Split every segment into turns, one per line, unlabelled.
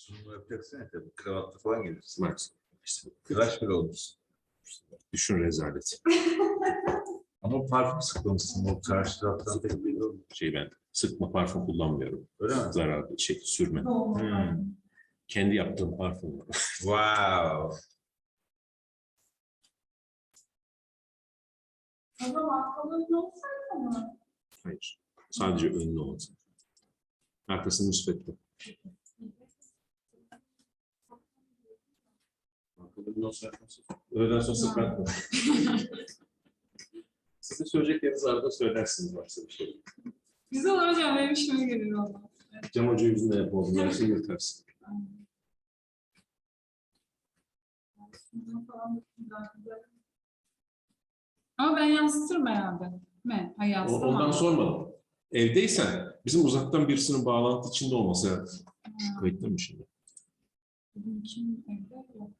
Sunum yapacaksın ya tabii. Kravatlı falan gelirsin.
Maalesef. İşte,
Tıraş bile olursun.
düşün rezaleti.
Ama parfüm sıkmamışsın. O karşı taraftan pek belli olmuyor.
Ben sıkma parfüm kullanmıyorum.
Öyle mi?
Zararlı sürme. Kendi yaptığım parfüm var.
Wow.
O zaman kalın olsaydı mı?
Hayır. Sadece önlü olacak. Arkası müsbetli. Öğleden sonra sıkma. Siz de söyleyecekleriniz arada söylersiniz varsa bir şey.
Güzel olur hocam, benim işime gelir valla.
Cem Hoca yüzünde yapalım. Yarısı yırtarsın.
Ama ben yansıtırım herhalde. Ha, yansıtamam.
Ondan sormadım. Evdeysen bizim uzaktan birisinin bağlantı içinde olması lazım. Kayıtlı mı şimdi?
Kim evde yok.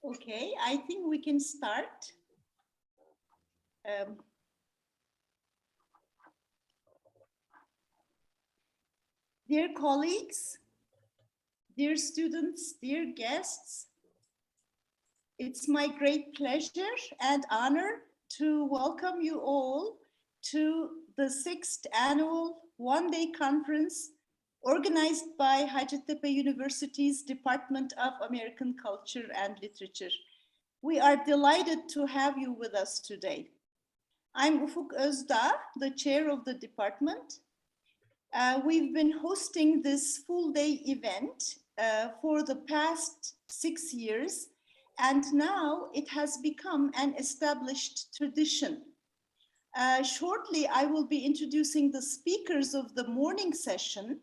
Okay, I think we can start. Dear colleagues, dear students, dear guests, it's my great pleasure and honor to welcome you all to the 6th annual one-day conference organized by Hacettepe University's Department of American Culture and Literature. We are delighted to have you with us today. I'm Ufuk Özda, the chair of the department. We've been hosting this full-day event for the past 6 years, and now it has become an established tradition. Shortly, I will be introducing the speakers of the morning session,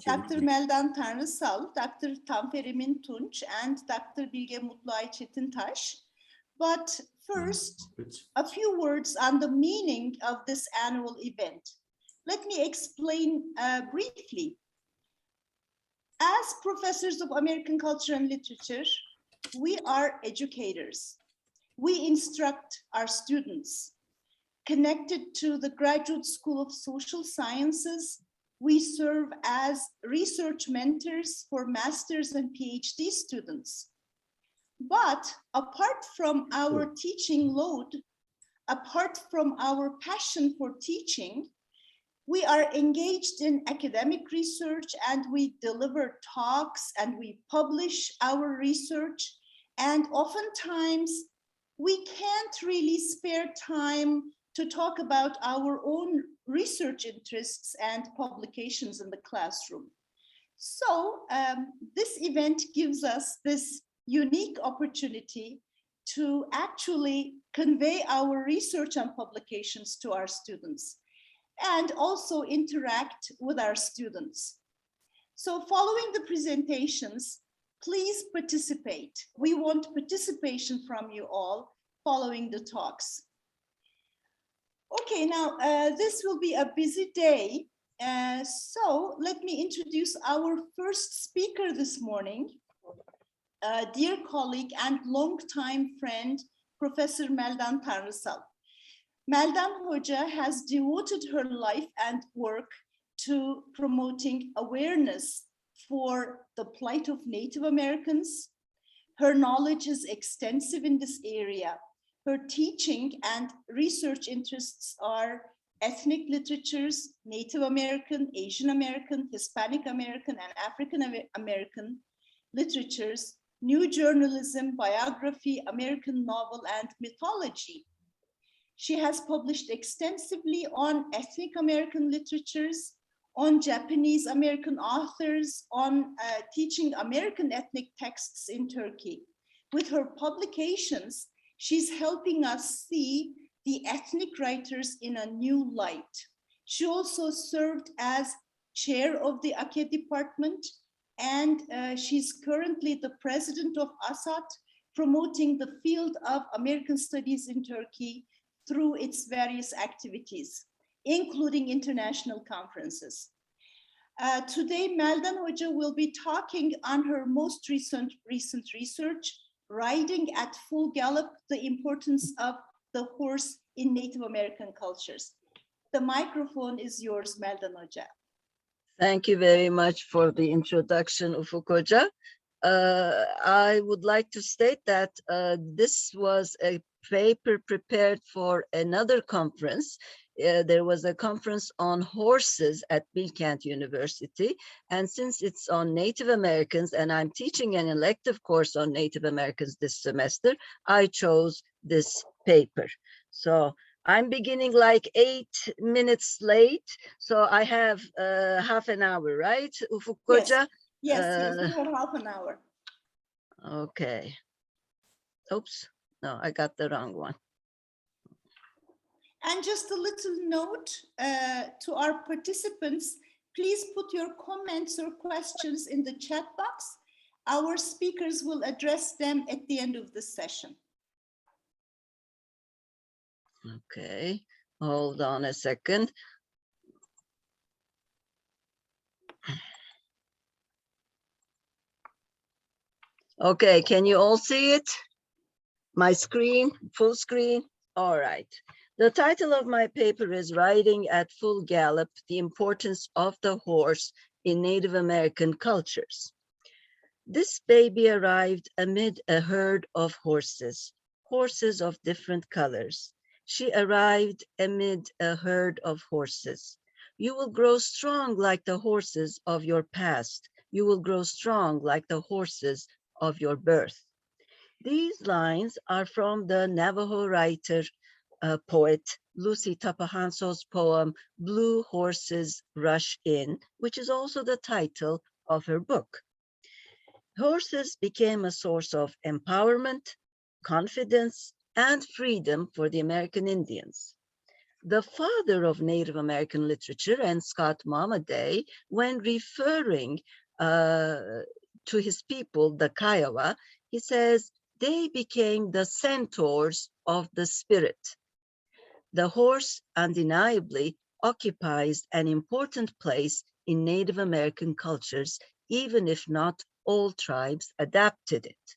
Dr. Meldan Tanrısal, Dr. Tanfer Emin Tunç, and Dr. Bilge Mutluay Çetintaş. But first, a few words on the meaning of this annual event. Let me explain briefly. As professors of American culture and literature, we are educators. We instruct our students. Connected to the Graduate School of Social Sciences, we serve as research mentors for master's and PhD students. But apart from our teaching load, apart from our passion for teaching, we are engaged in academic research and we deliver talks and we publish our research. And oftentimes we can't really spare time to talk about our own research interests and publications in the classroom. So this event gives us this unique opportunity to actually convey our research and publications to our students and also interact with our students. So following the presentations, please participate. We want participation from you all following the talks. Okay, now this will be a busy day. So let me introduce our first speaker this morning, dear colleague and longtime friend, Professor Meldan Tanrısal. Meldan Hoca has devoted her life and work to promoting awareness for the plight of Native Americans. Her knowledge is extensive in this area. Her teaching and research interests are ethnic literatures, Native American, Asian American, Hispanic American, and African American literatures, new journalism, biography, American novel, and mythology. She has published extensively on ethnic American literatures, on Japanese American authors, on teaching American ethnic texts in Turkey. With her publications, she's helping us see the ethnic writers in a new light. She also served as chair of the AKE department and she's currently the president of ASAT, promoting the field of American Studies in Turkey through its various activities, including international conferences. Today, Meldan Hoca will be talking on her most recent research, Riding at Full Gallop, the importance of the horse in Native American cultures. The microphone is yours, Meldan Hoca.
Thank you very much for the introduction, Ufuk Hoca. I would like to state that this was a paper prepared for another conference. There was a conference on horses at Bilkent University. And since it's on Native Americans and I'm teaching an elective course on Native Americans this semester, I chose this paper. So I'm beginning like 8 minutes late. So I have half an hour, right, Ufuk Hoca?
Yes, you have half an hour.
Okay. Oops, no, I got the wrong one.
And just a little note to our participants, please put your comments or questions in the chat box. Our speakers will address them at the end of the session.
Okay, hold on a second. Okay, can you all see it? My screen, full screen? All right. The title of my paper is Riding at Full Gallop, the Importance of the Horse in Native American Cultures. This baby arrived amid a herd of horses, horses of different colors. She arrived amid a herd of horses. You will grow strong like the horses of your past. You will grow strong like the horses of your birth. These lines are from the Navajo writer, poet Lucy Tapahanso's poem, Blue Horses Rush In, which is also the title of her book. Horses became a source of empowerment, confidence, and freedom for the American Indians. The father of Native American literature, and Scott Momaday, when referring to his people, the Kiowa, he says, they became the centaurs of the spirit. The horse undeniably occupies an important place in Native American cultures, even if not all tribes adapted it.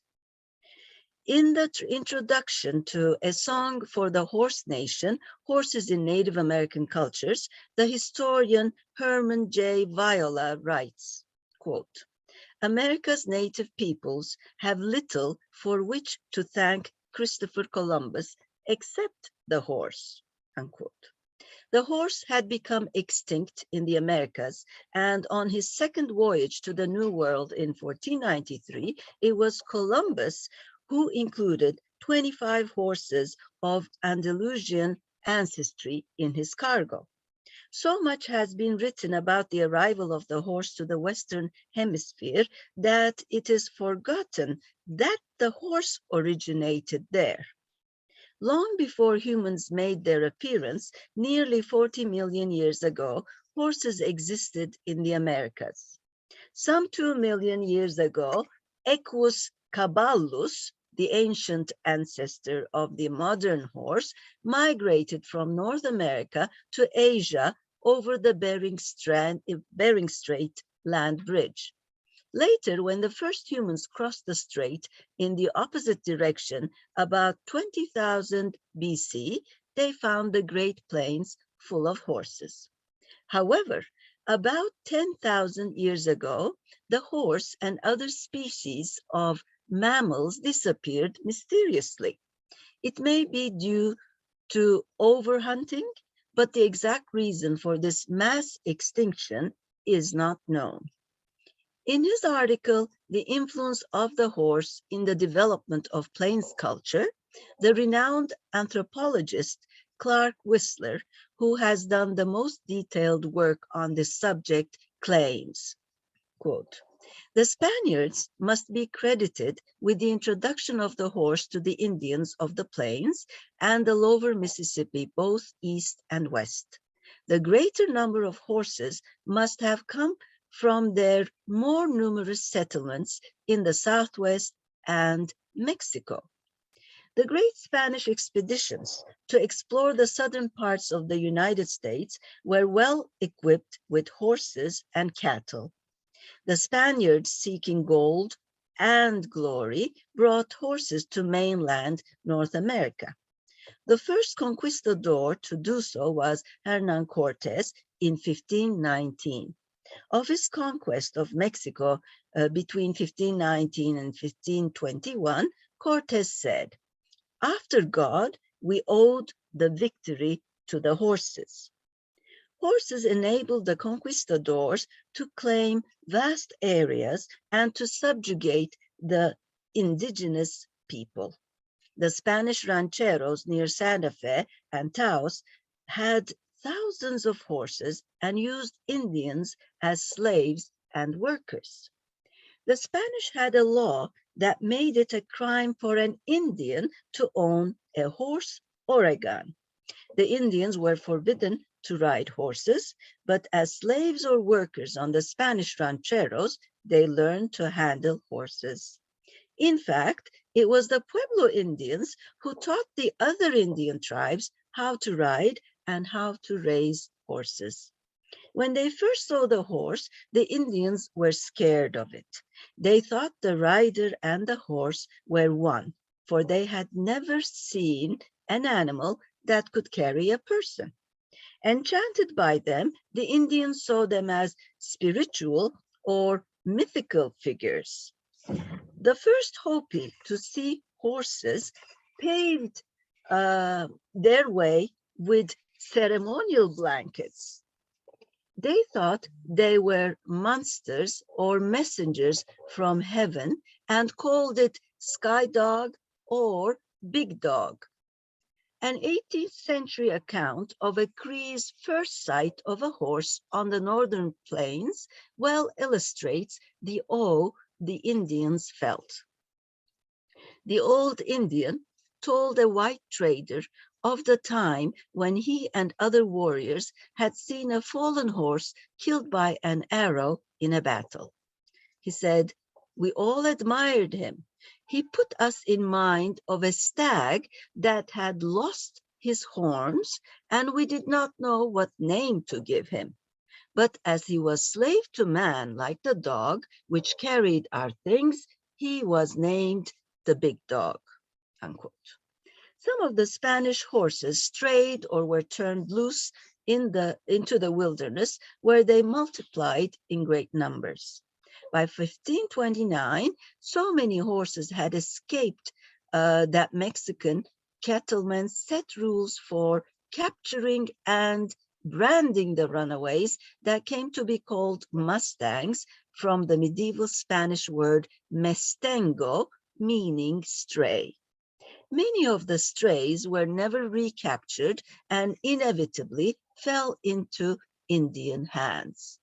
In the introduction to A Song for the Horse Nation, Horses in Native American Cultures, the historian Herman J. Viola writes, quote, America's native peoples have little for which to thank Christopher Columbus except the horse, unquote. The horse had become extinct in the Americas, and on his second voyage to the New World in 1493, it was Columbus who included 25 horses of Andalusian ancestry in his cargo. So much has been written about the arrival of the horse to the Western Hemisphere that it is forgotten that the horse originated there. Long before humans made their appearance, nearly 40 million years ago, horses existed in the Americas. Some 2 million years ago, Equus caballus, the ancient ancestor of the modern horse, migrated from North America to Asia over the Bering Strait land bridge. Later, when the first humans crossed the strait in the opposite direction, about 20,000 BC, they found the Great Plains full of horses. However, about 10,000 years ago, the horse and other species of mammals disappeared mysteriously. It may be due to overhunting, but the exact reason for this mass extinction is not known. In his article, The Influence of the Horse in the Development of Plains Culture, the renowned anthropologist Clark Whistler, who has done the most detailed work on this subject, claims, quote, the Spaniards must be credited with the introduction of the horse to the Indians of the plains and the lower Mississippi, both east and west. The greater number of horses must have come from their more numerous settlements in the Southwest and Mexico. The great Spanish expeditions to explore the southern parts of the United States were well equipped with horses and cattle. The Spaniards seeking gold and glory brought horses to mainland North America. The first conquistador to do so was Hernan Cortes in 1519. Of his conquest of Mexico between 1519 and 1521, Cortes said, "After God, we owed the victory to the horses." Horses enabled the conquistadors to claim vast areas and to subjugate the indigenous people. The Spanish rancheros near Santa Fe and Taos had thousands of horses and used Indians as slaves and workers. The Spanish had a law that made it a crime for an Indian to own a horse or a gun. The Indians were forbidden to ride horses, but as slaves or workers on the Spanish rancheros, they learned to handle horses. In fact, it was the Pueblo Indians who taught the other Indian tribes how to ride and how to raise horses. When they first saw the horse, the Indians were scared of it. They thought the rider and the horse were one, for they had never seen an animal that could carry a person. Enchanted by them, the Indians saw them as spiritual or mythical figures. The first Hopi to see horses paved their way with ceremonial blankets. They thought they were monsters or messengers from heaven and called it sky dog or big dog. An 18th century account of a Cree's first sight of a horse on the northern plains well illustrates the awe the Indians felt. The old Indian told a white trader of the time when he and other warriors had seen a fallen horse killed by an arrow in a battle. He said, "We all admired him. He put us in mind of a stag that had lost his horns, and we did not know what name to give him. But as he was slave to man like the dog, which carried our things, he was named the big dog." Unquote. Some of the Spanish horses strayed or were turned loose into the wilderness, where they multiplied in great numbers. By 1529, so many horses had escaped that Mexican cattlemen set rules for capturing and branding the runaways that came to be called mustangs from the medieval Spanish word mestengo, meaning stray. Many of the strays were never recaptured and inevitably fell into Indian hands.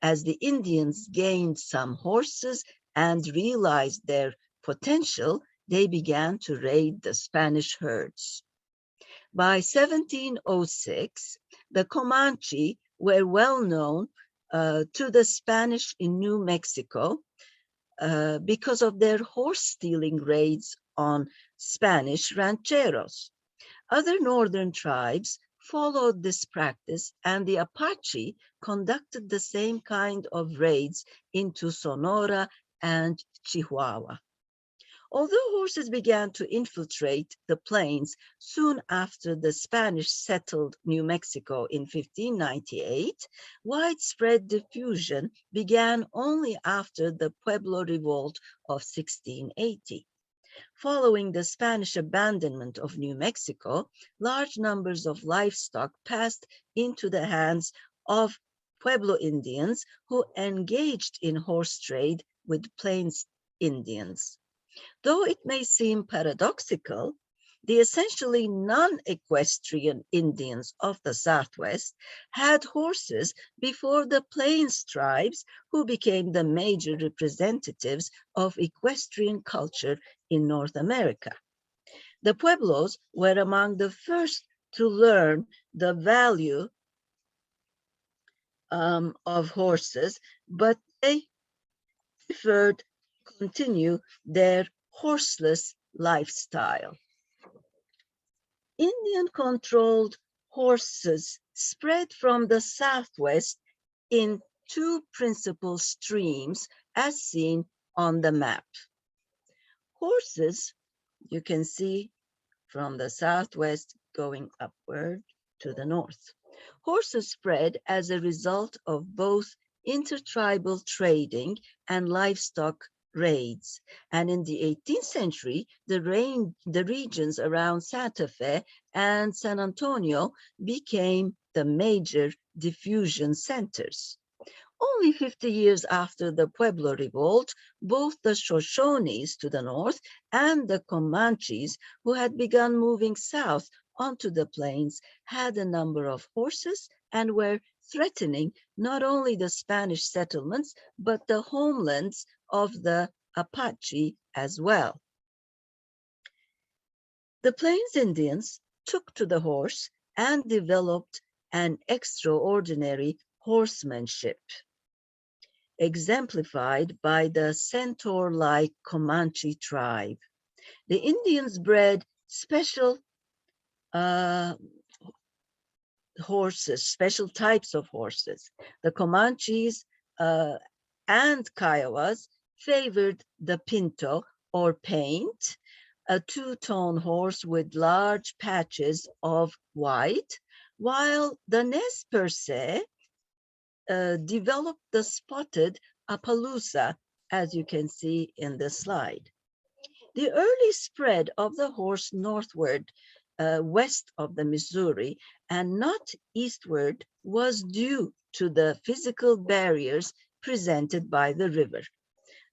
As the Indians gained some horses and realized their potential, they began to raid the Spanish herds. By 1706, the Comanche were well known to the Spanish in New Mexico because of their horse-stealing raids on Spanish rancheros. Other northern tribes followed this practice, and the Apache conducted the same kind of raids into Sonora and Chihuahua. Although horses began to infiltrate the plains soon after the Spanish settled New Mexico in 1598, widespread diffusion began only after the Pueblo Revolt of 1680. Following the Spanish abandonment of New Mexico, large numbers of livestock passed into the hands of Pueblo Indians who engaged in horse trade with Plains Indians. Though it may seem paradoxical, the essentially non-equestrian Indians of the Southwest had horses before the Plains tribes, who became the major representatives of equestrian culture in North America. The Pueblos were among the first to learn the value of horses, but they preferred continue their horseless lifestyle. Indian-controlled horses spread from the southwest in two principal streams as seen on the map. Horses, you can see from the southwest going upward to the north. Horses spread as a result of both intertribal trading and livestock raids. And in the 18th century, the regions around Santa Fe and San Antonio became the major diffusion centers. Only 50 years after the Pueblo Revolt, both the Shoshones to the north and the Comanches, who had begun moving south onto the plains, had a number of horses and were threatening not only the Spanish settlements, but the homelands of the Apache as well. The Plains Indians took to the horse and developed an extraordinary horsemanship, exemplified by the centaur-like Comanche tribe. The Indians bred special horses, special types of horses. The Comanches and Kiowas favored the pinto or paint, a two-tone horse with large patches of white, while the Nez Perce developed the spotted Appaloosa, as you can see in the slide. The early spread of the horse northward, west of the Missouri, and not eastward, was due to the physical barriers presented by the river.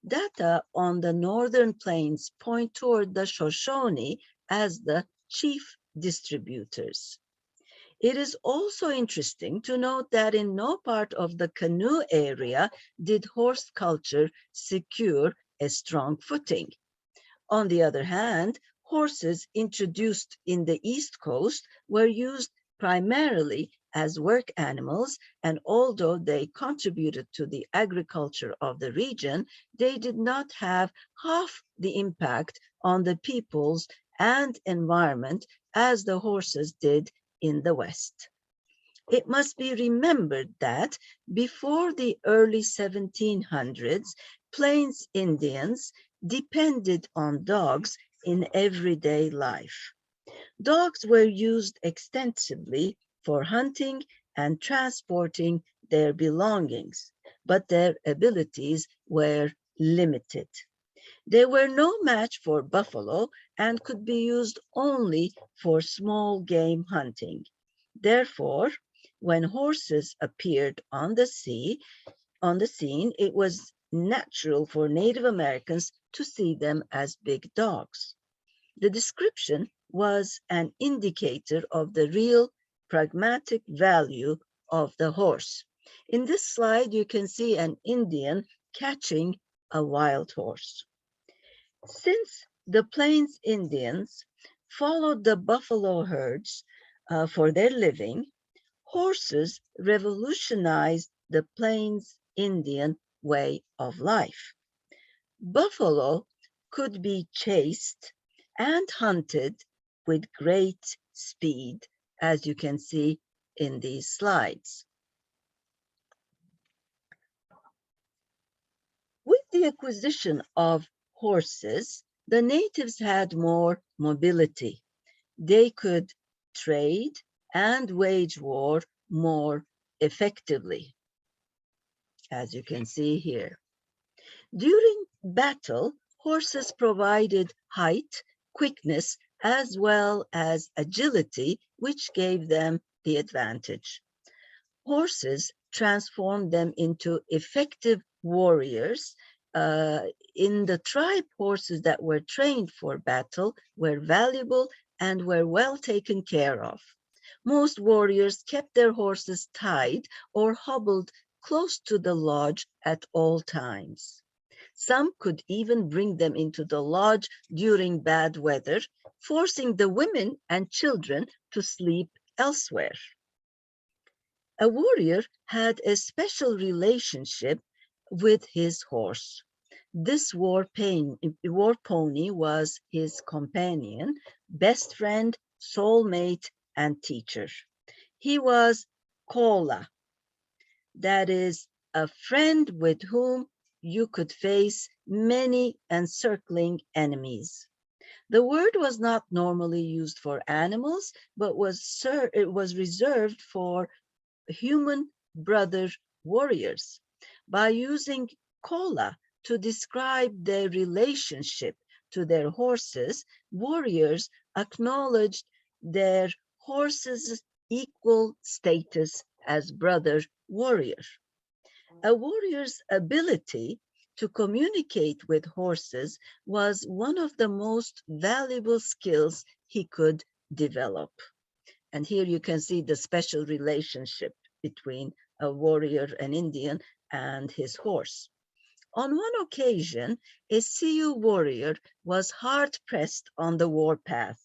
Data on the northern plains point toward the Shoshone as the chief distributors. It is also interesting to note that in no part of the canoe area did horse culture secure a strong footing. On the other hand, horses introduced in the East Coast were used primarily as work animals, and although they contributed to the agriculture of the region, they did not have half the impact on the peoples and environment as the horses did in the West. It must be remembered that before the early 1700s, Plains Indians depended on dogs in everyday life. Dogs were used extensively for hunting and transporting their belongings, but their abilities were limited. They were no match for buffalo and could be used only for small game hunting. Therefore, when horses appeared on the scene, it was natural for Native Americans to see them as big dogs. The description was an indicator of the real pragmatic value of the horse. In this slide, you can see an Indian catching a wild horse. Since the Plains Indians followed the buffalo herds for their living, horses revolutionized the Plains Indian way of life. Buffalo could be chased and hunted with great speed, as you can see in these slides. With the acquisition of horses, the natives had more mobility. They could trade and wage war more effectively, as you can see here. During battle, horses provided height, quickness, as well as agility, which gave them the advantage. Horses transformed them into effective warriors. In the tribe, horses that were trained for battle were valuable and were well taken care of. Most warriors kept their horses tied or hobbled close to the lodge at all times. Some could even bring them into the lodge during bad weather, forcing the women and children to sleep elsewhere. A warrior had a special relationship with his horse. This war pony was his companion, best friend, soulmate, and teacher. He was Kola, that is, a friend with whom you could face many encircling enemies. The word was not normally used for animals, but it was reserved for human brother warriors. By using kola to describe their relationship to their horses, warriors acknowledged their horses' equal status as brother warrior. A warrior's ability to communicate with horses was one of the most valuable skills he could develop. And here you can see the special relationship between a warrior, an Indian, and his horse. On one occasion, a Sioux warrior was hard-pressed on the warpath.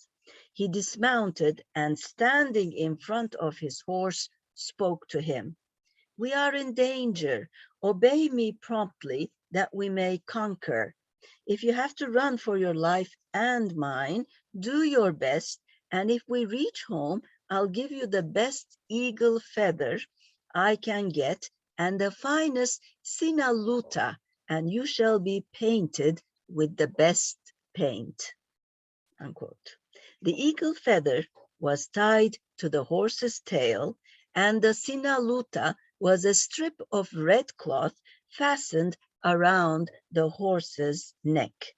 He dismounted and, standing in front of his horse, spoke to him. "We are in danger. Obey me promptly that we may conquer. If you have to run for your life and mine, do your best, and if we reach home, I'll give you the best eagle feather I can get and the finest sinaluta, and you shall be painted with the best paint." Unquote. The eagle feather was tied to the horse's tail, and the sinaluta was a strip of red cloth fastened around the horse's neck.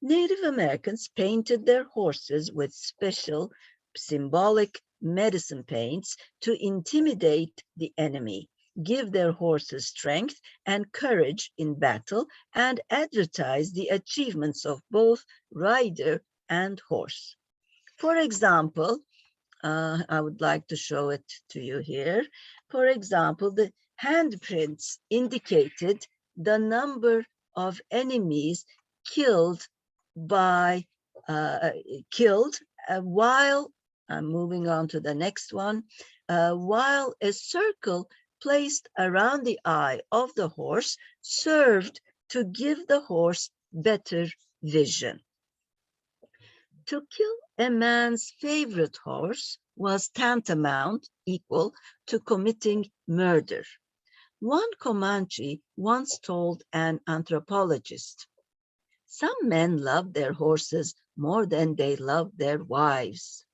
Native Americans painted their horses with special symbolic medicine paints to intimidate the enemy, give their horses strength and courage in battle, and advertise the achievements of both rider and horse. For example, I would like to show it to you here. For example, the handprints indicated the number of enemies killed while, I'm moving on to the next one, while a circle placed around the eye of the horse served to give the horse better vision. To kill a man's favorite horse was tantamount, equal to committing murder. One Comanche once told an anthropologist, "Some men love their horses more than they love their wives."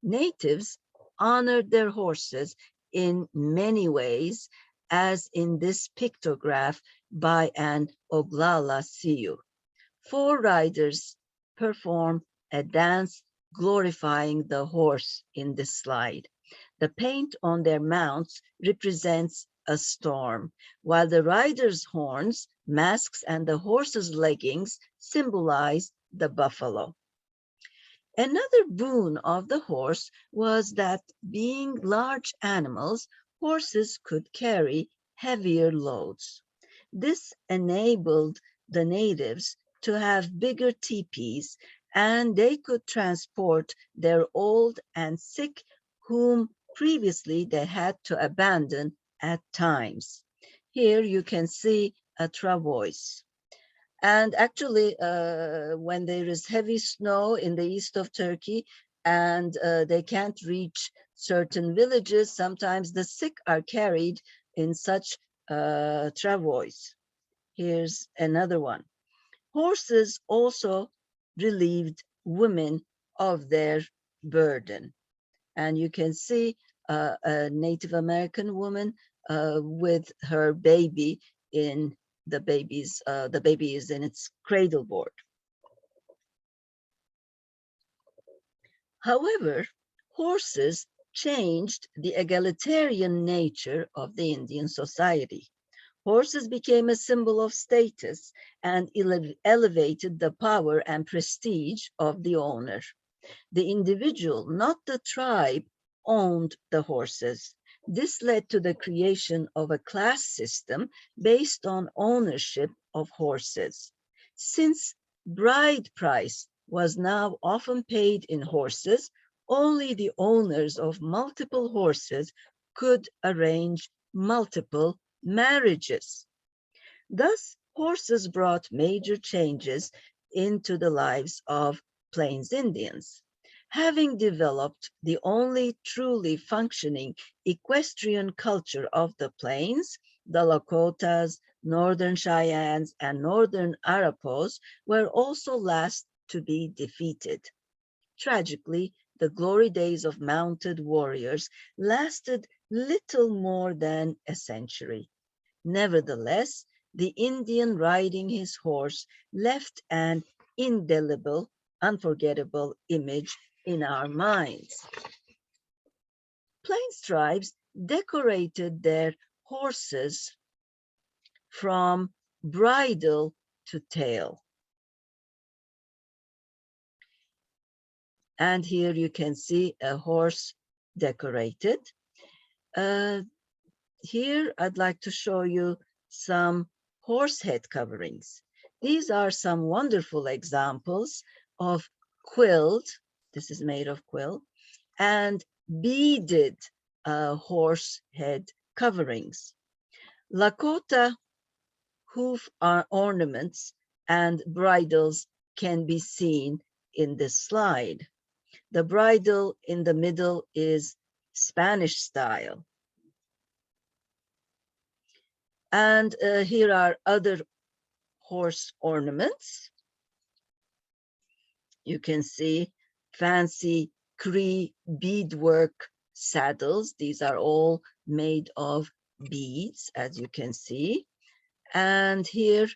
Natives honored their horses in many ways, as in this pictograph by an Oglala Sioux. 4 riders perform a dance glorifying the horse in this slide. The paint on their mounts represents a storm, while the riders' horns, masks, and the horse's leggings symbolize the buffalo. Another boon of the horse was that, being large animals, horses could carry heavier loads. This enabled the natives to have bigger teepees, and they could transport their old and sick whom previously they had to abandon at times. Here you can see a travois. And actually, when there is heavy snow in the east of Turkey and they can't reach certain villages, sometimes the sick are carried in such travois. Here's another one. Horses also relieved women of their burden. And you can see a Native American woman with her baby in the baby is in its cradle board. However, horses changed the egalitarian nature of the Indian society. Horses became a symbol of status and elevated the power and prestige of the owner. The individual, not the tribe, owned the horses. This led to the creation of a class system based on ownership of horses. Since bride price was now often paid in horses, only the owners of multiple horses could arrange multiple marriages. Thus, horses brought major changes into the lives of Plains Indians. Having developed the only truly functioning equestrian culture of the plains, the Lakotas, Northern Cheyennes, and Northern Arapos were also last to be defeated. Tragically, the glory days of mounted warriors lasted little more than a century. Nevertheless, the Indian riding his horse left an indelible, unforgettable image in our minds. Plains tribes decorated their horses from bridle to tail. And here you can see a horse decorated. Here I'd like to show you some horse head coverings. These are some wonderful examples of quilled, this is made of quill, and beaded horse head coverings. Lakota hoof ornaments and bridles can be seen in this slide. The bridle in the middle is Spanish style. And here are other horse ornaments. You can see fancy Cree beadwork saddles. These are all made of beads, as you can see. And here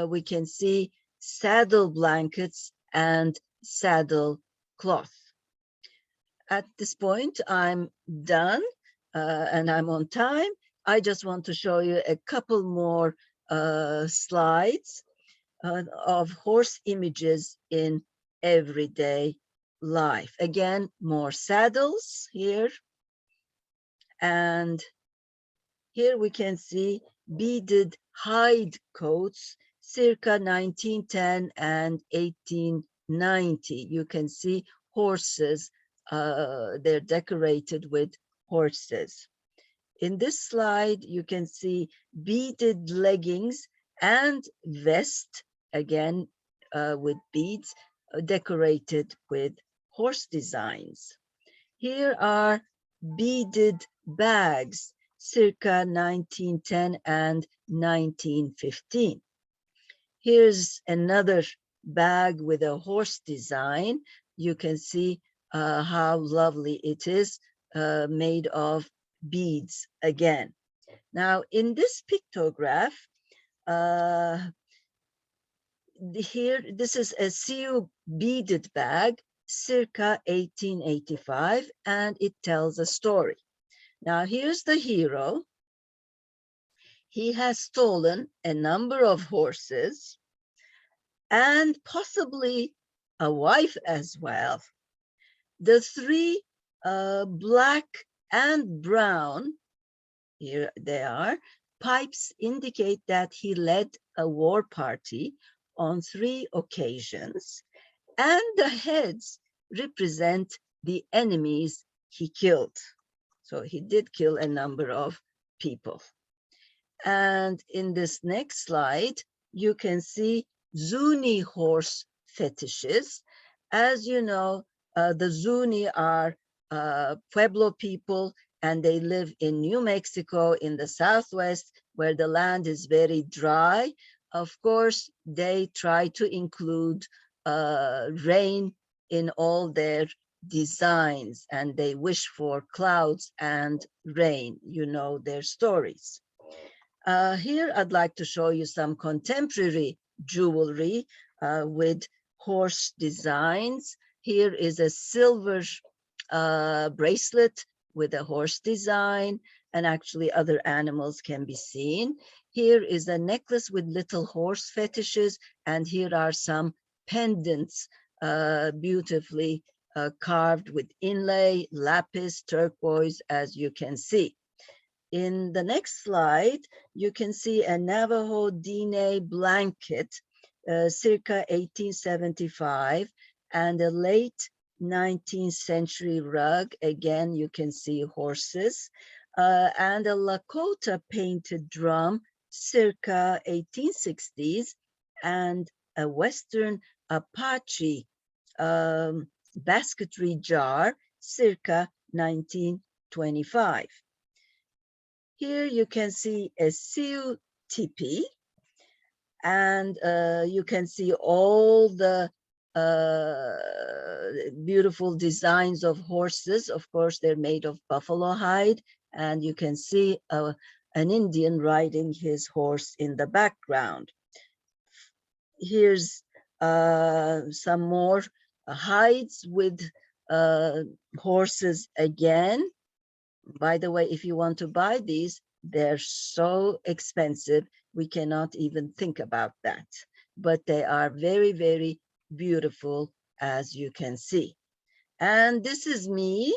we can see saddle blankets and saddle cloth. At this point, I'm done and I'm on time. I just want to show you a couple more slides of horse images in everyday life. Again, more saddles here. And here we can see beaded hide coats circa 1910 and 1890. You can see horses, they're decorated with horses. In this slide, you can see beaded leggings and vest, again with beads, decorated with horse designs. Here are beaded bags, circa 1910 and 1915. Here's another bag with a horse design. You can see how lovely it is, made of beads again. Now, in this pictograph, here, this is a Sioux beaded bag, circa 1885, and it tells a story. Now, here's the hero. He has stolen a number of horses and possibly a wife as well. The three black and brown, here they are, pipes indicate that he led a war party on 3 occasions, and the heads represent the enemies he killed. So he did kill a number of people. And in this next slide, you can see Zuni horse fetishes. As you know, the Zuni are Pueblo people, and they live in New Mexico in the Southwest, where the land is very dry. Of course, they try to include rain in all their designs, and they wish for clouds and rain. You know their stories. Here, I'd like to show you some contemporary jewelry with horse designs. Here is a silver bracelet with a horse design, and actually other animals can be seen. Here is a necklace with little horse fetishes, and here are some pendants beautifully carved with inlay, lapis, turquoise, as you can see. In the next slide, you can see a Navajo Dine blanket, circa 1875, and a late 19th century rug. Again, you can see horses, and a Lakota painted drum circa 1860s, and a Western Apache basketry jar circa 1925. Here you can see a Sioux teepee, and you can see all the beautiful designs of horses. Of course, they're made of buffalo hide, and you can see an Indian riding his horse in the background. Here's some more hides with horses again. By the way, if you want to buy these, they're so expensive, we cannot even think about that. But they are very, very beautiful, as you can see. And this is me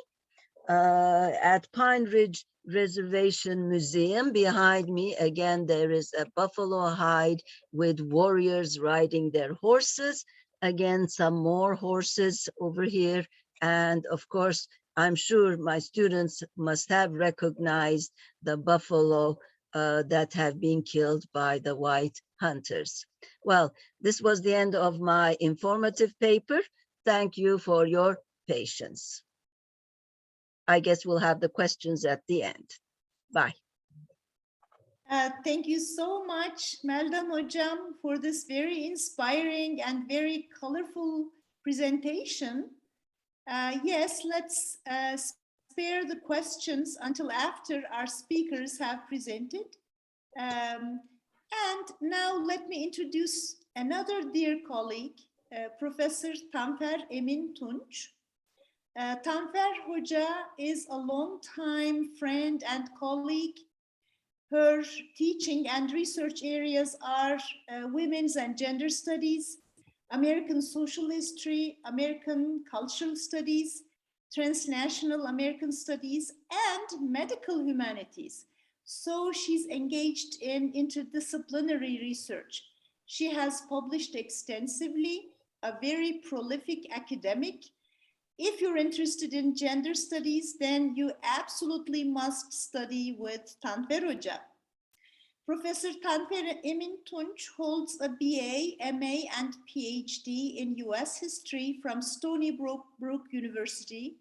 at Pine Ridge Reservation Museum. Behind me, again, there is a buffalo hide with warriors riding their horses. Again, some more horses over here. And of course, I'm sure my students must have recognized the buffalo that have been killed by the white hunters. Well, this was the end of my informative paper. Thank you for your patience. I guess we'll have the questions at the end. Bye.
Thank you so much, Melda Hocam, for this very inspiring and very colorful presentation. Yes, let's spare the questions until after our speakers have presented. And now let me introduce another dear colleague, Professor Tanfer Emin Tunç. Tanfer Hoca is a long-time friend and colleague. Her teaching and research areas are women's and gender studies, American social history, American cultural studies, transnational American studies, and medical humanities. So she's engaged in interdisciplinary research. She has published extensively, a very prolific academic. If you're interested in gender studies, then you absolutely must study with Tanfer Hoca. Professor Tanfer Emin Tunç holds a BA, MA, and PhD in US history from Stony Brook University.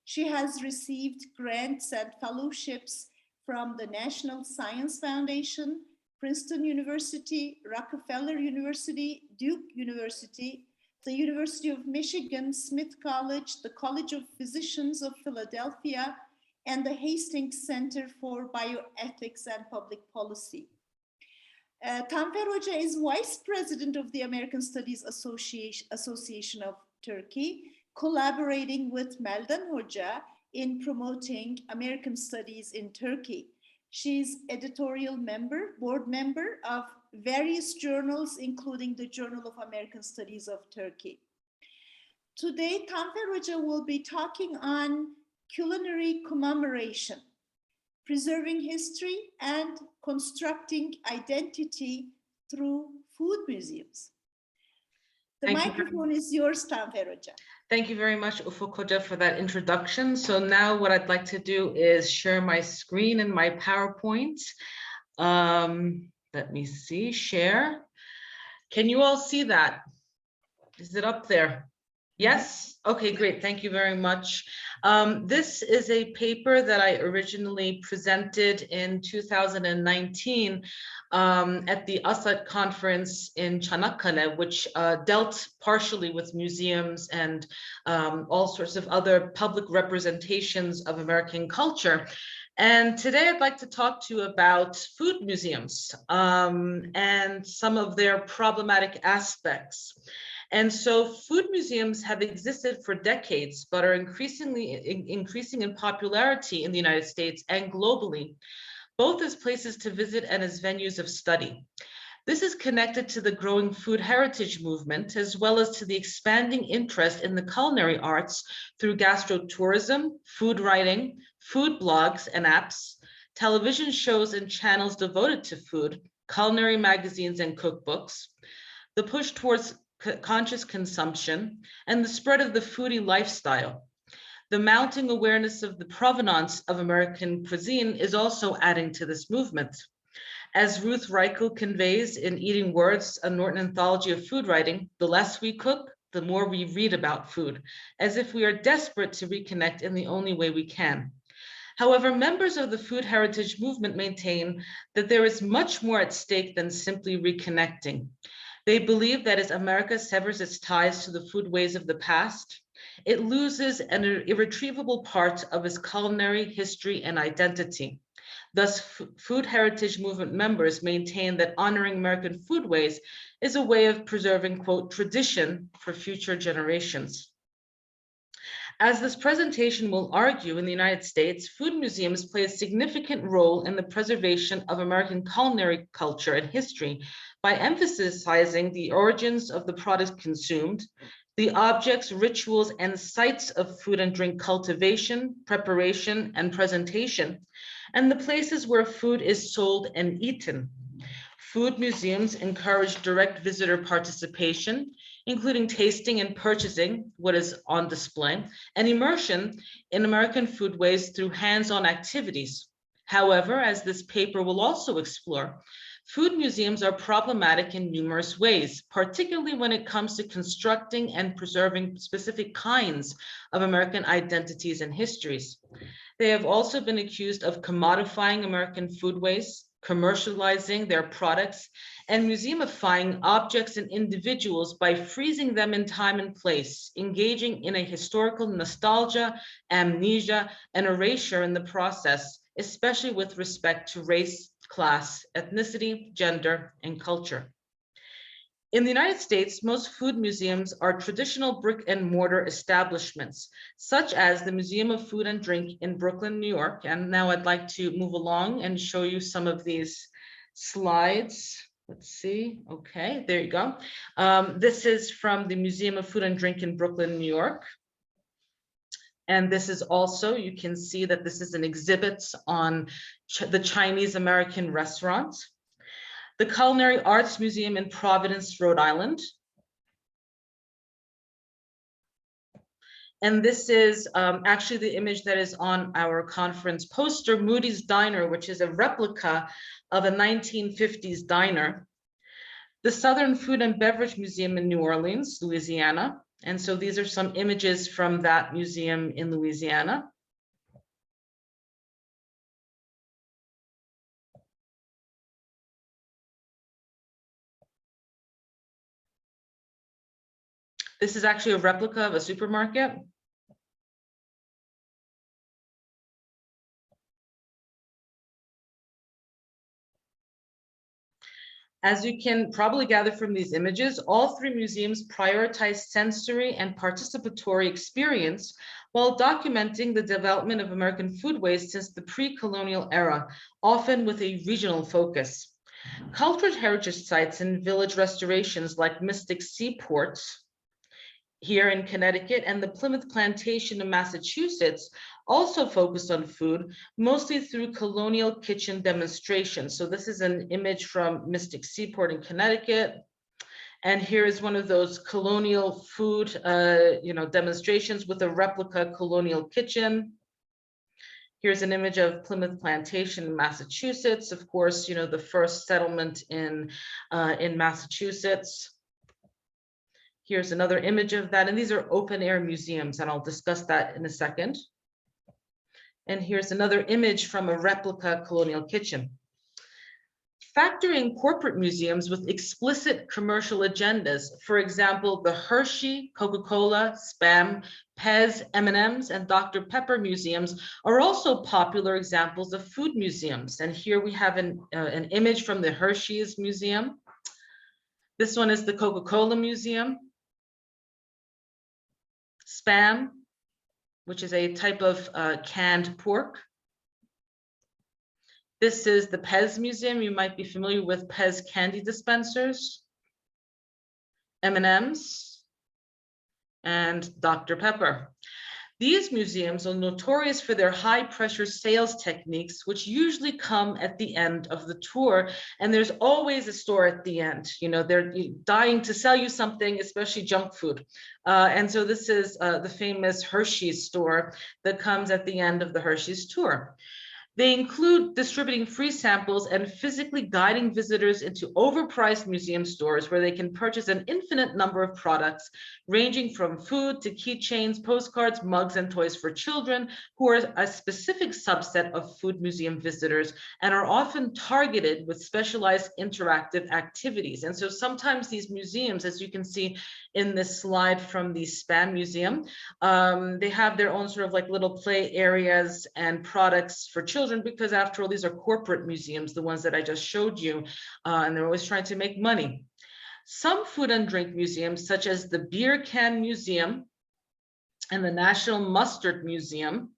She has received grants and fellowships from the National Science Foundation, Princeton University, Rockefeller University, Duke University, the University of Michigan, Smith College, the College of Physicians of Philadelphia, and the Hastings Center for Bioethics and Public Policy. Tanfer Hoca is Vice President of the American Studies Association of Turkey, collaborating with Meldan Hoca in promoting American studies in Turkey. She's editorial member, board member of various journals, including the Journal of American Studies of Turkey. Today, Tanfer Hoca will be talking on culinary commemoration, preserving history and constructing identity through food museums. The microphone is yours, Tanfer Hoca.
Thank you very much, Ufuk Hoca, for that introduction. So now what I'd like to do is share my screen and my PowerPoint. Let me see, share. Can you all see that? Is it up there? Yes? Okay, great. Thank you very much. This is a paper that I originally presented in 2019 at the ASAT conference in Çanakkale, which dealt partially with museums and all sorts of other public representations of American culture. And today I'd like to talk to you about food museums and some of their problematic aspects. And so food museums have existed for decades, but are increasing in popularity in the United States and globally, both as places to visit and as venues of study. This is connected to the growing food heritage movement, as well as to the expanding interest in the culinary arts through gastrotourism, food writing, food blogs and apps, television shows and channels devoted to food, culinary magazines and cookbooks, the push towards conscious consumption, and the spread of the foodie lifestyle. The mounting awareness of the provenance of American cuisine is also adding to this movement. As Ruth Reichel conveys in Eating Words, a Norton anthology of food writing, the less we cook, the more we read about food, as if we are desperate to reconnect in the only way we can. However, members of the food heritage movement maintain that there is much more at stake than simply reconnecting. They believe that as America severs its ties to the foodways of the past, it loses an irretrievable part of its culinary history and identity. Thus, food heritage movement members maintain that honoring American foodways is a way of preserving, quote, tradition for future generations. As this presentation will argue, in the United States, food museums play a significant role in the preservation of American culinary culture and history by emphasizing the origins of the products consumed, the objects, rituals, and sites of food and drink cultivation, preparation, and presentation, and the places where food is sold and eaten. Food museums encourage direct visitor participation, including tasting and purchasing what is on display, and immersion in American foodways through hands-on activities. However, as this paper will also explore, food museums are problematic in numerous ways, particularly when it comes to constructing and preserving specific kinds of American identities and histories. They have also been accused of commodifying American foodways, commercializing their products, and museumifying objects and individuals by freezing them in time and place, engaging in a historical nostalgia, amnesia, and erasure in the process, especially with respect to race, class, ethnicity, gender, and culture. In the United States, most food museums are traditional brick and mortar establishments, such as the Museum of Food and Drink in Brooklyn, New York. And now I'd like to move along and show you some of these slides. Let's see. Okay, there you go. This is from the Museum of Food and Drink in Brooklyn, New York. And this is also, you can see that this is an exhibit on the Chinese American restaurant. The Culinary Arts Museum in Providence, Rhode Island. And this is actually the image that is on our conference poster, Moody's Diner, which is a replica of a 1950s diner. The Southern Food and Beverage Museum in New Orleans, Louisiana. And so these are some images from that museum in Louisiana. This is actually a replica of a supermarket. As you can probably gather from these images, all three museums prioritize sensory and participatory experience while documenting the development of American foodways since the pre-colonial era, often with a regional focus. Cultural heritage sites and village restorations like Mystic Seaport here in Connecticut and the Plymouth Plantation in Massachusetts also focused on food, mostly through colonial kitchen demonstrations. So this is an image from Mystic Seaport in Connecticut. And here is one of those colonial food demonstrations with a replica colonial kitchen. Here's an image of Plymouth Plantation in Massachusetts. Of course, the first settlement in Massachusetts. Here's another image of that, and these are open air museums, and I'll discuss that in a second. And here's another image from a replica colonial kitchen. Factoring corporate museums with explicit commercial agendas, for example, the Hershey, Coca-Cola, Spam, Pez, M&Ms, and Dr. Pepper museums are also popular examples of food museums. And here we have an image from the Hershey's Museum. This one is the Coca-Cola Museum. Spam, which is a type of canned pork. This is the Pez Museum. You might be familiar with Pez candy dispensers, M&Ms, and Dr. Pepper. These museums are notorious for their high pressure sales techniques, which usually come at the end of the tour. And there's always a store at the end. You know, they're dying to sell you something, especially junk food. And so this is the famous Hershey's store that comes at the end of the Hershey's tour. They include distributing free samples and physically guiding visitors into overpriced museum stores where they can purchase an infinite number of products, ranging from food to keychains, postcards, mugs, and toys for children, who are a specific subset of food museum visitors and are often targeted with specialized interactive activities. And so sometimes these museums, as you can see in this slide from the Spam Museum, they have their own sort of like little play areas and products for children, because after all, these are corporate museums, the ones that I just showed you, and they're always trying to make money. Some food and drink museums, such as the Beer Can Museum and the National Mustard Museum,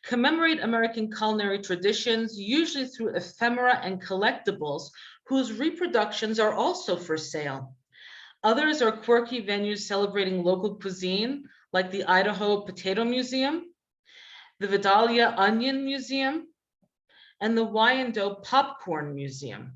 commemorate American culinary traditions, usually through ephemera and collectibles, whose reproductions are also for sale. Others are quirky venues celebrating local cuisine, like the Idaho Potato Museum, the Vidalia Onion Museum, and the Wyandotte Popcorn Museum.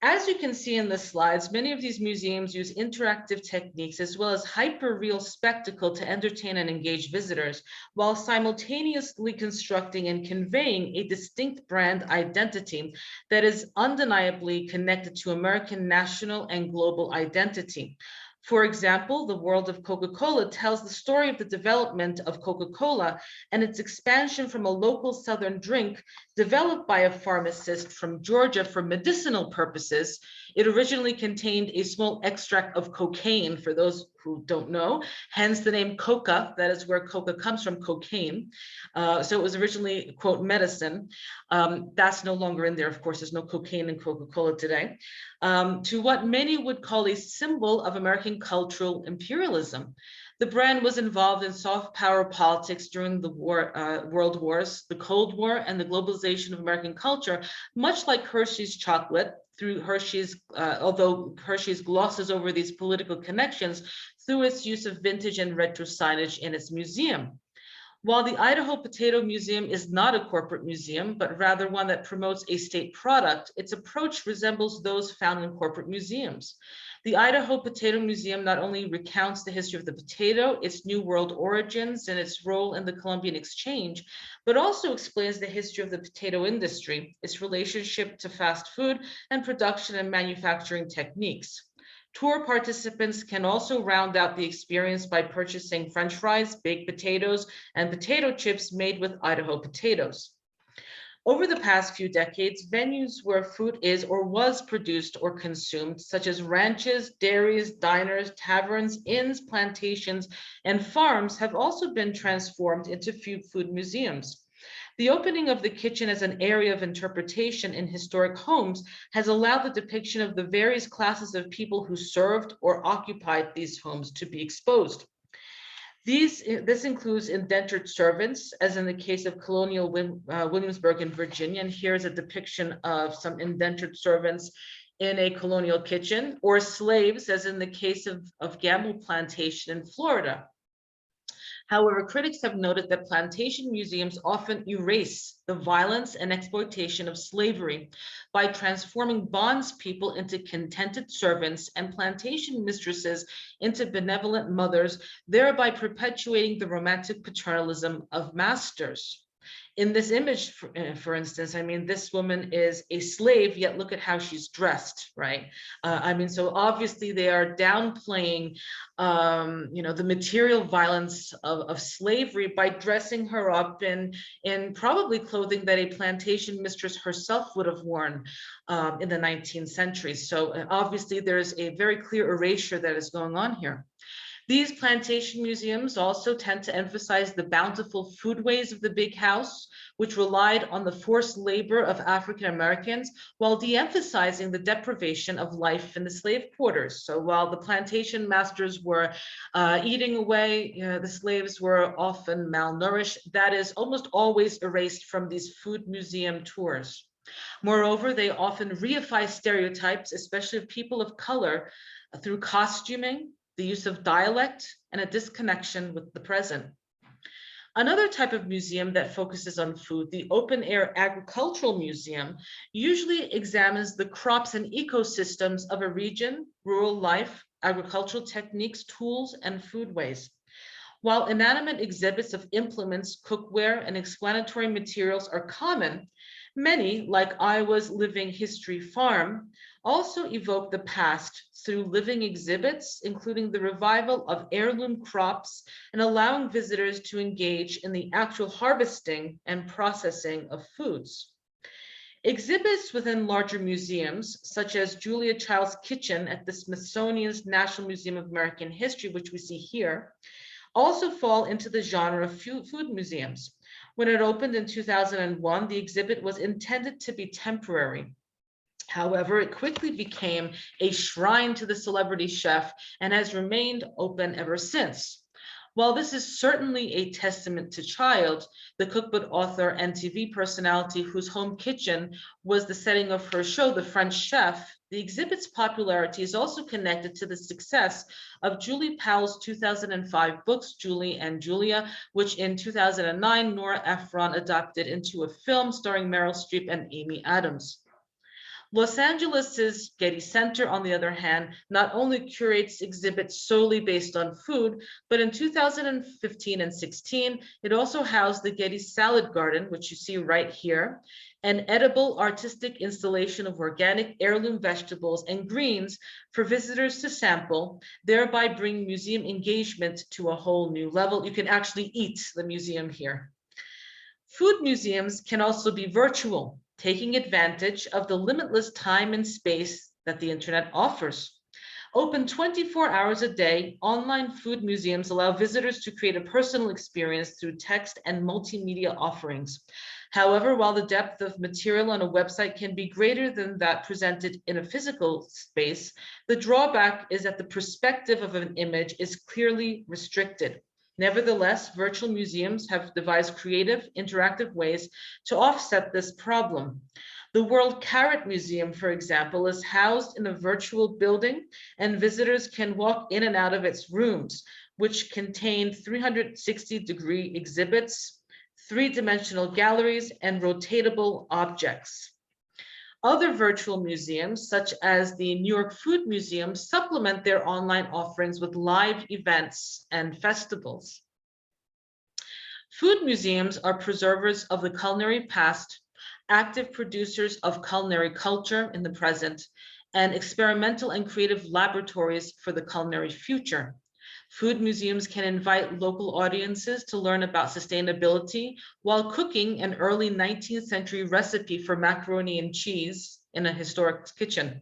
As you can see in the slides, many of these museums use interactive techniques as well as hyper-real spectacle to entertain and engage visitors, while simultaneously constructing and conveying a distinct brand identity that is undeniably connected to American national and global identity. For example, the world of Coca-Cola tells the story of the development of Coca-Cola and its expansion from a local Southern drink developed by a pharmacist from Georgia for medicinal purposes. It originally contained a small extract of cocaine, for those who don't know, hence the name Coca. That is where Coca comes from, cocaine. So it was originally, quote, medicine. That's no longer in there. Of course, there's no cocaine in Coca-Cola today. To what many would call a symbol of American cultural imperialism. The brand was involved in soft power politics during the world wars, the Cold War, and the globalization of American culture, much like Hershey's chocolate, through Hershey's, although Hershey's glosses over these political connections through its use of vintage and retro signage in its museum. While the Idaho Potato Museum is not a corporate museum, but rather one that promotes a state product, its approach resembles those found in corporate museums. The Idaho Potato Museum not only recounts the history of the potato, its New World origins, and its role in the Columbian Exchange, but also explains the history of the potato industry, its relationship to fast food, and production and manufacturing techniques. Tour participants can also round out the experience by purchasing French fries, baked potatoes, and potato chips made with Idaho potatoes. Over the past few decades, venues where food is or was produced or consumed, such as ranches, dairies, diners, taverns, inns, plantations, and farms, have also been transformed into food museums. The opening of the kitchen as an area of interpretation in historic homes has allowed the depiction of the various classes of people who served or occupied these homes to be exposed. This includes indentured servants, as in the case of colonial Williamsburg in Virginia, and here's a depiction of some indentured servants in a colonial kitchen, or slaves, as in the case of Gamble Plantation in Florida. However, critics have noted that plantation museums often erase the violence and exploitation of slavery by transforming bondspeople into contented servants and plantation mistresses into benevolent mothers, thereby perpetuating the romantic paternalism of masters. In this image, for instance, I mean, this woman is a slave, yet look at how she's dressed, right? I mean, so obviously they are downplaying, the material violence of slavery by dressing her up in probably clothing that a plantation mistress herself would have worn in the 19th century. So obviously there's a very clear erasure that is going on here. These plantation museums also tend to emphasize the bountiful foodways of the big house, which relied on the forced labor of African Americans, while de-emphasizing the deprivation of life in the slave quarters. So while the plantation masters were eating away, the slaves were often malnourished. That is almost always erased from these food museum tours. Moreover, they often reify stereotypes, especially of people of color, through costuming, the use of dialect, and a disconnection with the present. Another type of museum that focuses on food, the open-air agricultural museum, usually examines the crops and ecosystems of a region, rural life, agricultural techniques, tools, and foodways. While inanimate exhibits of implements, cookware, and explanatory materials are common, many, like Iowa's Living History Farm, also evoke the past through living exhibits, including the revival of heirloom crops and allowing visitors to engage in the actual harvesting and processing of foods. Exhibits within larger museums, such as Julia Child's Kitchen at the Smithsonian's National Museum of American History, which we see here, also fall into the genre of food museums. When it opened in 2001, the exhibit was intended to be temporary. However, it quickly became a shrine to the celebrity chef and has remained open ever since. While this is certainly a testament to Child, the cookbook author and TV personality whose home kitchen was the setting of her show, The French Chef, the exhibit's popularity is also connected to the success of Julie Powell's 2005 books, Julie and Julia, which in 2009, Nora Ephron adapted into a film starring Meryl Streep and Amy Adams. Los Angeles's Getty Center, on the other hand, not only curates exhibits solely based on food, but in 2015 and 16, it also housed the Getty Salad Garden, which you see right here, an edible artistic installation of organic heirloom vegetables and greens for visitors to sample, thereby bringing museum engagement to a whole new level. You can actually eat the museum here. Food museums can also be virtual, taking advantage of the limitless time and space that the internet offers. Open 24 hours a day, online food museums allow visitors to create a personal experience through text and multimedia offerings. However, while the depth of material on a website can be greater than that presented in a physical space, the drawback is that the perspective of an image is clearly restricted. Nevertheless, virtual museums have devised creative, interactive ways to offset this problem. The World Carrot Museum, for example, is housed in a virtual building, and visitors can walk in and out of its rooms, which contain 360-degree exhibits, three-dimensional galleries, and rotatable objects. Other virtual museums, such as the New York Food Museum, supplement their online offerings with live events and festivals. Food museums are preservers of the culinary past, active producers of culinary culture in the present, and experimental and creative laboratories for the culinary future. Food museums can invite local audiences to learn about sustainability while cooking an early 19th century recipe for macaroni and cheese in a historic kitchen.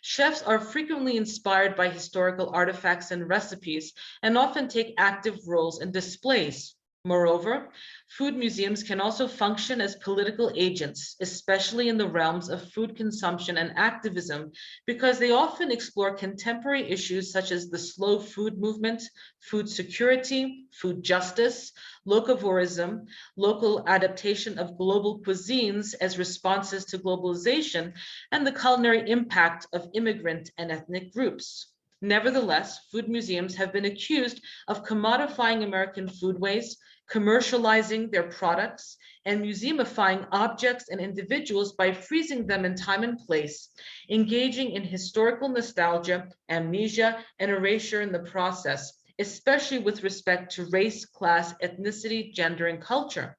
Chefs are frequently inspired by historical artifacts and recipes and often take active roles in displays. Moreover, food museums can also function as political agents, especially in the realms of food consumption and activism, because they often explore contemporary issues such as the slow food movement, food security, food justice, locavorism, local adaptation of global cuisines as responses to globalization, and the culinary impact of immigrant and ethnic groups. Nevertheless, food museums have been accused of commodifying American foodways, commercializing their products, and museumifying objects and individuals by freezing them in time and place, engaging in historical nostalgia, amnesia, and erasure in the process, especially with respect to race, class, ethnicity, gender, and culture.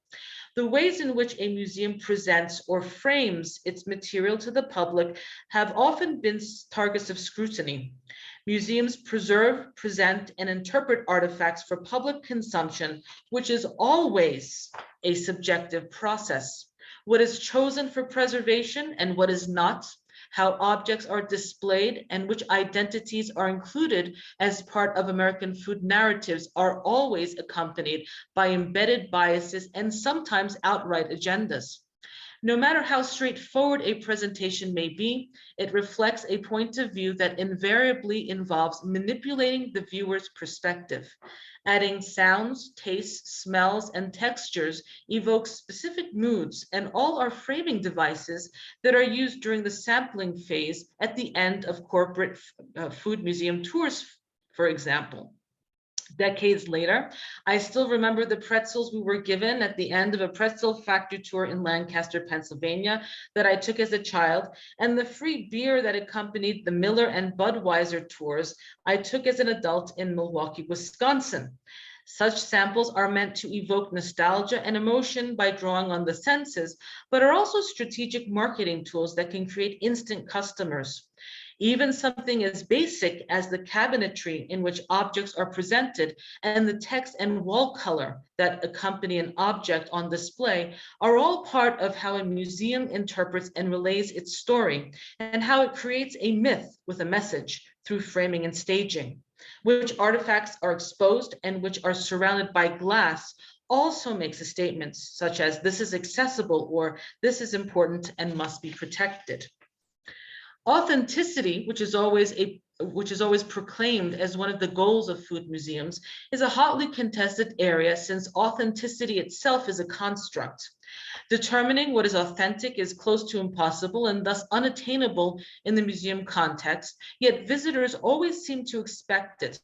The ways in which a museum presents or frames its material to the public have often been targets of scrutiny. Museums preserve, present, and interpret artifacts for public consumption, which is always a subjective process. What is chosen for preservation and what is not, how objects are displayed, and which identities are included as part of American food narratives are always accompanied by embedded biases and sometimes outright agendas. No matter how straightforward a presentation may be, it reflects a point of view that invariably involves manipulating the viewer's perspective. Adding sounds, tastes, smells, and textures evokes specific moods, and all are framing devices that are used during the sampling phase at the end of corporate food museum tours, for example. Decades later, I still remember the pretzels we were given at the end of a pretzel factory tour in Lancaster, Pennsylvania, that I took as a child, and the free beer that accompanied the Miller and Budweiser tours I took as an adult in Milwaukee, Wisconsin. Such samples are meant to evoke nostalgia and emotion by drawing on the senses, but are also strategic marketing tools that can create instant customers. Even something as basic as the cabinetry in which objects are presented and the text and wall color that accompany an object on display are all part of how a museum interprets and relays its story, and how it creates a myth with a message through framing and staging. Which artifacts are exposed and which are surrounded by glass also makes a statement such as "this is accessible" or "this is important and must be protected." Authenticity, which is always proclaimed as one of the goals of food museums, is a hotly contested area since authenticity itself is a construct. Determining what is authentic is close to impossible and thus unattainable in the museum context, yet visitors always seem to expect it.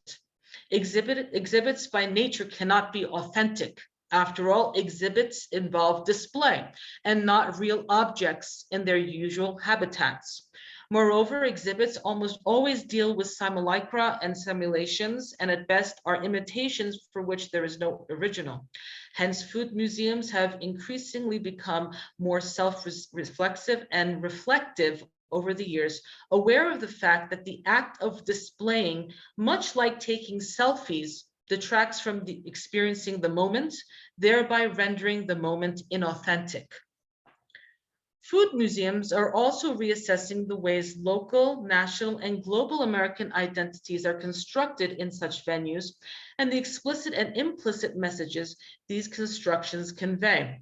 Exhibits by nature cannot be authentic. After all, exhibits involve display and not real objects in their usual habitats. Moreover, exhibits almost always deal with simulacra and simulations, and at best are imitations for which there is no original. Hence, food museums have increasingly become more self-reflexive and reflective over the years, aware of the fact that the act of displaying, much like taking selfies, detracts from experiencing the moment, thereby rendering the moment inauthentic. Food museums are also reassessing the ways local, national, and global American identities are constructed in such venues and the explicit and implicit messages these constructions convey.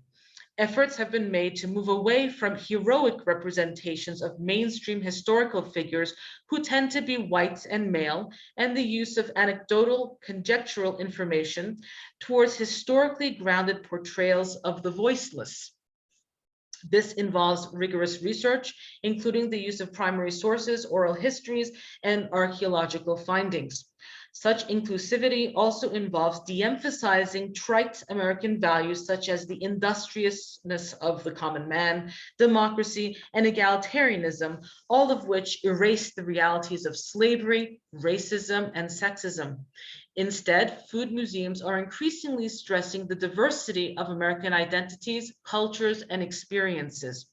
Efforts have been made to move away from heroic representations of mainstream historical figures who tend to be white and male, and the use of anecdotal, conjectural information towards historically grounded portrayals of the voiceless. This involves rigorous research, including the use of primary sources, oral histories, and archaeological findings. Such inclusivity also involves de-emphasizing trite American values such as the industriousness of the common man, democracy, and egalitarianism, all of which erase the realities of slavery, racism, and sexism. Instead, food museums are increasingly stressing the diversity of American identities, cultures, and experiences.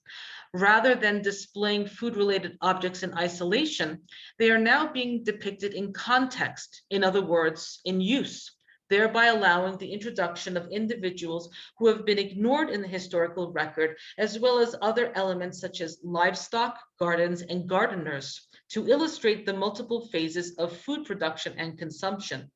Rather than displaying food-related objects in isolation, they are now being depicted in context, in other words, in use, thereby allowing the introduction of individuals who have been ignored in the historical record, as well as other elements such as livestock, gardens, and gardeners, to illustrate the multiple phases of food production and consumption.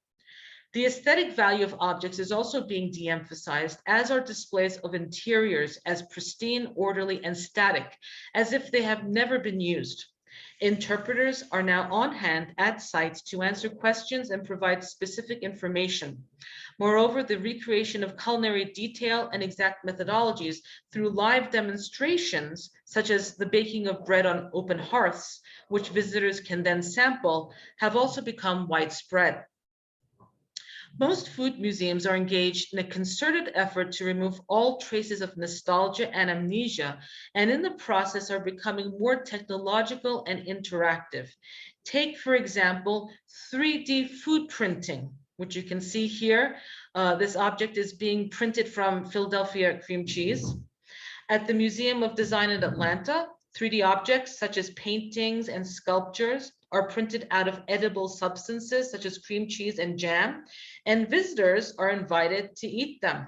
The aesthetic value of objects is also being de-emphasized, as are displays of interiors as pristine, orderly, and static, as if they have never been used. Interpreters are now on hand at sites to answer questions and provide specific information. Moreover, the recreation of culinary detail and exact methodologies through live demonstrations, such as the baking of bread on open hearths, which visitors can then sample, have also become widespread. Most food museums are engaged in a concerted effort to remove all traces of nostalgia and amnesia, and in the process are becoming more technological and interactive. Take, for example, 3D food printing, which you can see here. This object is being printed from Philadelphia cream cheese. At the Museum of Design in Atlanta, 3D objects such as paintings and sculptures are printed out of edible substances such as cream cheese and jam, and visitors are invited to eat them.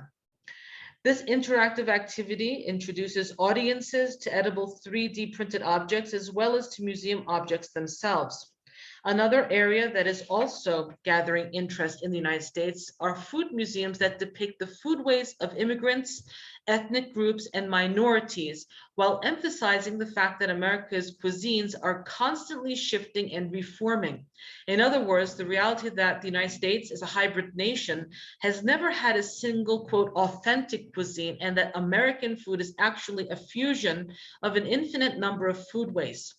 This interactive activity introduces audiences to edible 3D printed objects as well as to museum objects themselves. Another area that is also gathering interest in the United States are food museums that depict the foodways of immigrants, ethnic groups, and minorities, while emphasizing the fact that America's cuisines are constantly shifting and reforming. In other words, the reality that the United States is a hybrid nation has never had a single, quote, authentic cuisine, and that American food is actually a fusion of an infinite number of foodways.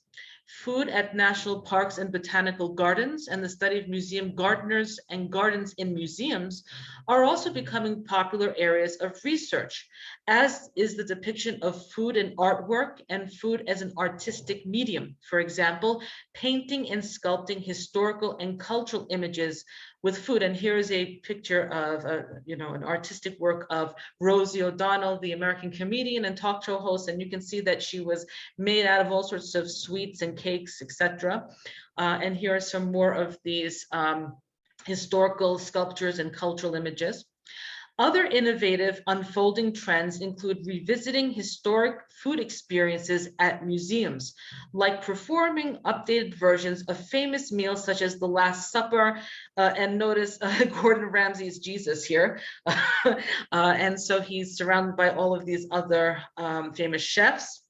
food at national parks and botanical gardens, and the study of museum gardeners and gardens in museums are also becoming popular areas of research, as is the depiction of food in artwork and food as an artistic medium. For example, painting and sculpting historical and cultural images with food. And here is a picture of an artistic work of Rosie O'Donnell, the American comedian and talk show host. And you can see that she was made out of all sorts of sweets and cakes, etc. And here are some more of these historical sculptures and cultural images. Other innovative unfolding trends include revisiting historic food experiences at museums, like performing updated versions of famous meals such as the Last Supper, and notice Gordon Ramsay's Jesus here. And so he's surrounded by all of these other famous chefs.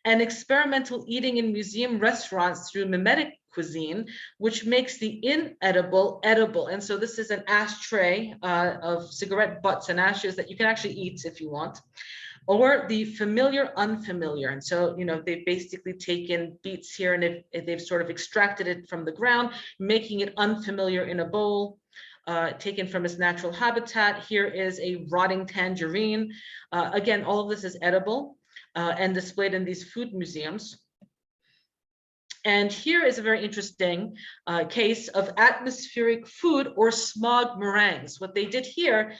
And experimental eating in museum restaurants through mimetic cuisine, which makes the inedible edible. And so this is an ashtray of cigarette butts and ashes that you can actually eat if you want, or the familiar unfamiliar. And so, they've basically taken beets here and they've sort of extracted it from the ground, making it unfamiliar in a bowl. Taken from its natural habitat. Here is a rotting tangerine. Again, all of this is edible. And displayed in these food museums. And here is a very interesting case of atmospheric food or smog meringues. What they did here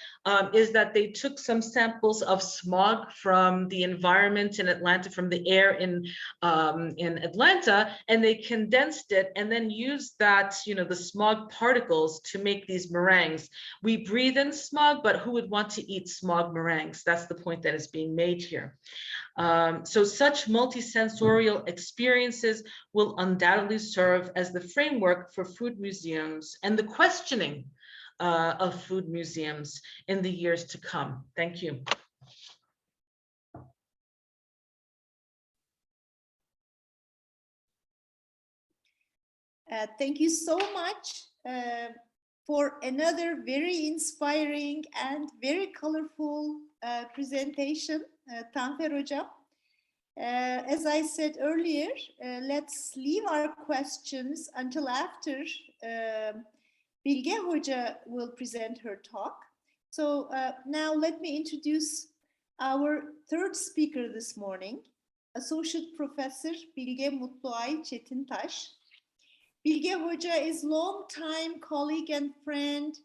is that they took some samples of smog from the environment in Atlanta, from the air in Atlanta, and they condensed it and then used that, the smog particles to make these meringues. We breathe in smog, but who would want to eat smog meringues? That's the point that is being made here. So such multisensorial experiences will undoubtedly serve as the framework for food museums and the questioning of food museums in the years to come. Thank you.
Thank you so much for another very inspiring and very colorful presentation, Tanfer Hocam. As I said earlier, let's leave our questions until after Bilge Hoca will present her talk. So now let me introduce our third speaker this morning, Associate Professor Bilge Mutluay Çetintaş. Bilge Hoca is longtime colleague and friend.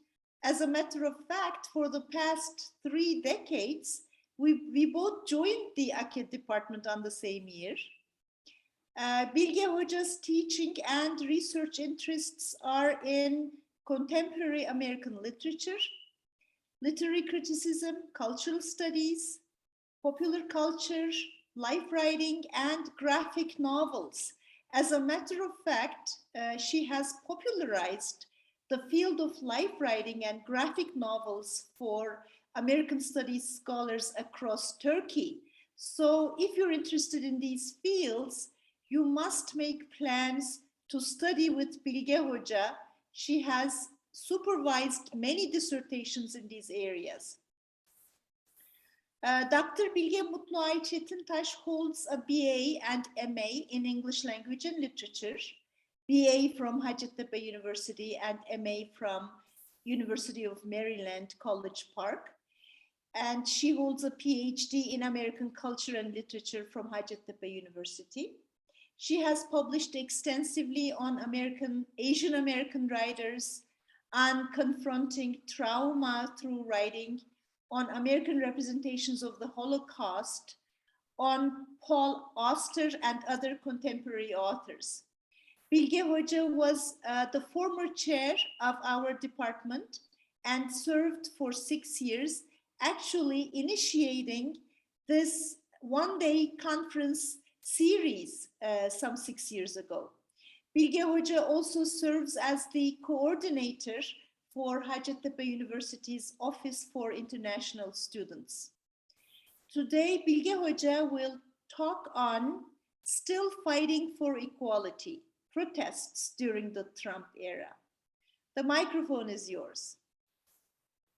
As a matter of fact, for the past 3 decades, we both joined the AKE department on the same year. Bilge Hoca's teaching and research interests are in contemporary American literature, literary criticism, cultural studies, popular culture, life writing, and graphic novels. As a matter of fact, she has popularized the field of life writing and graphic novels for American studies scholars across Turkey. So if you're interested in these fields, you must make plans to study with Bilge Hoca. She has supervised many dissertations in these areas. Dr. Bilge Mutluay Çetintaş holds a BA and MA in English Language and Literature, BA from Hacettepe University and MA from University of Maryland, College Park. And she holds a PhD in American Culture and Literature from Hacettepe University. She has published extensively on Asian American writers, on confronting trauma through writing, on American representations of the Holocaust, on Paul Auster and other contemporary authors. Bilge Hoca was the former chair of our department and served for 6 years, actually initiating this one-day conference series some 6 years ago. Bilge Hoca also serves as the coordinator for Hacettepe University's Office for International Students. Today, Bilge Hoca will talk on Still Fighting for Equality, Protests During the Trump Era. The microphone is yours.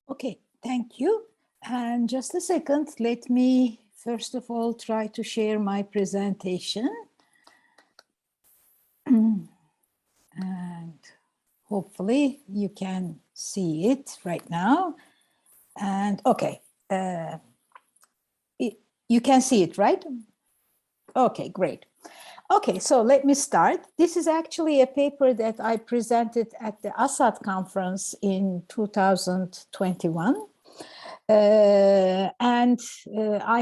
Okay, thank you. And just a second, let me first of all try to share my presentation. And hopefully you can see it right now. And okay, you can see it, right? Okay, great. Okay, so let me start. This is actually a paper that I presented at the Assad conference in 2021. I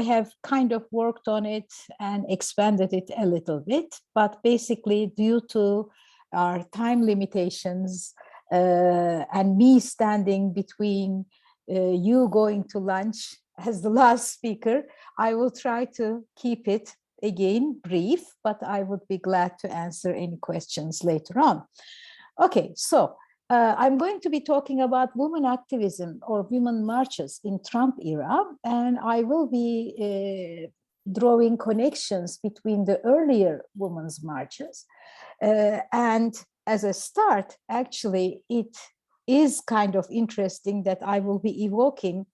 have kind of worked on it and expanded it a little bit, but basically due to our time limitations and me standing between you going to lunch as the last speaker, I will try to keep it again brief, but I would be glad to answer any questions later on. Okay, so I'm going to be talking about women activism or women marches in Trump era, and I will be drawing connections between the earlier women's marches. And as a start, actually, it is kind of interesting that I will be evoking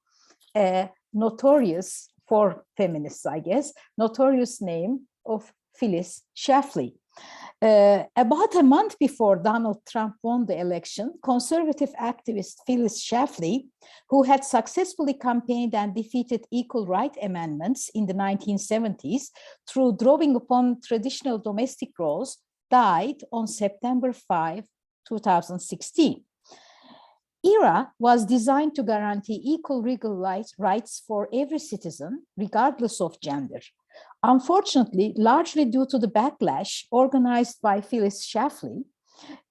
a notorious, for feminists, I guess, notorious name of Phyllis Schlafly. About a month before Donald Trump won the election, conservative activist Phyllis Schlafly, who had successfully campaigned and defeated equal rights amendments in the 1970s through drawing upon traditional domestic roles, died on September 5, 2016. ERA was designed to guarantee equal legal rights for every citizen, regardless of gender. Unfortunately, largely due to the backlash organized by Phyllis Schlafly,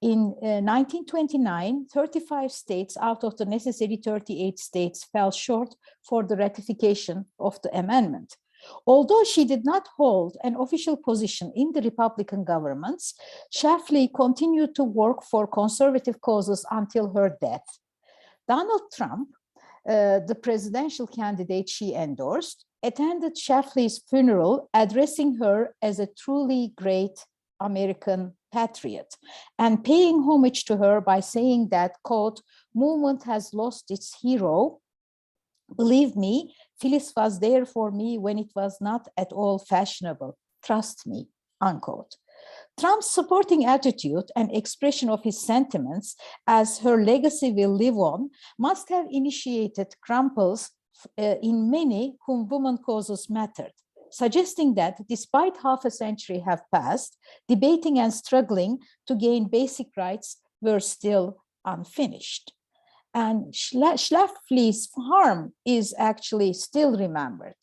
in 1929, 35 states out of the necessary 38 states fell short for the ratification of the amendment. Although she did not hold an official position in the Republican governments, Schlafly continued to work for conservative causes until her death. Donald Trump, the presidential candidate she endorsed, attended Schlafly's funeral, addressing her as a truly great American patriot and paying homage to her by saying that, quote, "movement has lost its hero. Believe me, Phyllis was there for me when it was not at all fashionable. Trust me," unquote. Trump's supporting attitude and expression of his sentiments as her legacy will live on must have initiated crumples in many whom women causes mattered, suggesting that despite half a century have passed, debating and struggling to gain basic rights were still unfinished. And Schlafly's farm is actually still remembered.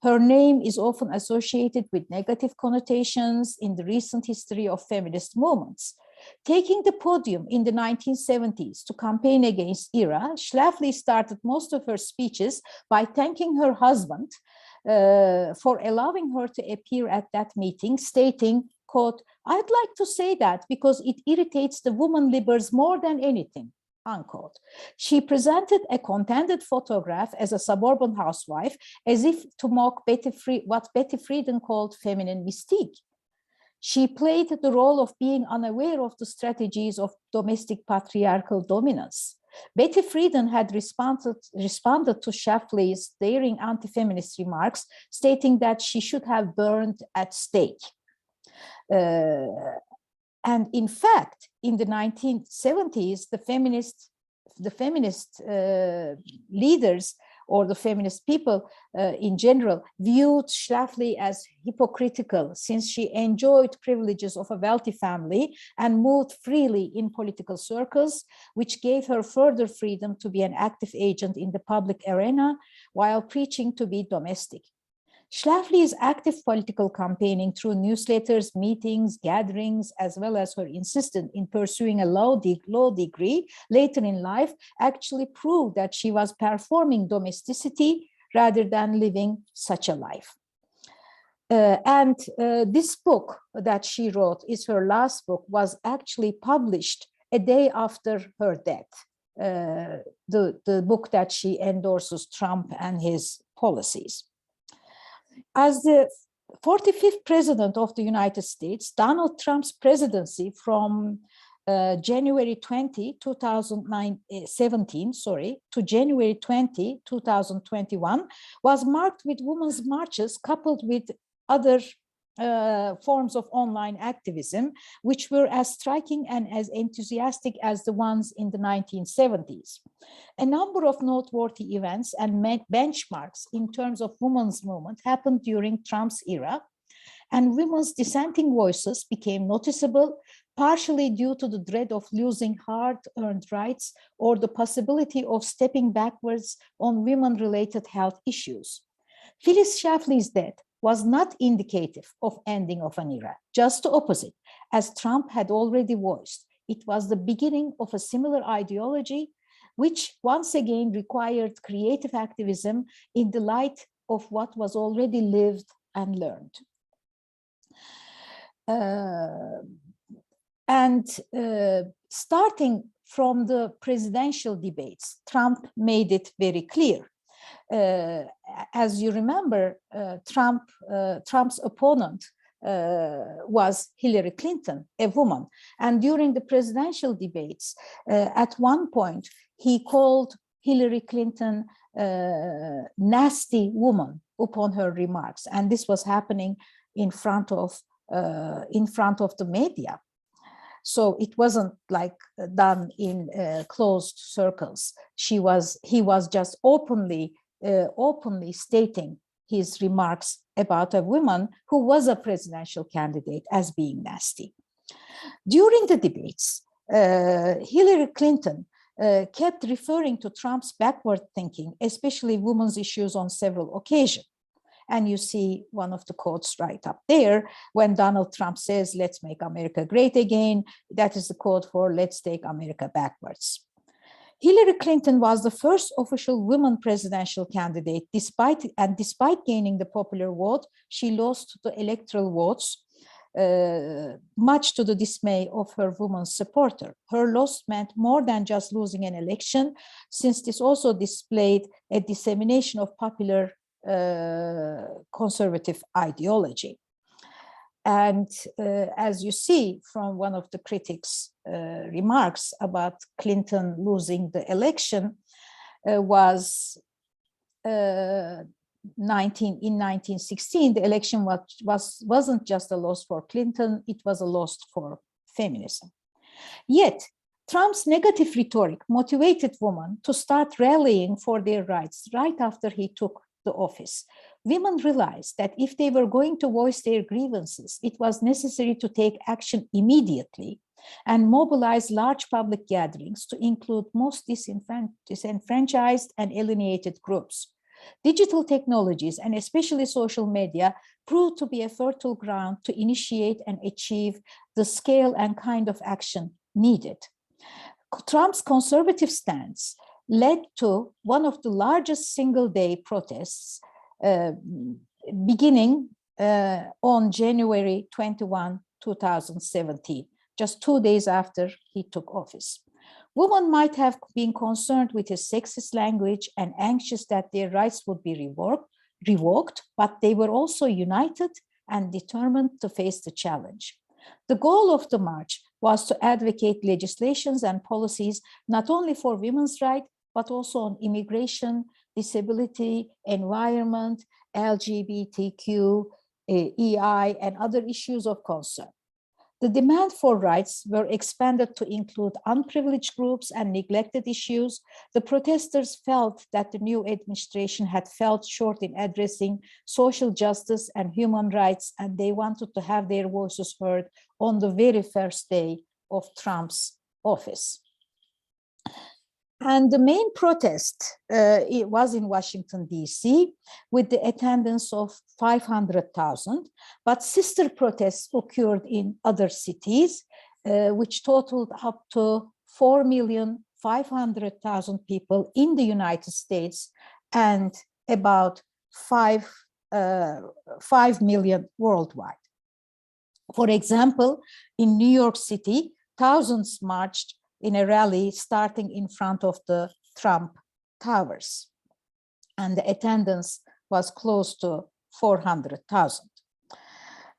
Her name is often associated with negative connotations in the recent history of feminist movements. Taking the podium in the 1970s to campaign against ERA, Schlafly started most of her speeches by thanking her husband for allowing her to appear at that meeting, stating, quote, "I'd like to say that because it irritates the woman libbers more than anything," unquote. She presented a contented photograph as a suburban housewife as if to mock what Betty Friedan called feminine mystique. She played the role of being unaware of the strategies of domestic patriarchal dominance. Betty Friedan had responded to Schlafly's daring anti-feminist remarks, stating that she should have burned at stake. And in fact, in the 1970s, the feminist leaders or the feminist people in general viewed Schlafly as hypocritical since she enjoyed privileges of a wealthy family and moved freely in political circles, which gave her further freedom to be an active agent in the public arena while preaching to be domestic. Schlafly's active political campaigning through newsletters, meetings, gatherings, as well as her insistence in pursuing a law degree later in life actually proved that she was performing domesticity rather than living such a life. This book that she wrote is her last book, was actually published a day after her death. The book that she endorses Trump and his policies. As the 45th president of the United States, Donald Trump's presidency from January 20, 2017, to January 20, 2021 was marked with women's marches coupled with other forms of online activism, which were as striking and as enthusiastic as the ones in the 1970s. A number of noteworthy events and benchmarks in terms of women's movement happened during Trump's era, and women's dissenting voices became noticeable, partially due to the dread of losing hard-earned rights or the possibility of stepping backwards on women-related health issues. Phyllis Schlafly's death was not indicative of ending of an era, just the opposite, as Trump had already voiced. It was the beginning of a similar ideology, which once again required creative activism in the light of what was already lived and learned. Starting from the presidential debates, Trump made it very clear. As you remember, Trump's opponent was Hillary Clinton, a woman. And during the presidential debates, at one point, he called Hillary Clinton nasty woman upon her remarks. And this was happening in front of the media. So it wasn't like done in closed circles. He was just openly stating his remarks about a woman who was a presidential candidate as being nasty. During the debates, Hillary Clinton kept referring to Trump's backward thinking, especially women's issues, on several occasions. And you see one of the quotes right up there when Donald Trump says, "Let's make America great again." That is the quote for "Let's take America backwards." Hillary Clinton was the first official woman presidential candidate, despite gaining the popular vote, she lost the electoral votes, much to the dismay of her woman supporter. Her loss meant more than just losing an election, since this also displayed a dissemination of popular conservative ideology. And as you see from one of the critics' remarks about Clinton losing the election, was in 1916, the election wasn't just a loss for Clinton, it was a loss for feminism. Yet, Trump's negative rhetoric motivated women to start rallying for their rights right after he took the office. Women realized that if they were going to voice their grievances, it was necessary to take action immediately and mobilize large public gatherings to include most disenfranchised and alienated groups. Digital technologies, and especially social media, proved to be a fertile ground to initiate and achieve the scale and kind of action needed. Trump's conservative stance led to one of the largest single-day protests beginning on January 21, 2017, just 2 days after he took office. Women might have been concerned with his sexist language and anxious that their rights would be revoked, but they were also united and determined to face the challenge. The goal of the march was to advocate legislations and policies not only for women's rights, but also on immigration, disability, environment, LGBTQ, EI, and other issues of concern. The demand for rights were expanded to include unprivileged groups and neglected issues. The protesters felt that the new administration had fell short in addressing social justice and human rights, and they wanted to have their voices heard on the very first day of Trump's office. And the main protest it was in Washington, D.C., with the attendance of 500,000, but sister protests occurred in other cities, which totaled up to 4,500,000 people in the United States and about 5 million worldwide. For example, in New York City, thousands marched in a rally starting in front of the Trump Towers, and the attendance was close to 400,000.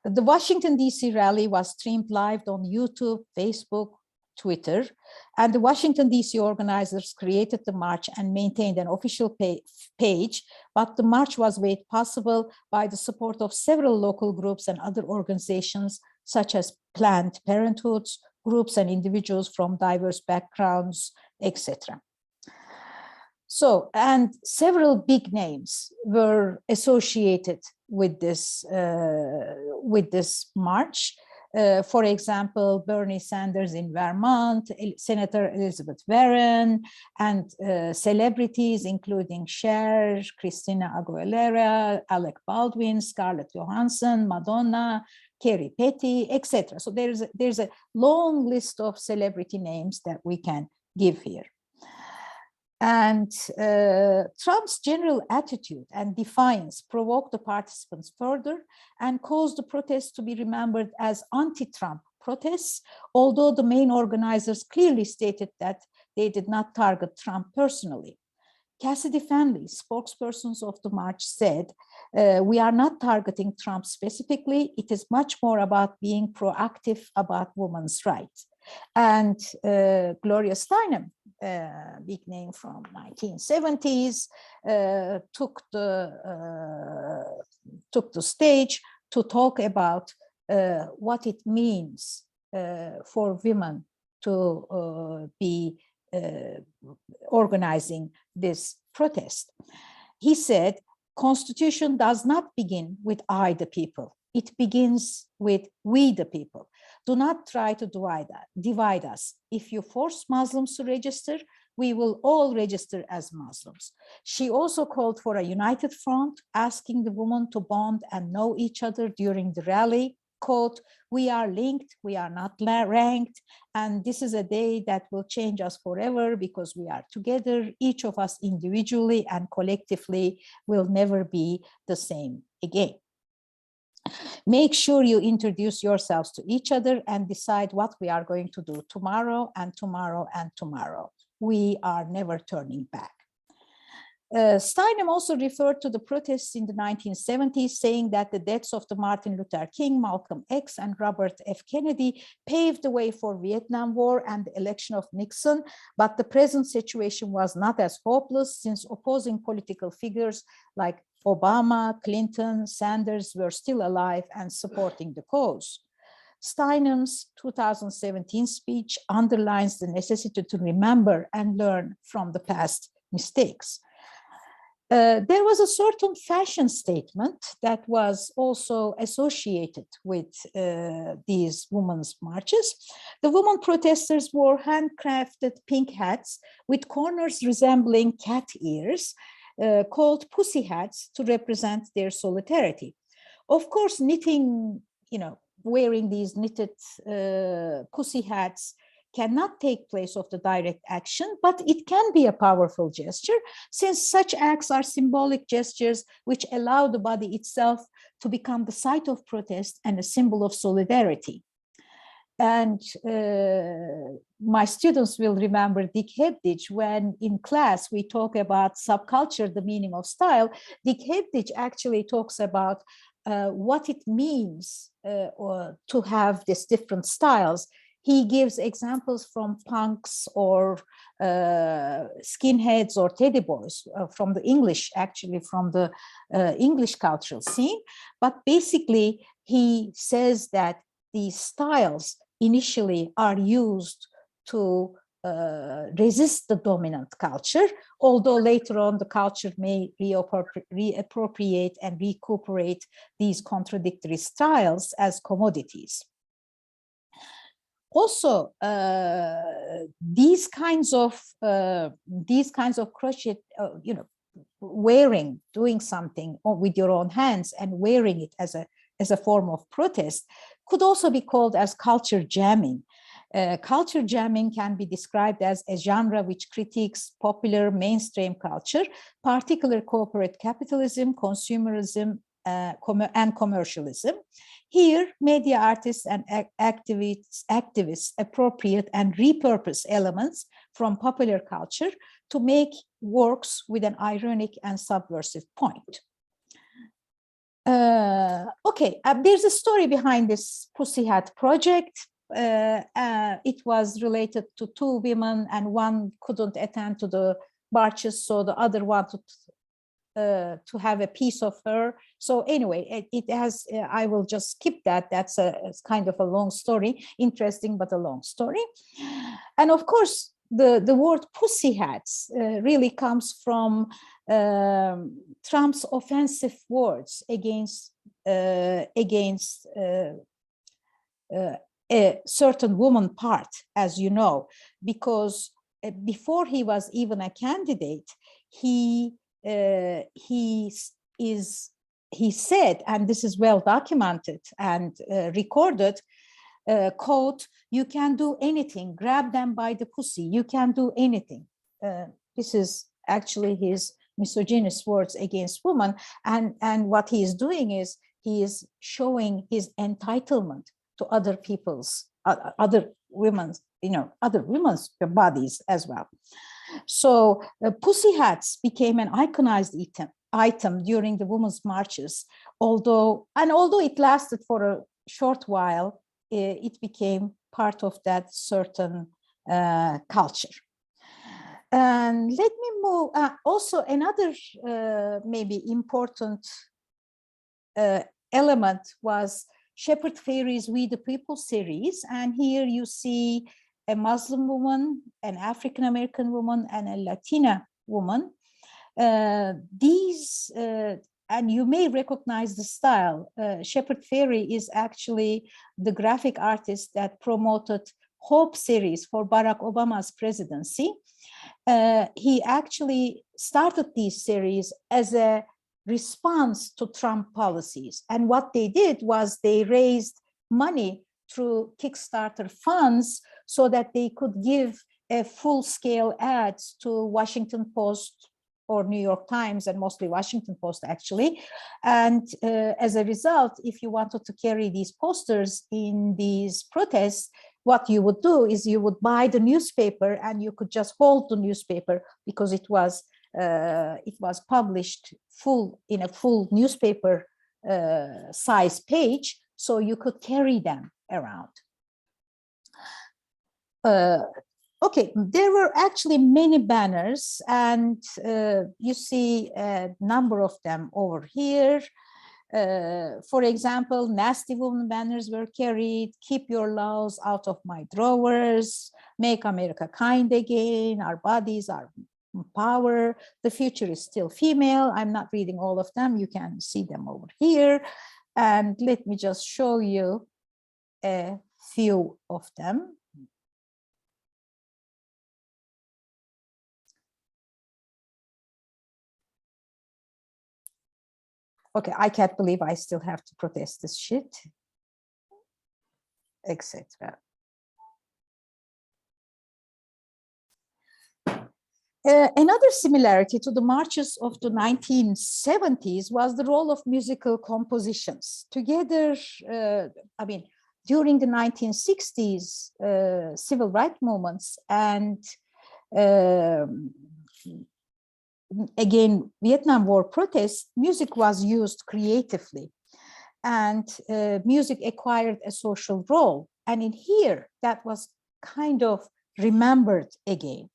The Washington, D.C. rally was streamed live on YouTube, Facebook, Twitter, and the Washington, D.C. organizers created the march and maintained an official page, but the march was made possible by the support of several local groups and other organizations, such as Planned Parenthood, groups and individuals from diverse backgrounds, etc. So, and several big names were associated with this march. For example, Bernie Sanders in Vermont, Senator Elizabeth Warren, and celebrities including Cher, Christina Aguilera, Alec Baldwin, Scarlett Johansson, Madonna, Kerry Petty, etc. So there's a long list of celebrity names that we can give here. And Trump's general attitude and defiance provoked the participants further and caused the protests to be remembered as anti-Trump protests, although the main organizers clearly stated that they did not target Trump personally. Cassidy Fanley, spokespersons of the march, said, "We are not targeting Trump specifically. It is much more about being proactive about women's rights." And Gloria Steinem, big name from 1970s, took the stage to talk about what it means for women to be organizing this protest. He said, "Constitution does not begin with I, the people. It begins with we, the people. Do not try to divide us. If you force Muslims to register, we will all register as Muslims." She also called for a united front, asking the women to bond and know each other during the rally. Quote, "We are linked, we are not ranked, and this is a day that will change us forever because we are together. Each of us individually and collectively will never be the same again. Make sure you introduce yourselves to each other and decide what we are going to do tomorrow and tomorrow and tomorrow. We are never turning back." Steinem also referred to the protests in the 1970s, saying that the deaths of the Martin Luther King, Malcolm X, and Robert F. Kennedy paved the way for Vietnam War and the election of Nixon, but the present situation was not as hopeless since opposing political figures like Obama, Clinton, Sanders were still alive and supporting the cause. Steinem's 2017 speech underlines the necessity to remember and learn from the past mistakes. There was a certain fashion statement that was also associated with these women's marches. The women protesters wore handcrafted pink hats with corners resembling cat ears, called pussy hats, to represent their solidarity. Of course, wearing these knitted pussy hats cannot take place of the direct action, but it can be a powerful gesture, since such acts are symbolic gestures which allow the body itself to become the site of protest and a symbol of solidarity. And my students will remember Dick Hebdige when in class we talk about subculture, the meaning of style. Dick Hebdige actually talks about what it means to have these different styles. He gives examples from punks or skinheads or teddy boys from the English, actually from the English cultural scene. But basically, he says that these styles initially are used to resist the dominant culture, although later on the culture may reappropriate and recuperate these contradictory styles as commodities. Also, these kinds of crochet, doing something with your own hands and wearing it as a form of protest could also be called as culture jamming. Culture jamming can be described as a genre which critiques popular mainstream culture, particular corporate capitalism, consumerism, and commercialism. Here, media artists and activists appropriate and repurpose elements from popular culture to make works with an ironic and subversive point. There's a story behind this Pussy Hat project. it was related to two women, and one couldn't attend to the marches, so the other wanted to have a piece of her. So anyway, it has, I will just skip that. That's it's kind of a long story, interesting, but a long story. And of course, the word pussy hats really comes from Trump's offensive words against a certain woman part, as you know, because before he was even a candidate, he said, and this is well documented and recorded, quote, "You can do anything, grab them by the pussy, you can do anything." This is actually his misogynist words against women. And what he is doing is he is showing his entitlement to other people's, other women's, other women's bodies as well. So pussy hats became an iconized item during the women's marches, although it lasted for a short while, it became part of that certain culture. And let me move, also another maybe important element was Shepard Fairey's We the People series. And here you see a Muslim woman, an African-American woman, and a Latina woman. And you may recognize the style. Shepard Fairey is actually the graphic artist that promoted Hope series for Barack Obama's presidency. He actually started these series as a response to Trump policies. And what they did was they raised money through Kickstarter funds so that they could give a full-scale ads to Washington Post or New York Times, and mostly Washington Post actually. And as a result, if you wanted to carry these posters in these protests, what you would do is you would buy the newspaper and you could just hold the newspaper because it was published in a full newspaper size page, so you could carry them around. Okay, there were actually many banners, and you see a number of them over here. For example, nasty woman banners were carried, keep your laws out of my drawers, make America kind again, our bodies are power, the future is still female. I'm not reading all of them, you can see them over here. And let me just show you a few of them. Okay, I can't believe I still have to protest this shit, etc. Another similarity to the marches of the 1970s was the role of musical compositions. Together, during the 1960s civil rights movements and again, Vietnam War protests, music was used creatively, and music acquired a social role. And in here, that was kind of remembered again.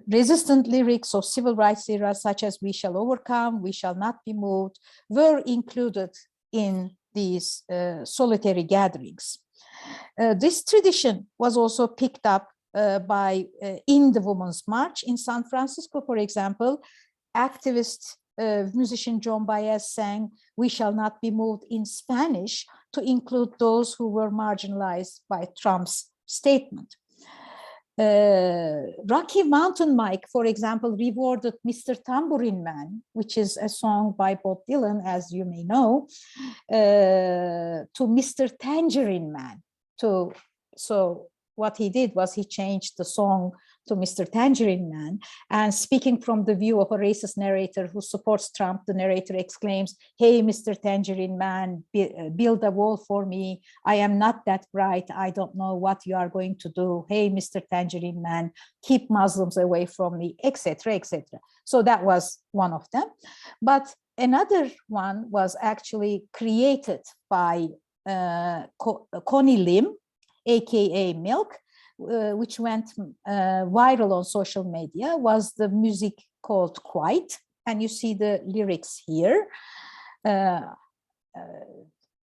Resistant lyrics of civil rights era, such as "We shall overcome," "We shall not be moved," were included in these solitary gatherings. This tradition was also picked up in the Women's March in San Francisco, for example. Activist musician John Baez sang "We shall not be moved" in Spanish to include those who were marginalized by Trump's statement. Rocky Mountain Mike, for example, rewarded Mr. Tambourine Man, which is a song by Bob Dylan, as you may know, to Mr. Tangerine Man. So what he did was he changed the song to Mr. Tangerine Man. And speaking from the view of a racist narrator who supports Trump, the narrator exclaims, "Hey, Mr. Tangerine Man, build a wall for me. I am not that bright. I don't know what you are going to do. Hey, Mr. Tangerine Man, keep Muslims away from me," etc., etc. So that was one of them. But another one was actually created by Connie Lim, AKA Milk, which went viral on social media, was the music called Quiet. And you see the lyrics here,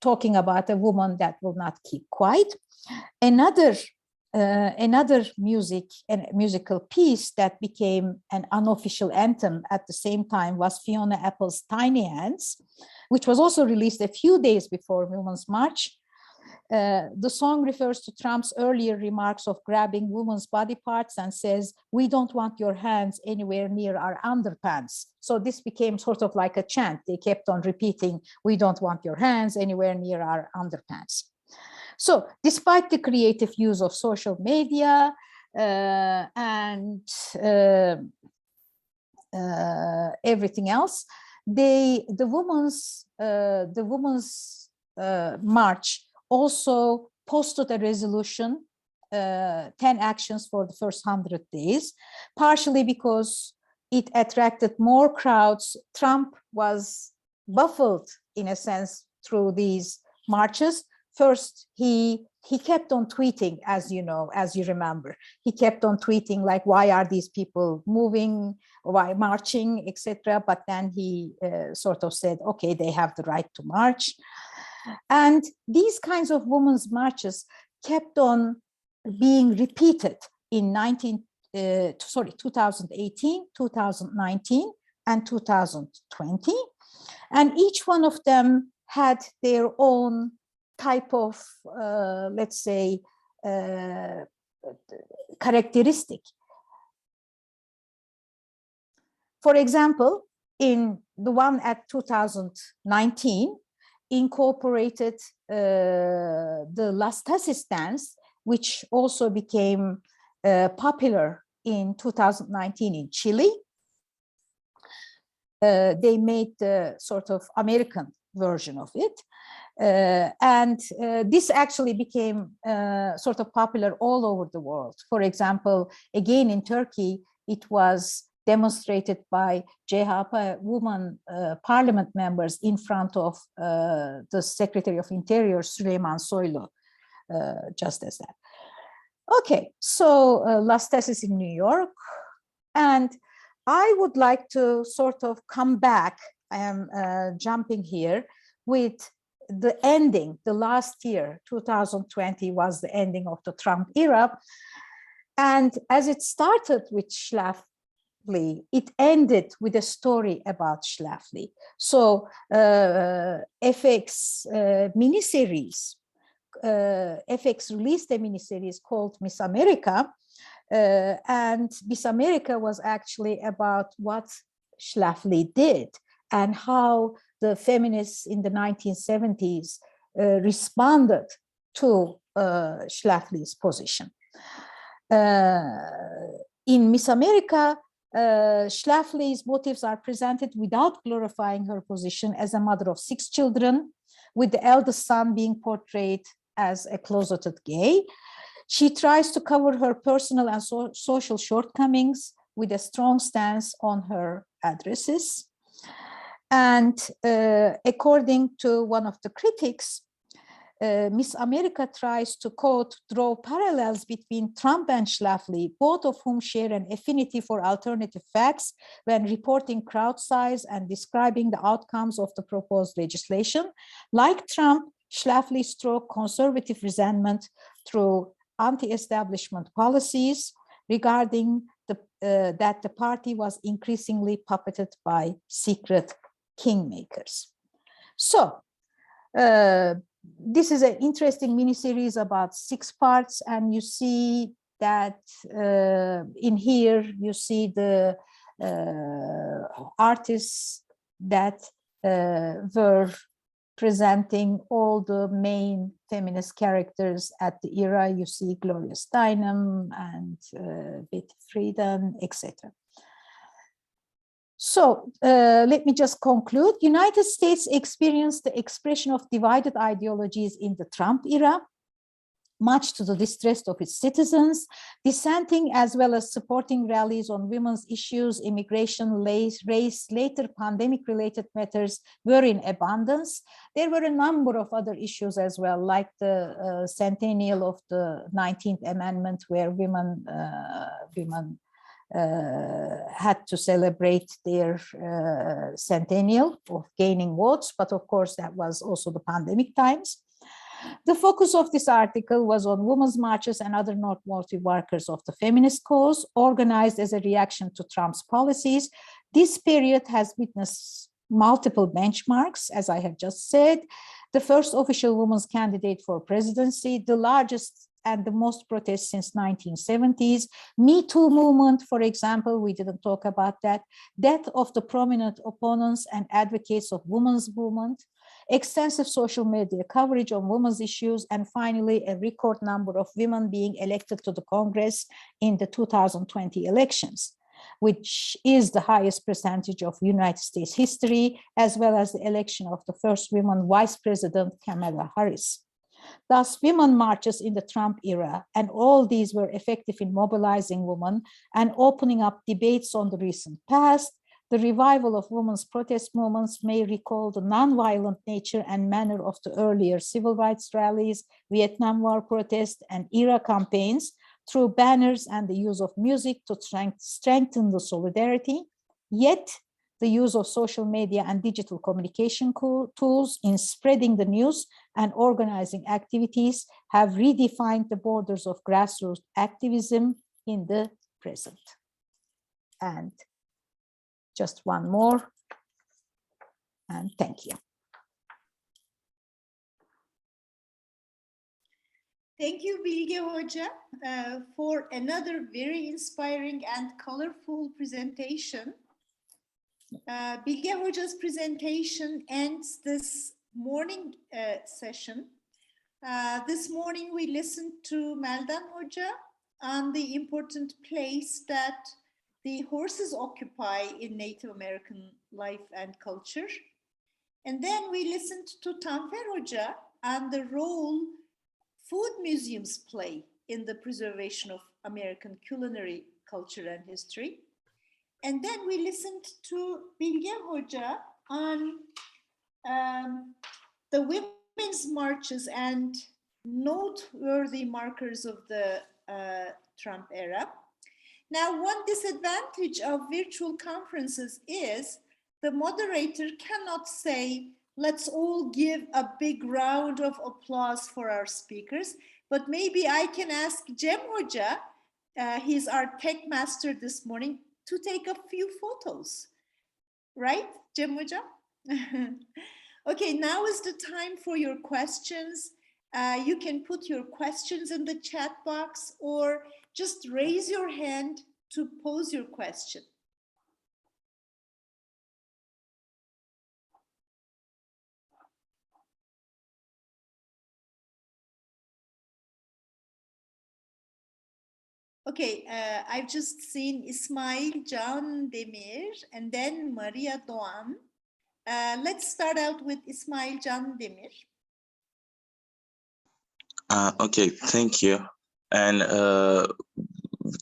talking about a woman that will not keep quiet. Another musical piece that became an unofficial anthem at the same time was Fiona Apple's Tiny Hands, which was also released a few days before Women's March. The song refers to Trump's earlier remarks of grabbing women's body parts and says, "We don't want your hands anywhere near our underpants." So this became sort of like a chant. They kept on repeating, "We don't want your hands anywhere near our underpants." So despite the creative use of social media and everything else, the women's march also posted a resolution, 10 actions for the first 100 days, partially because it attracted more crowds. Trump was baffled, in a sense, through these marches. First, he kept on tweeting, as you know, as you remember. He kept on tweeting like, why are these people moving, why marching, etc. But then he sort of said, okay, they have the right to march. And these kinds of women's marches kept on being repeated in 2018, 2019, and 2020. And each one of them had their own type of, let's say, characteristic. For example, in the one at 2019, incorporated the Las Tasis dance, which also became popular in 2019 in Chile. They made the sort of American version of it. And this actually became sort of popular all over the world. For example, again in Turkey, it was demonstrated by CHP woman parliament members in front of the Secretary of Interior, Süleyman Soylu, just as that. Okay, so Las Tasis in New York. And I would like to sort of come back, I am jumping here, with the ending, the last year, 2020 was the ending of the Trump era. And as it started with Schlafly, it ended with a story about Schlafly. So FX miniseries, FX released a miniseries called Miss America, and Miss America was actually about what Schlafly did and how the feminists in the 1970s responded to Schlafly's position. In Miss America, Schlafly's motives are presented without glorifying her position as a mother of 6 children, with the eldest son being portrayed as a closeted gay. She tries to cover her personal and social shortcomings with a strong stance on her addresses. And according to one of the critics, Miss America tries to, quote, draw parallels between Trump and Schlafly, both of whom share an affinity for alternative facts when reporting crowd size and describing the outcomes of the proposed legislation. Like Trump, Schlafly stroked conservative resentment through anti-establishment policies regarding that the party was increasingly puppeted by secret kingmakers. So, this is an interesting mini-series about 6 parts, and you see that in here you see the artists that were presenting all the main feminist characters at the era. You see Gloria Steinem and Betty Friedan, etc. So let me just conclude. United States experienced the expression of divided ideologies in the Trump era. much to the distress of its citizens. Dissenting as well as supporting rallies on women's issues, immigration, race, later pandemic-related matters were in abundance. There were a number of other issues as well, like the centennial of the 19th Amendment, where women had to celebrate their centennial of gaining votes, but of course that was also the pandemic times. The focus of this article was on women's marches and other noteworthy workers of the feminist cause, organized as a reaction to Trump's policies. This period has witnessed multiple benchmarks, as I have just said. The first official women's candidate for presidency, the largest and the most protests since 1970s. Me Too movement, for example, we didn't talk about that. Death of the prominent opponents and advocates of women's movement. Extensive social media coverage on women's issues, and finally, a record number of women being elected to the Congress in the 2020 elections, which is the highest percentage of United States history, as well as the election of the first woman Vice President, Kamala Harris. Thus, women marches in the Trump era, and all these were effective in mobilizing women and opening up debates on the recent past. The revival of women's protest movements may recall the nonviolent nature and manner of the earlier civil rights rallies, Vietnam War protests, and era campaigns through banners and the use of music to strengthen the solidarity. Yet, the use of social media and digital communication tools in spreading the news and organizing activities have redefined the borders of grassroots activism in the present. And just one more, and thank you.
Thank you, Bilge Hoca, for another very inspiring and colorful presentation. Bilge Hoca's presentation ends this morning session. This morning we listened to Meldan Hoca on the important place that the horses occupy in Native American life and culture. And then we listened to Tanfer Hoca on the role food museums play in the preservation of American culinary culture and history. And then we listened to Bilge Hoca on the women's marches and noteworthy markers of the Trump era. Now, one disadvantage of virtual conferences is the moderator cannot say, let's all give a big round of applause for our speakers, but maybe I can ask Cem Hoca, he's our tech master this morning, to take a few photos, right, Cem Hoca? Okay, now is the time for your questions. You can put your questions in the chat box or just raise your hand to pose your question. Okay, I've just seen Ismail Can Demir and then Maria Doğan. Let's start out with Ismail Can Demir.
Okay, thank you. And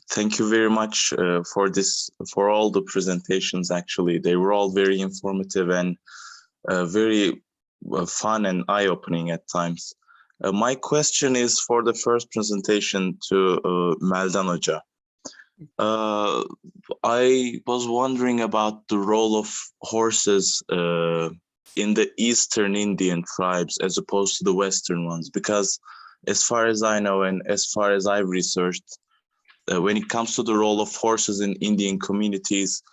thank you very much for all the presentations. Actually, they were all very informative and very fun and eye-opening at times. My question is for the first presentation to Meldan Hoca. I was wondering about the role of horses in the Eastern Indian tribes as opposed to the Western ones, because as far as I know and as far as I've researched, when it comes to the role of horses in Indian communities,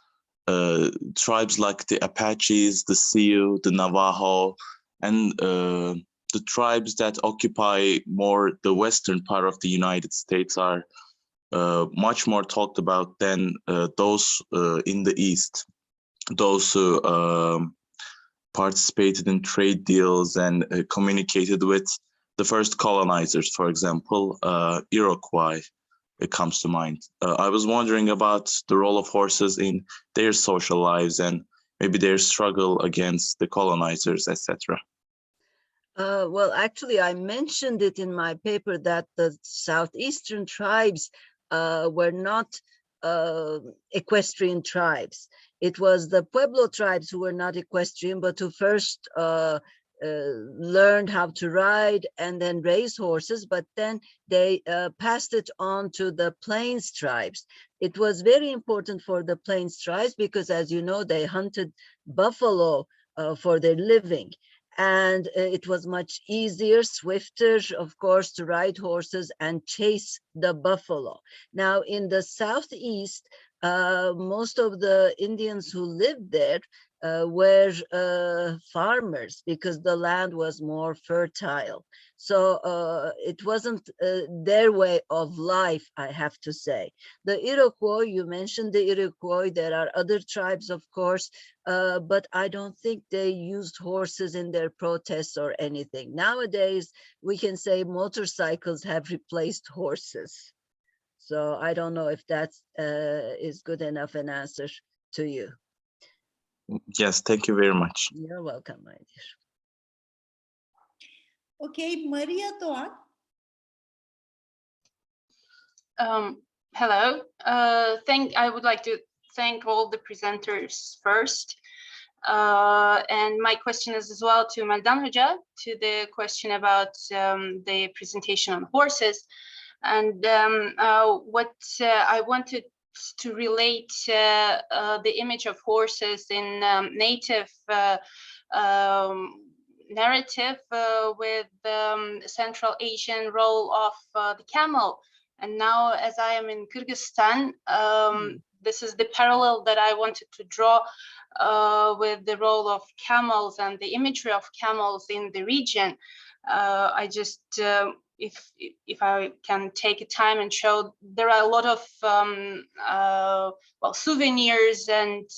tribes like the Apaches, the Sioux, the Navajo, and the tribes that occupy more the western part of the United States are much more talked about than those in the East, those who participated in trade deals and communicated with the first colonizers, for example, Iroquois, it comes to mind. I was wondering about the role of horses in their social lives and maybe their struggle against the colonizers, etc.
Well, actually, I mentioned it in my paper that the southeastern tribes were not equestrian tribes. It was the Pueblo tribes who were not equestrian, but who first learned how to ride and then raise horses, but then they passed it on to the Plains tribes. It was very important for the Plains tribes because, as you know, they hunted buffalo for their living. And it was much easier, swifter, of course, to ride horses and chase the buffalo. Now, in the southeast, most of the Indians who lived there were farmers because the land was more fertile. So it wasn't their way of life, I have to say. The Iroquois, you mentioned the Iroquois, there are other tribes, of course, but I don't think they used horses in their protests or anything. Nowadays, we can say motorcycles have replaced horses. So I don't know if that is good enough an answer to you.
Yes, thank you very much.
You're welcome, my dear.
Okay, Maria Doğan.
Hello. I would like to thank all the presenters first. And my question is as well to Maldan Hoca, to the question about the presentation on horses. And what I wanted to relate the image of horses in native narrative with the Central Asian role of the camel. And now, as I am in Kyrgyzstan, this is the parallel that I wanted to draw with the role of camels and the imagery of camels in the region. I just, if I can take a time and show, there are a lot of well, souvenirs and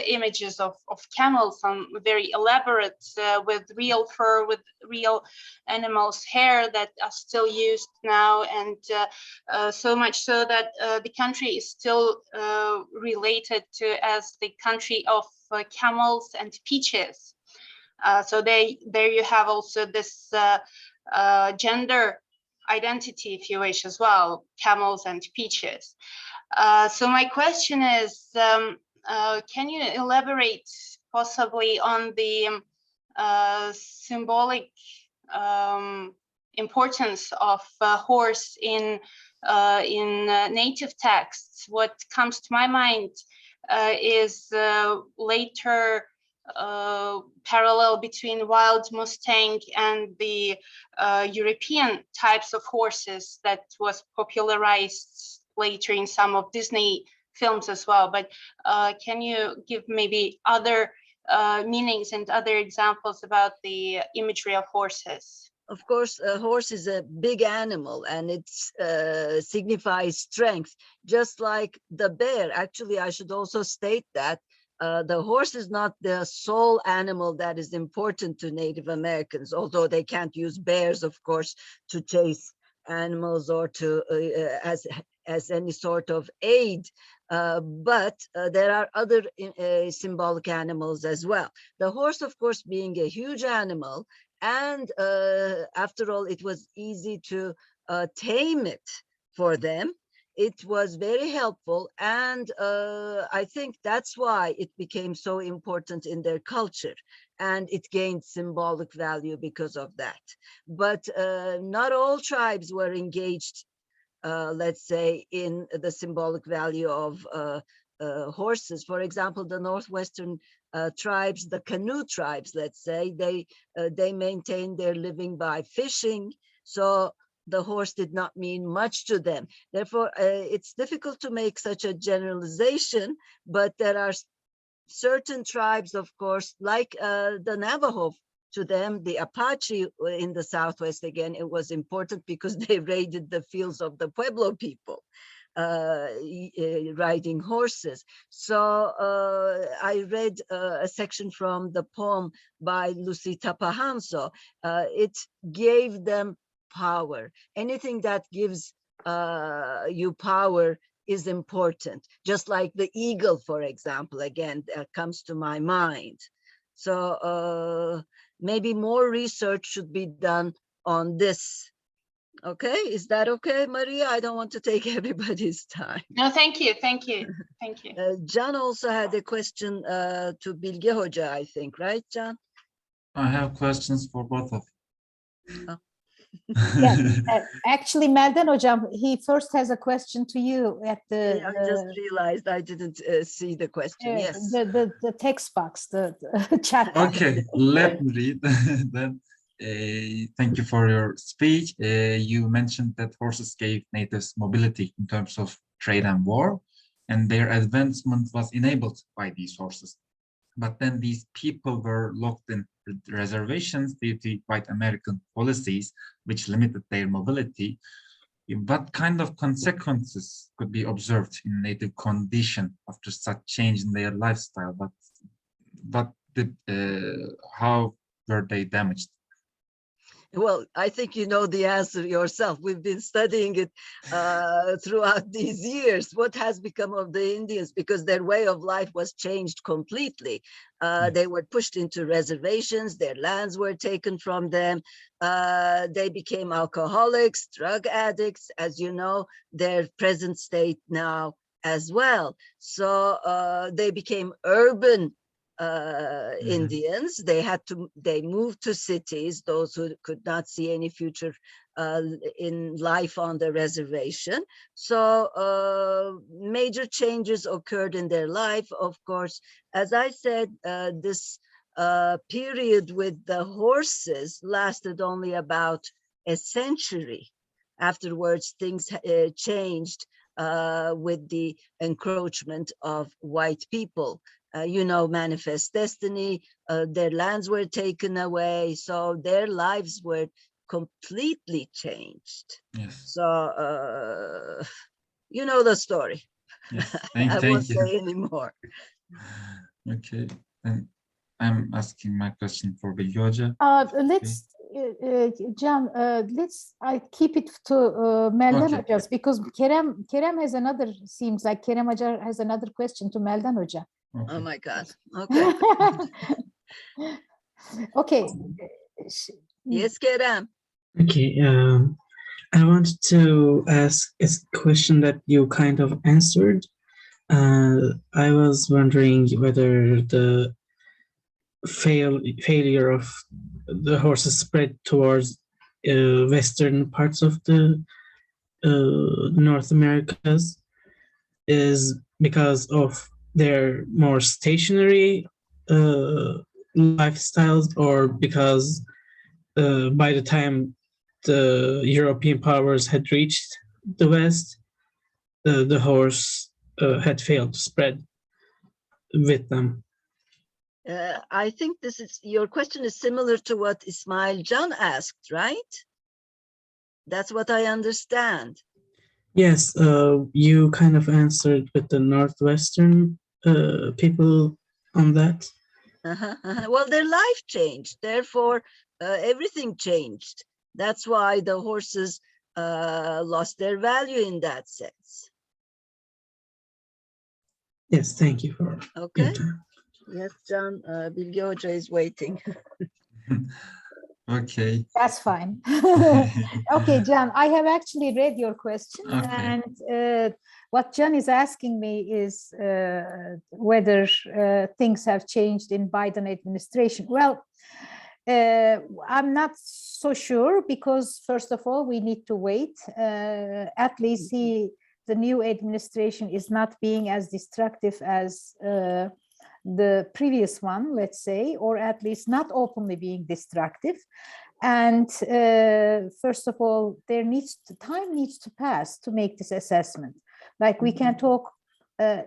images of camels, some very elaborate with real fur, with real animals' hair that are still used now, and so much so that the country is still related to as the country of camels and peaches. So there you have also this gender identity, if you wish, as well, camels and peaches. So my question is, can you elaborate possibly on the symbolic importance of horse in native texts? What comes to my mind is later parallel between wild Mustang and the European types of horses that was popularized later in some of Disney films as well. But can you give maybe other meanings and other examples about the imagery of horses?
Of course, a horse is a big animal and it signifies strength, just like the bear. Actually, I should also state that the horse is not the sole animal that is important to Native Americans, although they can't use bears, of course, to chase animals or to as any sort of aid. But there are other symbolic animals as well. The horse, of course, being a huge animal, and after all, it was easy to tame it for them. It was very helpful, and I think that's why it became so important in their culture, and it gained symbolic value because of that. But not all tribes were engaged, let's say, in the symbolic value of horses. For example, the Northwestern tribes, the canoe tribes, let's say, they maintained their living by fishing. So the horse did not mean much to them. Therefore, it's difficult to make such a generalization, but there are certain tribes, of course, like the Navajo. To them, the Apache in the Southwest, again, it was important because they raided the fields of the Pueblo people, riding horses. So I read a section from the poem by Lucy Tapahanso. It gave them power. Anything that gives you power is important. Just like the eagle, for example, again, that comes to my mind. So maybe more research should be done on this. Okay, is that okay, Maria? I don't want to take everybody's time.
No, thank you, thank you, thank you.
Can also had a question to Bilge Hoca, I think, right, Can?
I have questions for both of
Oh.
Yeah, actually, Meldan Hocam, he first has a question to you at the
I just realized I didn't see the question. Yes.
the text box, the chat box.
Okay, let me read. Then, thank you for your speech. You mentioned that horses gave natives mobility in terms of trade and war, and their advancement was enabled by these horses. But then these people were locked in reservations due to white American policies, which limited their mobility. What kind of consequences could be observed in native condition after such change in their lifestyle? How were they damaged?
Well, I think you know the answer yourself. We've been studying it throughout these years. What has become of the Indians? Because their way of life was changed completely. They were pushed into reservations. Their lands were taken from them. They became alcoholics, drug addicts, as you know, their present state now as well. So they became urban Indians. They moved to cities, those who could not see any future in life on the reservation. So major changes occurred in their life. Of course, as I said, this period with the horses lasted only about a century. Afterwards, things changed with the encroachment of white people. You know, manifest destiny, their lands were taken away, so their lives were completely changed.
Yes.
So, you know the story.
Yes.
I
Thank
won't
you.
say anymore.
Okay, and I'm asking my question for Bilge Hoca.
Let's, Can, I keep it to Meldan
Okay.
Hoca, because Kerem has another, seems like Kerem Hoca has another question to Meldan Hoca.
Oh my God. Okay.
Okay.
Yes, Kerem.
Okay, I wanted to ask a question that you kind of answered. I was wondering whether the failure of the horses spread towards western parts of the North Americas is because of their more stationary lifestyles, or because by the time the European powers had reached the West, the horse had failed to spread with them.
I think your question is similar to what Ismail Can asked, right? That's what I understand.
Yes, you kind of answered with the Northwestern people on that.
Well, their life changed, therefore everything changed. That's why the horses lost their value in that sense.
Yes, thank you for
okay.
your time.
Yes, Can, Bilge Hoca is waiting.
Okay.
That's fine. Okay, Can, I have actually read your question,
Okay.
and what Can is asking me is whether things have changed in Biden administration. Well, I'm not so sure, because first of all, we need to wait. At least the new administration is not being as destructive as the previous one, let's say, or at least not openly being destructive. And first of all, time needs to pass to make this assessment. Like, we can talk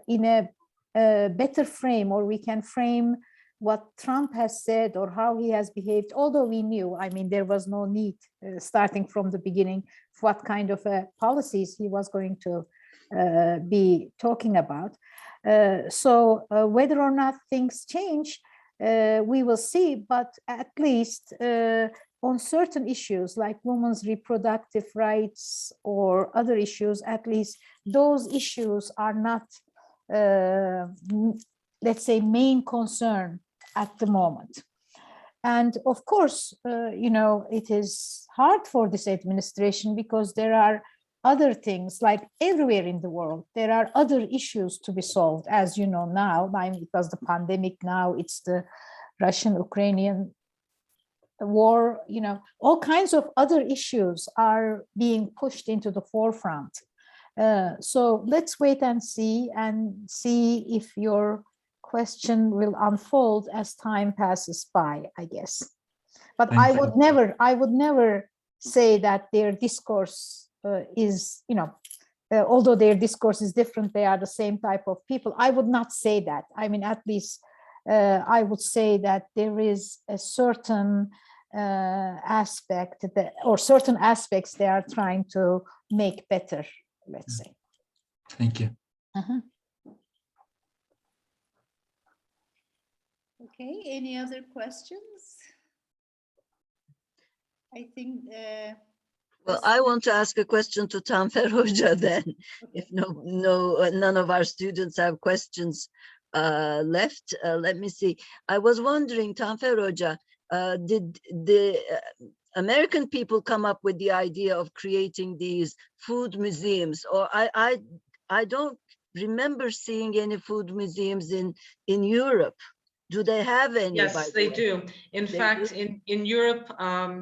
in a better frame, or we can frame what Trump has said or how he has behaved, although we knew, I mean, there was no need starting from the beginning for what kind of policies he was going to be talking about. So whether or not things change, we will see, but at least on certain issues like women's reproductive rights or other issues, at least those issues are not, let's say, main concern at the moment. And of course, you know, it is hard for this administration because there are other things, like everywhere in the world, there are other issues to be solved. As you know now, I mean, it was the pandemic, now it's the Russian-Ukrainian war, you know, all kinds of other issues are being pushed into the forefront. So let's wait and see if your question will unfold as time passes by, I guess. But
Thank
I
you.
would never say that their discourse is, you know, although their discourse is different, they are the same type of people. I would not say that. I mean, at least I would say that there is a certain aspect that, or certain aspects they are trying to make better, let's say.
Thank you.
Okay, any other questions? I think.
Well, I want to ask a question to Tanfer Hoca then, if none of our students have questions left. Let me see. I was wondering, Tanfer Hoca, did the American people come up with the idea of creating these food museums? Or I don't remember seeing any food museums in Europe. Do they have any?
Yes, they do. In
They
fact,
do?
in Europe,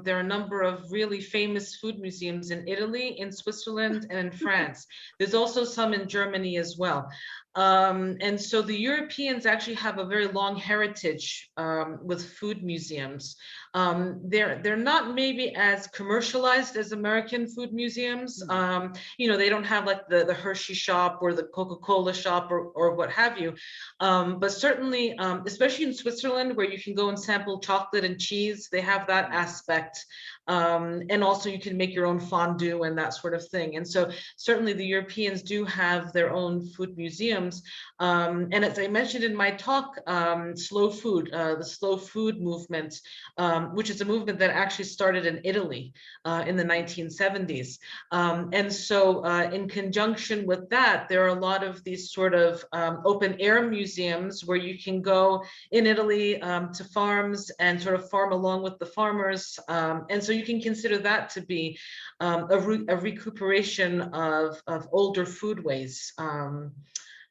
there are a number of really famous food museums in Italy, in Switzerland, and in France. There's also some in Germany as well. And so the Europeans actually have a very long heritage with food museums. They're not maybe as commercialized as American food museums. You know, they don't have like the Hershey shop or the Coca-Cola shop or what have you. But certainly, especially in Switzerland, where you can go and sample chocolate and cheese, they have that aspect. And also you can make your own fondue and that sort of thing. And so certainly the Europeans do have their own food museums. And as I mentioned in my talk, slow food, the slow food movement, which is a movement that actually started in Italy in the 1970s. And so in conjunction with that, there are a lot of these sort of open air museums where you can go in Italy to farms and sort of farm along with the farmers. And so you can consider that to be a recuperation of older foodways.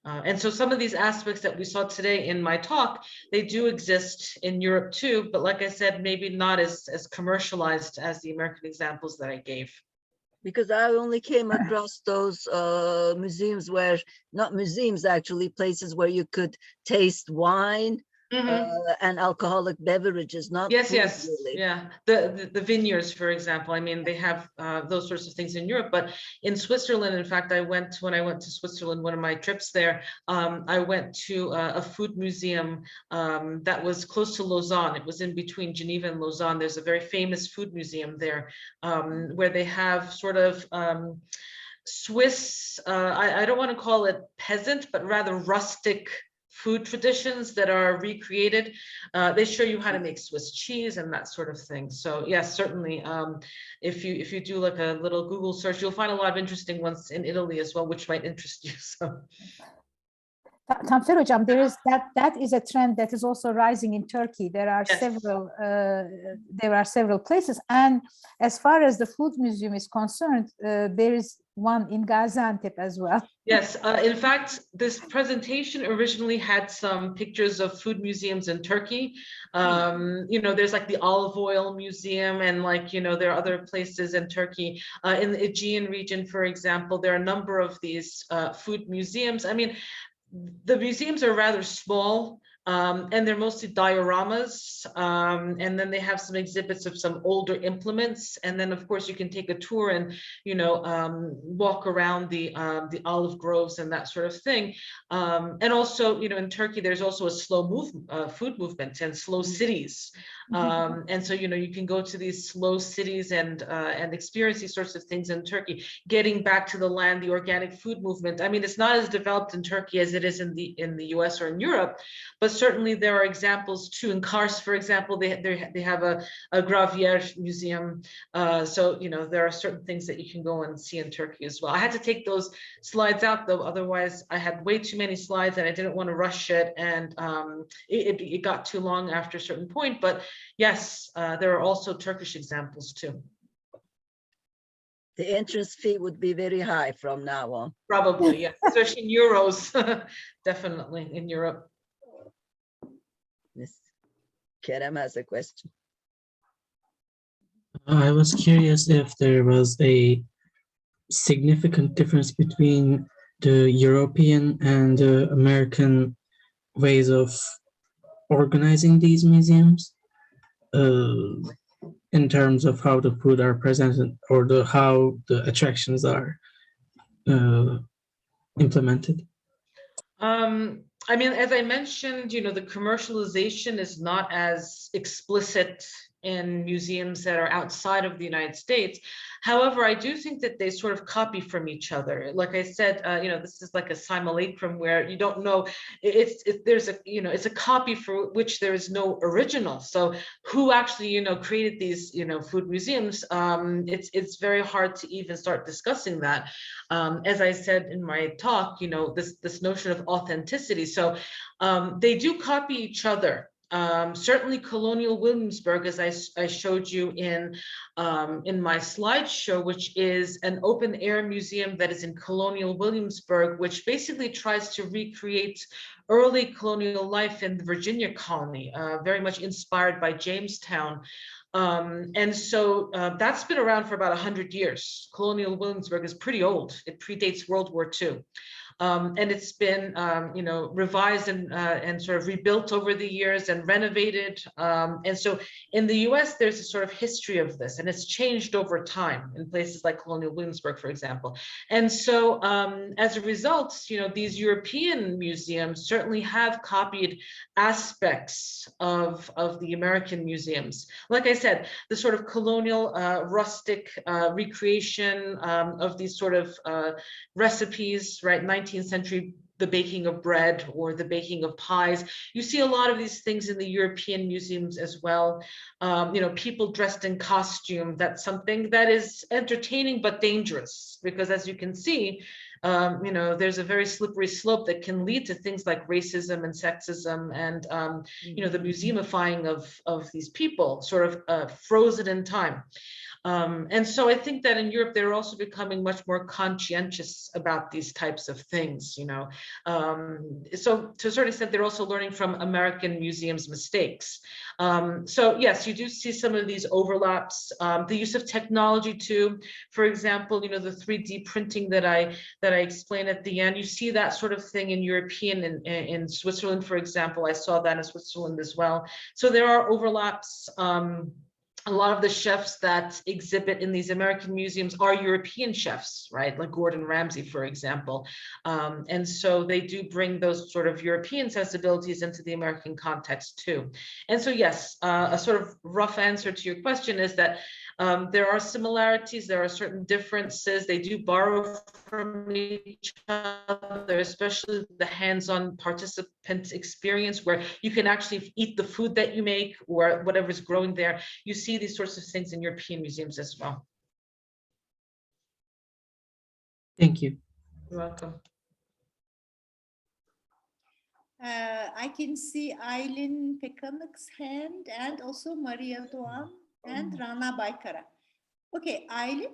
And so some of these aspects that we saw today in my talk, they do exist in Europe too, but like I said, maybe not as commercialized as the American examples that I gave.
Because I only came across those museums where, not museums actually, places where you could taste wine and alcoholic beverages, not
Yes,
food,
yes,
really.
yeah. The vineyards, for example, I mean, they have those sorts of things in Europe, but in Switzerland, in fact, when I went to Switzerland, one of my trips there, I went to a food museum that was close to Lausanne. It was in between Geneva and Lausanne. There's a very famous food museum there where they have sort of Swiss, I don't want to call it peasant, but rather rustic food traditions that are recreated. They show you how to make Swiss cheese and that sort of thing. So yes, certainly, if you do like a little Google search, you'll find a lot of interesting ones in Italy as well, which might interest you. So.
Tanfer Hocam, that is a trend that is also rising in Turkey. There are several places, and as far as the food museum is concerned, there is one in Gaziantep as well.
Yes, in fact, this presentation originally had some pictures of food museums in Turkey. You know, there's like the olive oil museum, and like, you know, there are other places in Turkey. In the Aegean region, for example, there are a number of these food museums. I mean, the museums are rather small, and they're mostly dioramas, and then they have some exhibits of some older implements, and then of course you can take a tour and, you know, walk around the olive groves and that sort of thing. And also, you know, in Turkey there's also a slow food movement and slow cities, and so, you know, you can go to these slow cities and experience these sorts of things in Turkey. Getting back to the land, the organic food movement, I mean, it's not as developed in Turkey as it is in the US or in Europe, but certainly there are examples too. In Kars, for example, they have a Gravier museum. So, you know, there are certain things that you can go and see in Turkey as well. I had to take those slides out though, otherwise I had way too many slides and I didn't want to rush it, and it got too long after a certain point. But yes, there are also Turkish examples too.
The entrance fee would be very high from now on.
Probably, yes, especially in euros, definitely in Europe.
Yes. Kerem has a question.
I was curious if there was a significant difference between the European and the American ways of organizing these museums, in terms of how the food are presented or how the attractions are implemented.
I mean, as I mentioned, you know, the commercialization is not as explicit in museums that are outside of the United States. However, I do think that they sort of copy from each other. Like I said, you know, this is like a simulacrum where you don't know, there's a, you know, it's a copy for which there is no original. So who actually, you know, created these, you know, food museums? It's very hard to even start discussing that. As I said in my talk, you know, this notion of authenticity. So they do copy each other. Certainly Colonial Williamsburg, as I showed you in my slideshow, which is an open air museum that is in Colonial Williamsburg, which basically tries to recreate early colonial life in the Virginia colony, very much inspired by Jamestown. And so that's been around for about 100 years. Colonial Williamsburg is pretty old. It predates World War II. And it's been, you know, revised and sort of rebuilt over the years and renovated. And so in the US, there's a sort of history of this, and it's changed over time in places like Colonial Williamsburg, for example. And so as a result, you know, these European museums certainly have copied aspects of the American museums. Like I said, the sort of colonial rustic recreation of these sort of recipes, right? 19th century, the baking of bread or the baking of pies. You see a lot of these things in the European museums as well. You know, people dressed in costume. That's something that is entertaining but dangerous, because as you can see, you know, there's a very slippery slope that can lead to things like racism and sexism and, you know, the museumifying of these people, sort of frozen in time. And so I think that in Europe, they're also becoming much more conscientious about these types of things, you know. So to a certain extent, they're also learning from American museums' mistakes. So yes, you do see some of these overlaps. The use of technology too, for example, you know, the 3D printing that I explained at the end, you see that sort of thing in European and in Switzerland, for example. I saw that in Switzerland as well. So there are overlaps. A lot of the chefs that exhibit in these American museums are European chefs, right? Like Gordon Ramsay, for example. And so they do bring those sort of European sensibilities into the American context too. And so yes, a sort of rough answer to your question is that there are similarities, there are certain differences. They do borrow from each other, especially the hands-on participant experience where you can actually eat the food that you make or whatever's growing there. You see these sorts of things in European museums as well.
Thank you.
You're welcome.
I can see Aylin Pekanık's hand and also Maria Doğan and Rana Baykara. Okay, Aylin.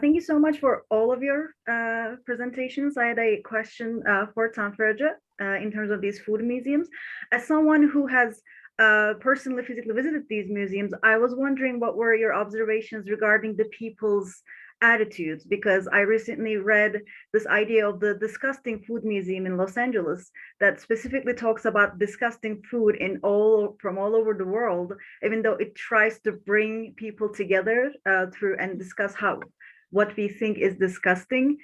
Thank you so much for all of your presentations. I had a question for Tanferja in terms of these food museums. As someone who has personally physically visited these museums, I was wondering what were your observations regarding the people's attitudes, because I recently read this idea of the disgusting food museum in Los Angeles that specifically talks about disgusting food from all over the world, even though it tries to bring people together through and discuss what we think is disgusting.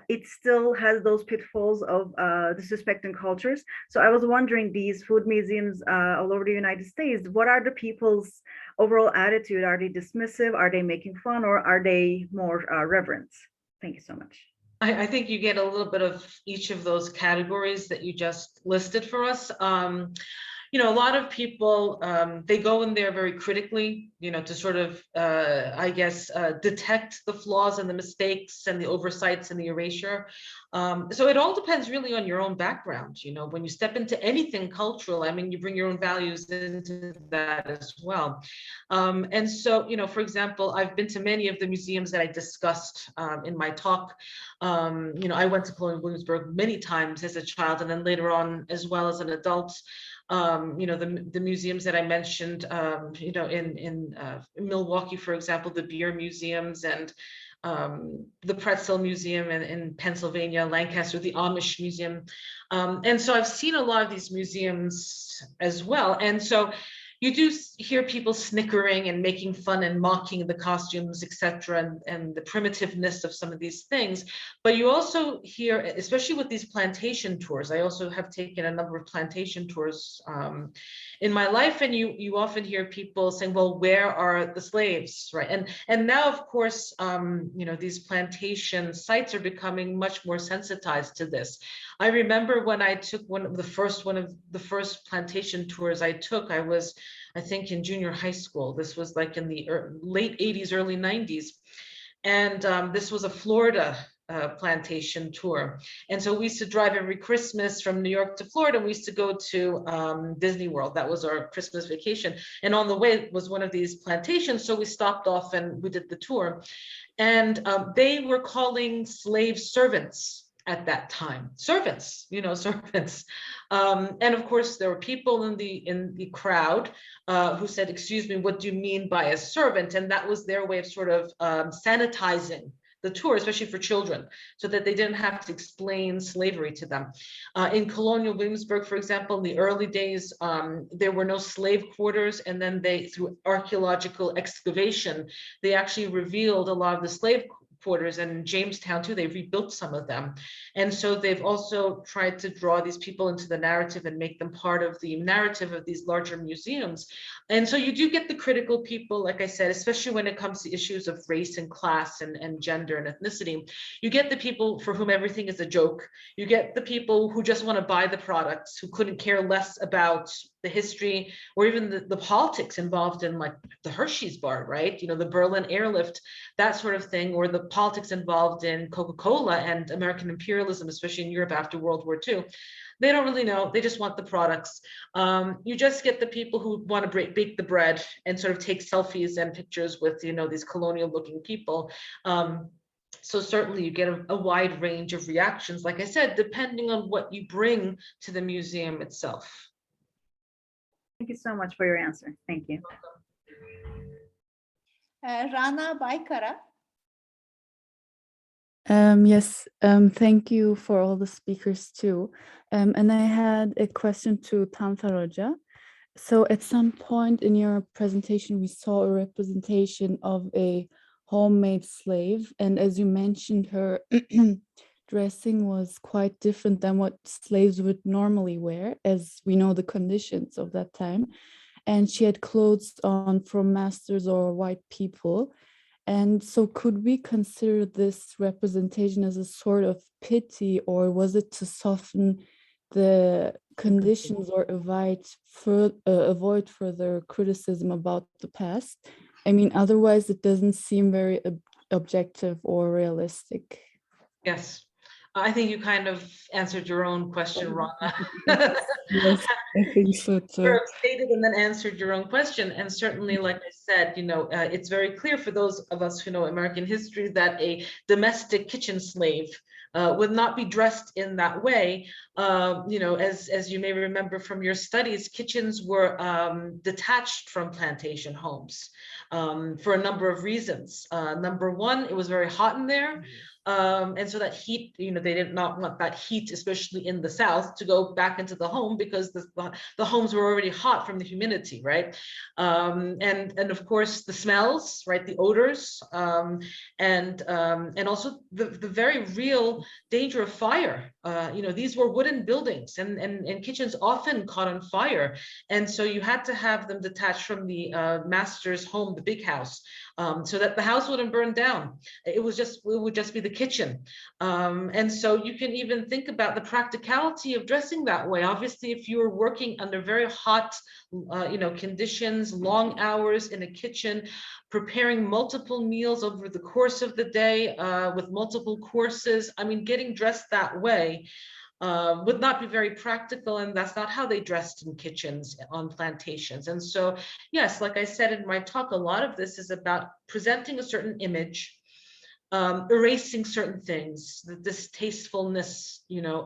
It still has those pitfalls of disrespecting cultures. So I was wondering, these food museums all over the United States, what are the people's overall attitude? Are they dismissive? Are they making fun? Or are they more reverent? Thank you so much.
I think you get a little bit of each of those categories that you just listed for us. You know, a lot of people, they go in there very critically, you know, to sort of, I guess, detect the flaws and the mistakes and the oversights and the erasure. So it all depends really on your own background. You know, when you step into anything cultural, I mean, you bring your own values into that as well. And so, you know, for example, I've been to many of the museums that I discussed in my talk. You know, I went to Colonial Williamsburg many times as a child, and then later on as well as an adult. You know, the museums that I mentioned, you know, in Milwaukee, for example, the beer museums and the Pretzel Museum in Pennsylvania, Lancaster, the Amish Museum. And so I've seen a lot of these museums as well. And so you do hear people snickering and making fun and mocking the costumes, etc., and the primitiveness of some of these things. But you also hear, especially with these plantation tours, I also have taken a number of plantation tours in my life, and you often hear people saying, well, where are the slaves, right? And now, of course, you know, these plantation sites are becoming much more sensitized to this. I remember when I took one of the first plantation tours I took, I think in junior high school. This was like in the late 80s, early 90s. And this was a Florida plantation tour. And so we used to drive every Christmas from New York to Florida. We used to go to Disney World. That was our Christmas vacation. And on the way was one of these plantations. So we stopped off and we did the tour. And they were calling slaves servants at that time. Servants, you know, servants. And of course, there were people in the crowd who said, excuse me, what do you mean by a servant? And that was their way of sort of sanitizing the tour, especially for children, so that they didn't have to explain slavery to them. In Colonial Williamsburg, for example, in the early days, there were no slave quarters, and then through archaeological excavation, they actually revealed a lot of the slave quarters, and in Jamestown too, they rebuilt some of them. And so they've also tried to draw these people into the narrative and make them part of the narrative of these larger museums. And so you do get the critical people, like I said, especially when it comes to issues of race and class and gender and ethnicity. You get the people for whom everything is a joke. You get the people who just want to buy the products, who couldn't care less about the history or even the politics involved in, like the Hershey's bar, right? You know, the Berlin airlift, that sort of thing, or the politics involved in Coca-Cola and American imperialism, especially in Europe after World War II. They don't really know. They just want the products. You just get the people who want to bake the bread and sort of take selfies and pictures with, you know, these colonial looking people. So certainly you get a wide range of reactions, like I said, depending on what you bring to the museum itself.
Thank you so much for your answer. Thank you.
Rana Baykara.
Yes, thank you for all the speakers too. And I had a question to Tanfer Hoca. So at some point in your presentation, we saw a representation of a homemade slave. And as you mentioned, her dressing was quite different than what slaves would normally wear, as we know the conditions of that time. And she had clothes on from masters or white people. And so could we consider this representation as a sort of pity, or was it to soften the conditions or avoid further criticism about the past? I mean, otherwise it doesn't seem very objective or realistic.
Yes. I think you kind of answered your own question, Rana.
Yes, I think so too.
Sort of stated and then answered your own question. And certainly, like I said, you know, it's very clear for those of us who know American history that a domestic kitchen slave would not be dressed in that way. You know, as you may remember from your studies, kitchens were detached from plantation homes for a number of reasons. Number one, it was very hot in there. And so that heat, you know, they did not want that heat, especially in the South, to go back into the home because the homes were already hot from the humidity, right? And of course the smells, right? The odors, and also the very real danger of fire these were wooden buildings, and kitchens often caught on fire. And so you had to have them detached from the master's home, the big house, so that the house wouldn't burn down. It would just be the kitchen. And so you can even think about the practicality of dressing that way. Obviously, if you were working under very hot, conditions, long hours in a kitchen, preparing multiple meals over the course of the day with multiple courses, I mean, getting dressed that way would not be very practical, and that's not how they dressed in kitchens on plantations. And so, yes, like I said in my talk, a lot of this is about presenting a certain image, erasing certain things, the distastefulness,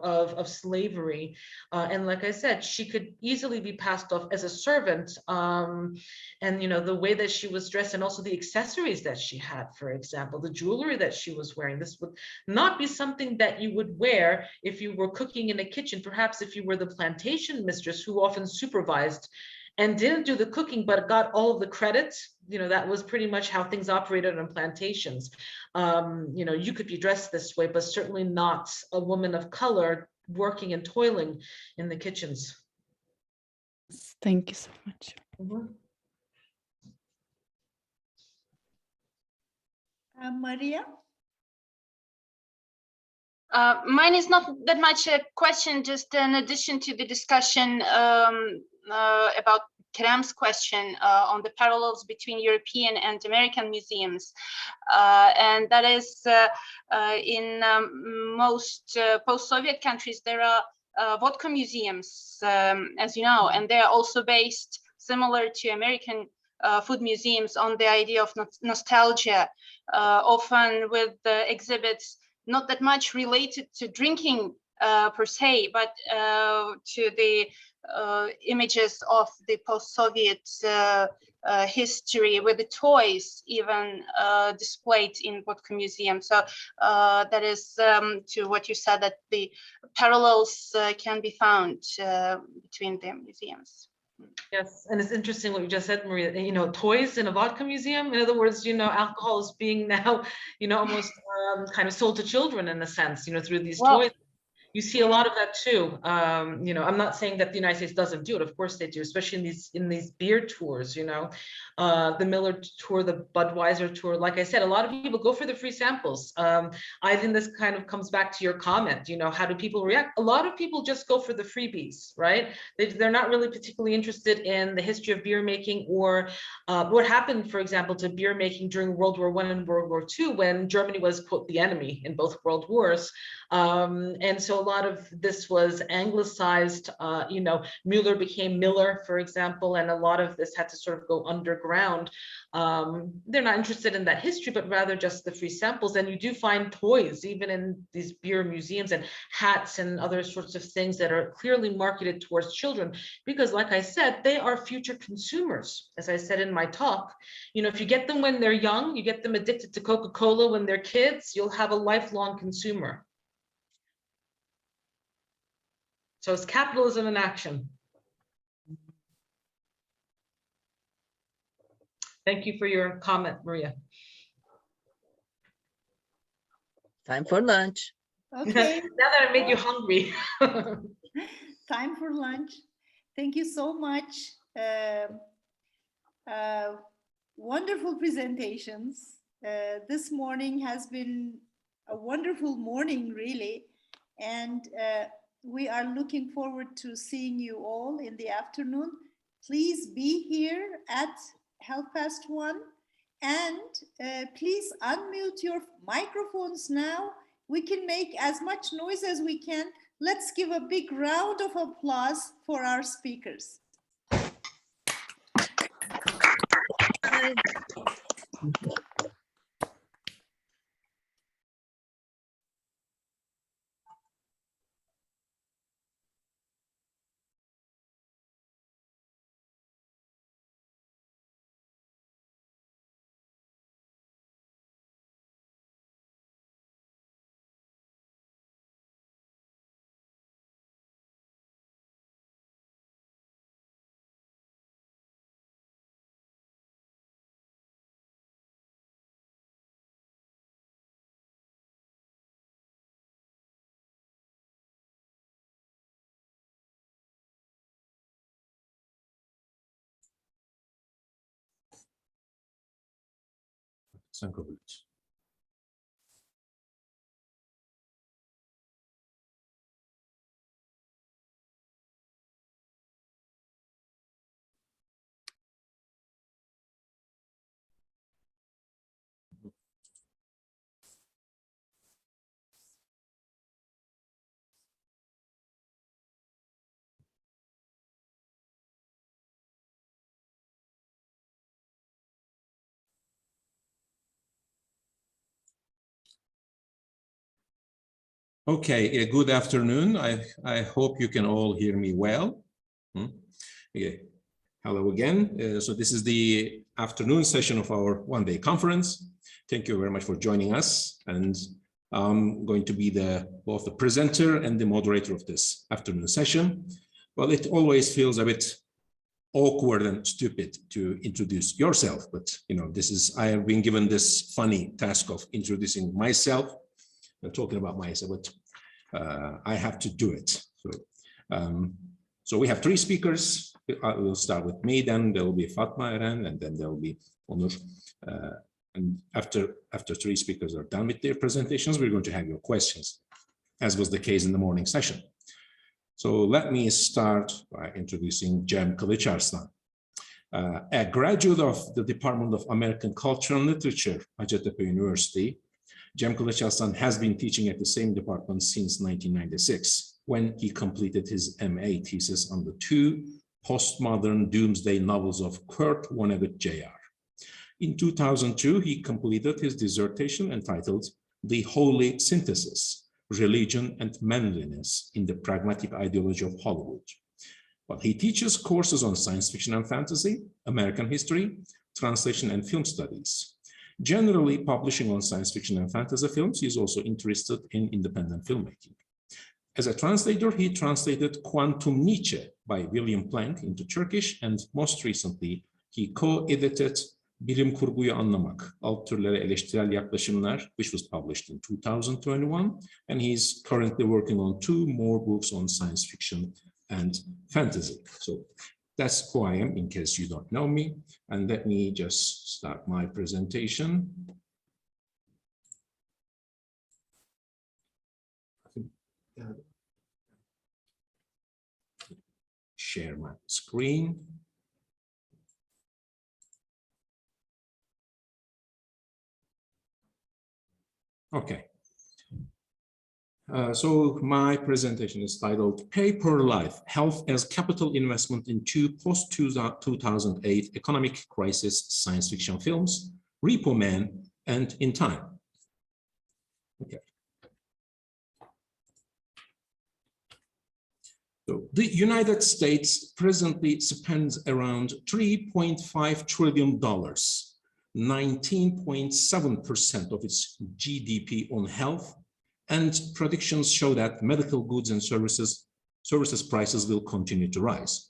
of slavery. And like I said, she could easily be passed off as a servant. And, the way that she was dressed, and also the accessories that she had, for example, the jewelry that she was wearing, this would not be something that you would wear if you were cooking in a kitchen. Perhaps if you were the plantation mistress who often supervised and didn't do the cooking, but got all of the credit. That was pretty much how things operated on plantations. You could be dressed this way, but certainly not a woman of color working and toiling in the kitchens.
Thank you so much.
Maria?
Mine is not that much a question, just an addition to the discussion about Kerem's question on the parallels between European and American museums. And that is in most post-Soviet countries, there are vodka museums, as you know, and they're also based similar to American food museums on the idea of nostalgia, often with exhibits not that much related to drinking per se, but to the images of the post-Soviet history, with the toys even displayed in vodka museum. So that is to what you said, that the parallels can be found between the museums.
Yes, and it's interesting what you just said, Maria. Toys in a vodka museum. In other words, alcohol is being now, almost kind of sold to children in a sense, through these toys. You see a lot of that too. I'm not saying that the United States doesn't do it. Of course they do, especially in these beer tours. The Miller tour, the Budweiser tour. Like I said, a lot of people go for the free samples. I think this kind of comes back to your comment. How do people react? A lot of people just go for the freebies, right? They're not really particularly interested in the history of beer making, or what happened, for example, to beer making during World War I and World War II, when Germany was, quote, the enemy in both world wars. And so a lot of this was anglicized. Mueller became Miller, for example, and a lot of this had to sort of go underground. They're not interested in that history, but rather just the free samples. And you do find toys even in these beer museums, and hats and other sorts of things that are clearly marketed towards children, because like I said, they are future consumers. As I said in my talk, if you get them when they're young, you get them addicted to Coca-Cola when they're kids, you'll have a lifelong consumer. So it's capitalism in action. Thank you for your comment, Maria.
Time for lunch.
Okay.
Now that I made you hungry.
Time for lunch. Thank you so much. Wonderful presentations. This morning has been a wonderful morning, really. And we are looking forward to seeing you all in the afternoon. Please be here at 1:30. And please unmute your microphones now. We can make as much noise as we can. Let's give a big round of applause for our speakers.
Sen kabul et. Okay, good afternoon. I hope you can all hear me well. Okay. Hello again. So this is the afternoon session of our one-day conference. Thank you very much for joining us. And I'm going to be both the presenter and the moderator of this afternoon session. Well, it always feels a bit awkward and stupid to introduce yourself, but I have been given this funny task of introducing myself. Talking about myself, but I have to do it. So we have three speakers. We'll start with me, then there will be Fatma Eren, and then there will be Onur. And after three speakers are done with their presentations, we're going to have your questions, as was the case in the morning session. So let me start by introducing Cem Kılıçarslan. A graduate of the Department of American Culture and Literature, Hacettepe University, Cem Kılıçarslan has been teaching at the same department since 1996, when he completed his MA thesis on the two postmodern doomsday novels of Kurt Vonnegut Jr. In 2002, he completed his dissertation entitled The Holy Synthesis, Religion and Manliness in the Pragmatic Ideology of Hollywood. Well, he teaches courses on science fiction and fantasy, American history, translation and film studies. Generally publishing on science fiction and fantasy films, he is also interested in independent filmmaking. As a translator, he translated Quantum Nietzsche by William Planck into Turkish, and most recently, he co-edited Bilim Kurguyu Anlamak, Alt Türlere Eleştirel Yaklaşımlar, which was published in 2021, and he's currently working on two more books on science fiction and fantasy. So that's who I am, in case you don't know me. And let me just start my presentation. Share my screen. Okay. So my presentation is titled Paper Life, Health as Capital Investment in Two Post-2008 Economic Crisis Science Fiction Films, Repo Man and In Time. Okay. So the United States presently spends around $3.5 trillion, 19.7% of its GDP on health, and predictions show that medical goods and services prices will continue to rise.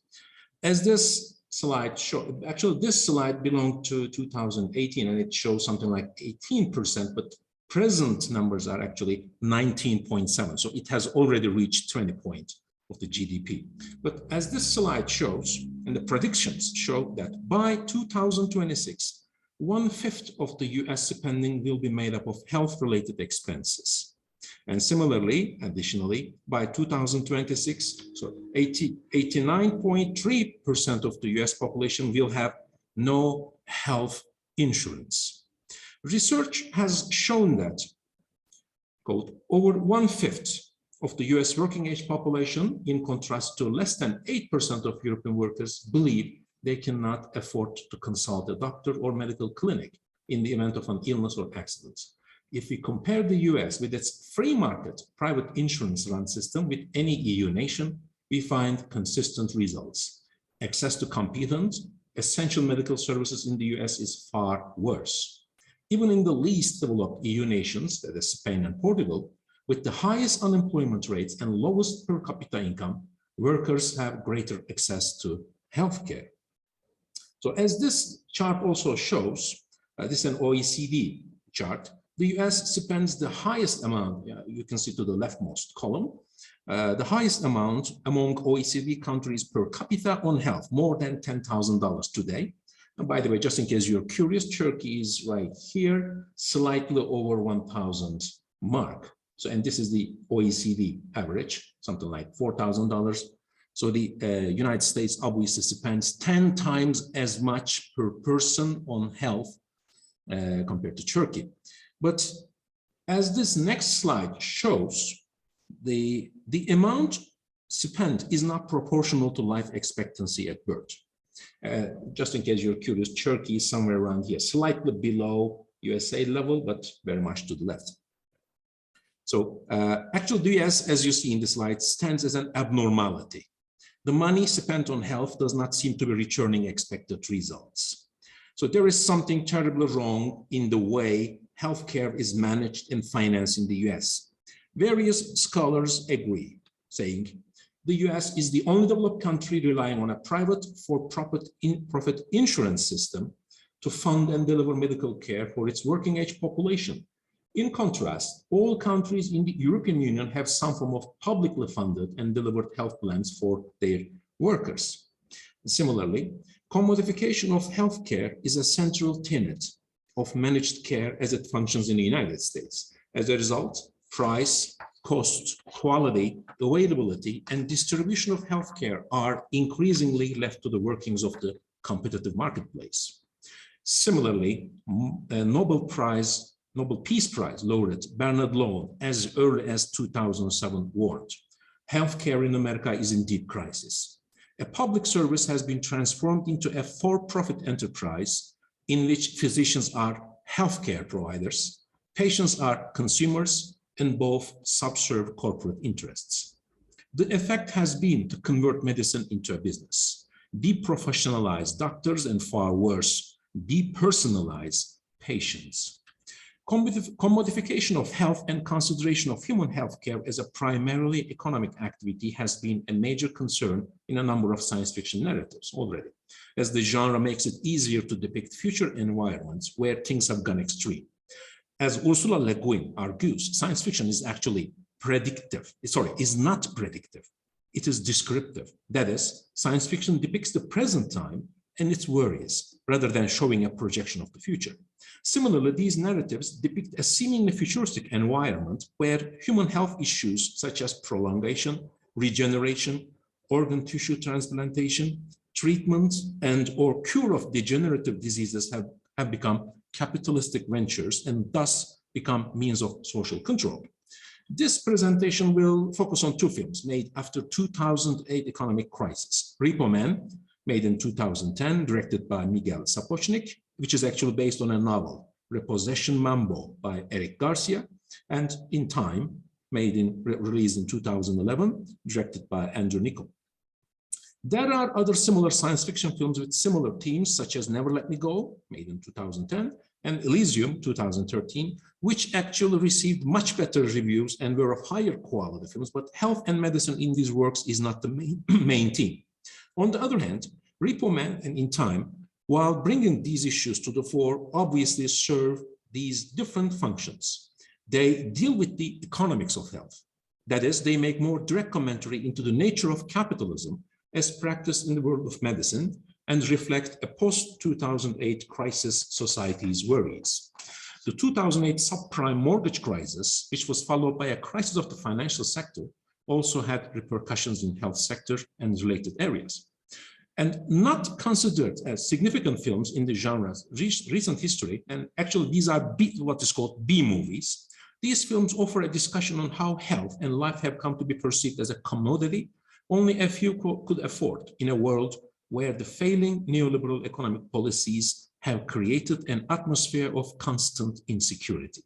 As this slide shows, actually this slide belonged to 2018 and it shows something like 18%, but present numbers are actually 19.7. So it has already reached 20 points of the GDP. But as this slide shows, and the predictions show that by 2026, 1/5 of the US spending will be made up of health-related expenses. And similarly, additionally, by 2026, so 89.3% of the US population will have no health insurance. Research has shown that, quote, over 1/5 of the US working age population, in contrast to less than 8% of European workers, believe they cannot afford to consult a doctor or medical clinic in the event of an illness or accident. If we compare the US with its free market private insurance run system with any EU nation, we find consistent results. Access to competent, essential medical services in the US is far worse. Even in the least developed EU nations, that is Spain and Portugal, with the highest unemployment rates and lowest per capita income, workers have greater access to healthcare. So as this chart also shows, this is an OECD chart, the US spends the highest amount, you can see to the leftmost column, the highest amount among OECD countries per capita on health, more than $10,000 today. And by the way, just in case you're curious, Turkey is right here, slightly over 1,000 mark. So, and this is the OECD average, something like $4,000. So the United States obviously spends 10 times as much per person on health compared to Turkey. But as this next slide shows, the amount spent is not proportional to life expectancy at birth. Just in case you're curious, Turkey is somewhere around here, slightly below USA level, but very much to the left. So actually the US, as you see in the slide, stands as an abnormality. The money spent on health does not seem to be returning expected results. So there is something terribly wrong in the way healthcare is managed and financed in the US. Various scholars agree, saying the US is the only developed country relying on a private for-profit insurance system to fund and deliver medical care for its working age population. In contrast, all countries in the European Union have some form of publicly funded and delivered health plans for their workers. Similarly, commodification of healthcare is a central tenet of managed care as it functions in the United States. As a result, price, cost, quality, availability, and distribution of healthcare are increasingly left to the workings of the competitive marketplace. Similarly, Nobel Peace Prize laureate Bernard Lowen, as early as 2007, warned, healthcare in America is in deep crisis. A public service has been transformed into a for-profit enterprise in which physicians are healthcare providers, patients are consumers, and both subserve corporate interests. The effect has been to convert medicine into a business, deprofessionalize doctors, and far worse, depersonalize patients. Commodification of health and consideration of human healthcare as a primarily economic activity has been a major concern in a number of science fiction narratives already, as the genre makes it easier to depict future environments where things have gone extreme. As Ursula Le Guin argues, science fiction is actually is not predictive. It is descriptive. That is, science fiction depicts the present time and its worries, rather than showing a projection of the future. Similarly, these narratives depict a seemingly futuristic environment where human health issues such as prolongation, regeneration, organ tissue transplantation, treatment, and or cure of degenerative diseases have become capitalistic ventures and thus become means of social control. This presentation will focus on two films made after 2008 economic crisis. Repo Man, made in 2010, directed by Miguel Sapochnik, which is actually based on a novel, Repossession Mambo by Eric Garcia, and In Time, released in 2011, directed by Andrew Niccol. There are other similar science fiction films with similar themes, such as Never Let Me Go, made in 2010, and Elysium, 2013, which actually received much better reviews and were of higher quality films, but health and medicine in these works is not the main theme. On the other hand, Repo Man and In Time, while bringing these issues to the fore, obviously serve these different functions. They deal with the economics of health. That is, they make more direct commentary into the nature of capitalism as practiced in the world of medicine and reflect a post-2008 crisis society's worries. The 2008 subprime mortgage crisis, which was followed by a crisis of the financial sector, also had repercussions in health sector and related areas. And not considered as significant films in the genre's recent history, and actually these are what is called B movies, these films offer a discussion on how health and life have come to be perceived as a commodity only a few could afford in a world where the failing neoliberal economic policies have created an atmosphere of constant insecurity.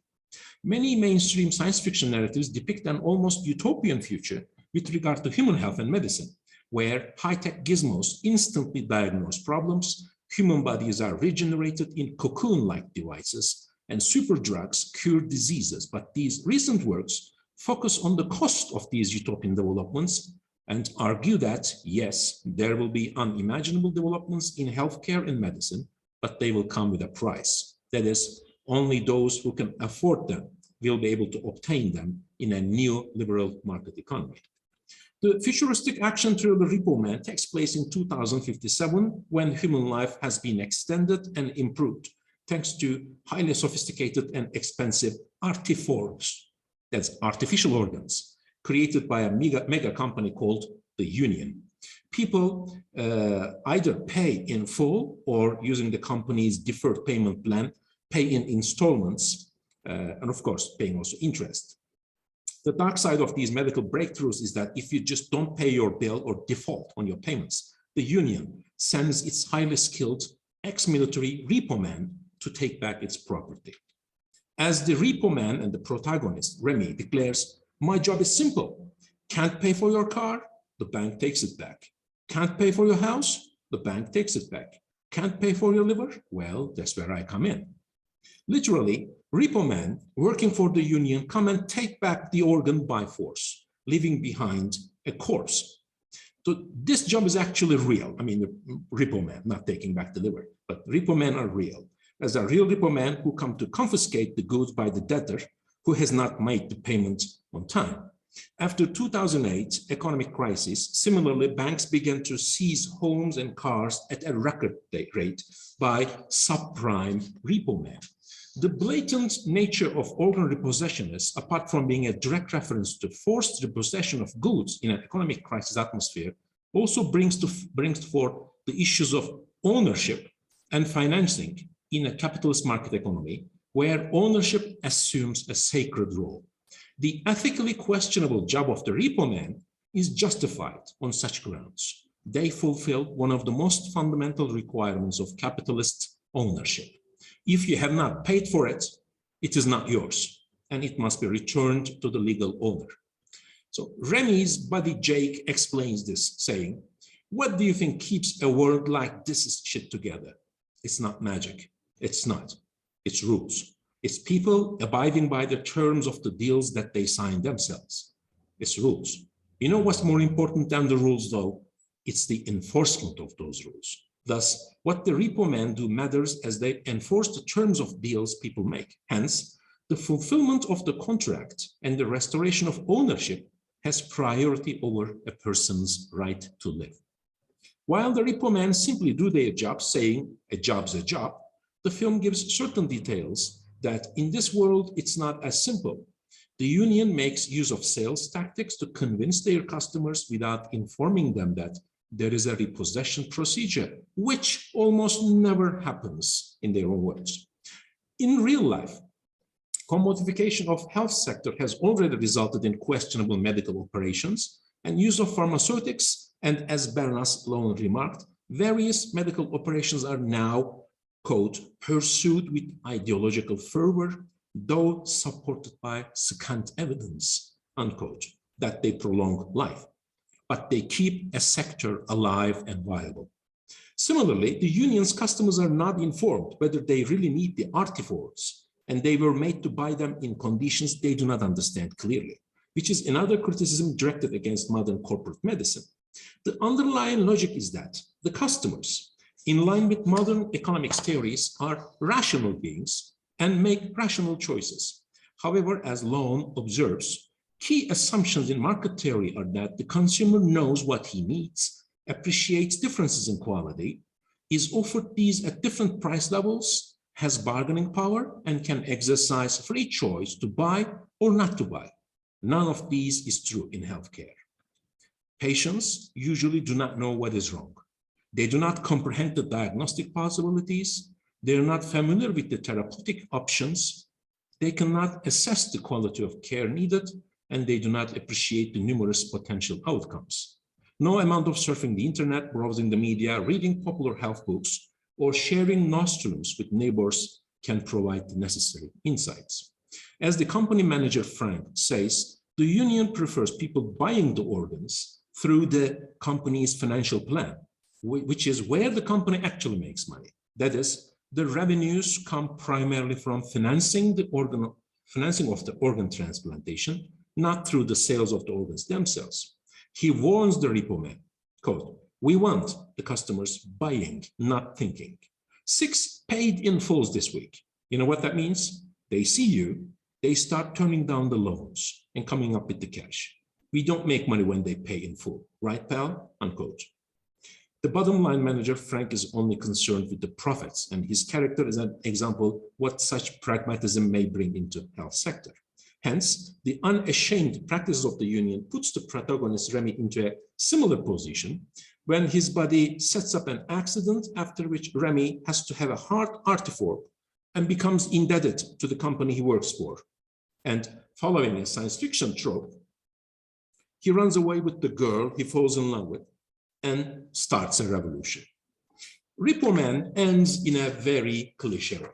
Many mainstream science fiction narratives depict an almost utopian future with regard to human health and medicine, where high-tech gizmos instantly diagnose problems, human bodies are regenerated in cocoon-like devices, and super drugs cure diseases. But these recent works focus on the cost of these utopian developments and argue that, yes, there will be unimaginable developments in healthcare and medicine, but they will come with a price. That is, only those who can afford them will be able to obtain them in a neoliberal market economy. The futuristic action thriller Repo Man takes place in 2057 when human life has been extended and improved thanks to highly sophisticated and expensive artiforms, that's artificial organs, created by a mega company called the Union. People either pay in full or using the company's deferred payment plan, pay in installments, and of course, paying also interest. The dark side of these medical breakthroughs is that if you just don't pay your bill or default on your payments, the Union sends its highly skilled ex-military Repo Man to take back its property. As the Repo Man and the protagonist, Remy, declares, "My job is simple. Can't pay for your car? The bank takes it back. Can't pay for your house? The bank takes it back. Can't pay for your liver? Well, that's where I come in." Literally, Repo Man working for the Union come and take back the organ by force, leaving behind a corpse. So this job is actually real. I mean, the Repo Man, not taking back the liver, but Repo Men are real. There's a real Repo Man who come to confiscate the goods by the debtor who has not made the payment on time. After 2008 economic crisis, similarly, banks began to seize homes and cars at a record rate by subprime Repo Man. The blatant nature of organ repossession is, apart from being a direct reference to forced repossession of goods in an economic crisis atmosphere, also brings forth the issues of ownership and financing in a capitalist market economy, where ownership assumes a sacred role. The ethically questionable job of the Repo Man is justified on such grounds. They fulfill one of the most fundamental requirements of capitalist ownership. If you have not paid for it, it is not yours, and it must be returned to the legal owner. So Remy's buddy Jake explains this, saying, "What do you think keeps a world like this shit together? It's not magic. It's not. It's rules. It's people abiding by the terms of the deals that they sign themselves. It's rules. You know what's more important than the rules, though? It's the enforcement of those rules. Thus, what the Repo Men do matters as they enforce the terms of deals people make. Hence, the fulfillment of the contract and the restoration of ownership has priority over a person's right to live. While the Repo Men simply do their job, saying a job's a job, the film gives certain details that in this world, it's not as simple. The union makes use of sales tactics to convince their customers without informing them that there is a repossession procedure, which almost never happens in their own words. In real life, commodification of health sector has already resulted in questionable medical operations and use of pharmaceutics, and as Bernas Lone remarked, various medical operations are now, quote, pursued with ideological fervor, though supported by scant evidence, unquote, that they prolong life, but they keep a sector alive and viable. Similarly, the union's customers are not informed whether they really need the artifacts, and they were made to buy them in conditions they do not understand clearly, which is another criticism directed against modern corporate medicine. The underlying logic is that the customers, in line with modern economics theories, are rational beings and make rational choices. However, as Lone observes, key assumptions in market theory are that the consumer knows what he needs, appreciates differences in quality, is offered these at different price levels, has bargaining power, and can exercise free choice to buy or not to buy. None of these is true in healthcare. Patients usually do not know what is wrong. They do not comprehend the diagnostic possibilities. They're not familiar with the therapeutic options. They cannot assess the quality of care needed, and they do not appreciate the numerous potential outcomes. No amount of surfing the internet, browsing the media, reading popular health books, or sharing nostrums with neighbors can provide the necessary insights. As the company manager, Frank, says, the union prefers people buying the organs through the company's financial plan, which is where the company actually makes money. That is, the revenues come primarily from financing of the organ transplantation, not through the sales of the organs themselves. He warns the Repo Man, quote, "We want the customers buying, not thinking." 6 paid in fulls this week. You know what that means? They see you, they start turning down the loans and coming up with the cash. We don't make money when they pay in full, right, pal? Unquote. The bottom line manager, Frank, is only concerned with the profits, and his character is an example what such pragmatism may bring into health sector. Hence, the unashamed practices of the union puts the protagonist Remy into a similar position when his body sets up an accident, after which Remy has to have a heart artifork and becomes indebted to the company he works for. And following a science fiction trope, he runs away with the girl he falls in love with and starts a revolution. Repo Man ends in a very cliche way.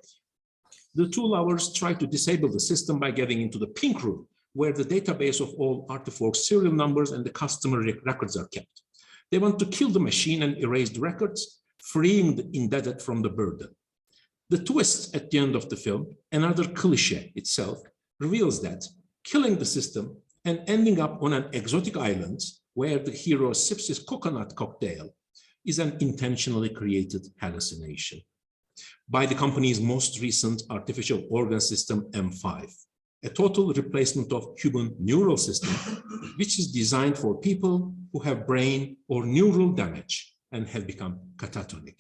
The two lovers try to disable the system by getting into the pink room, where the database of all artiforks' serial numbers and the customer records are kept. They want to kill the machine and erase the records, freeing the indebted from the burden. The twist at the end of the film, another cliche itself, reveals that killing the system and ending up on an exotic island where the hero sips his coconut cocktail is an intentionally created hallucination by the company's most recent artificial organ system, M5, a total replacement of human neural system, which is designed for people who have brain or neural damage and have become catatonic.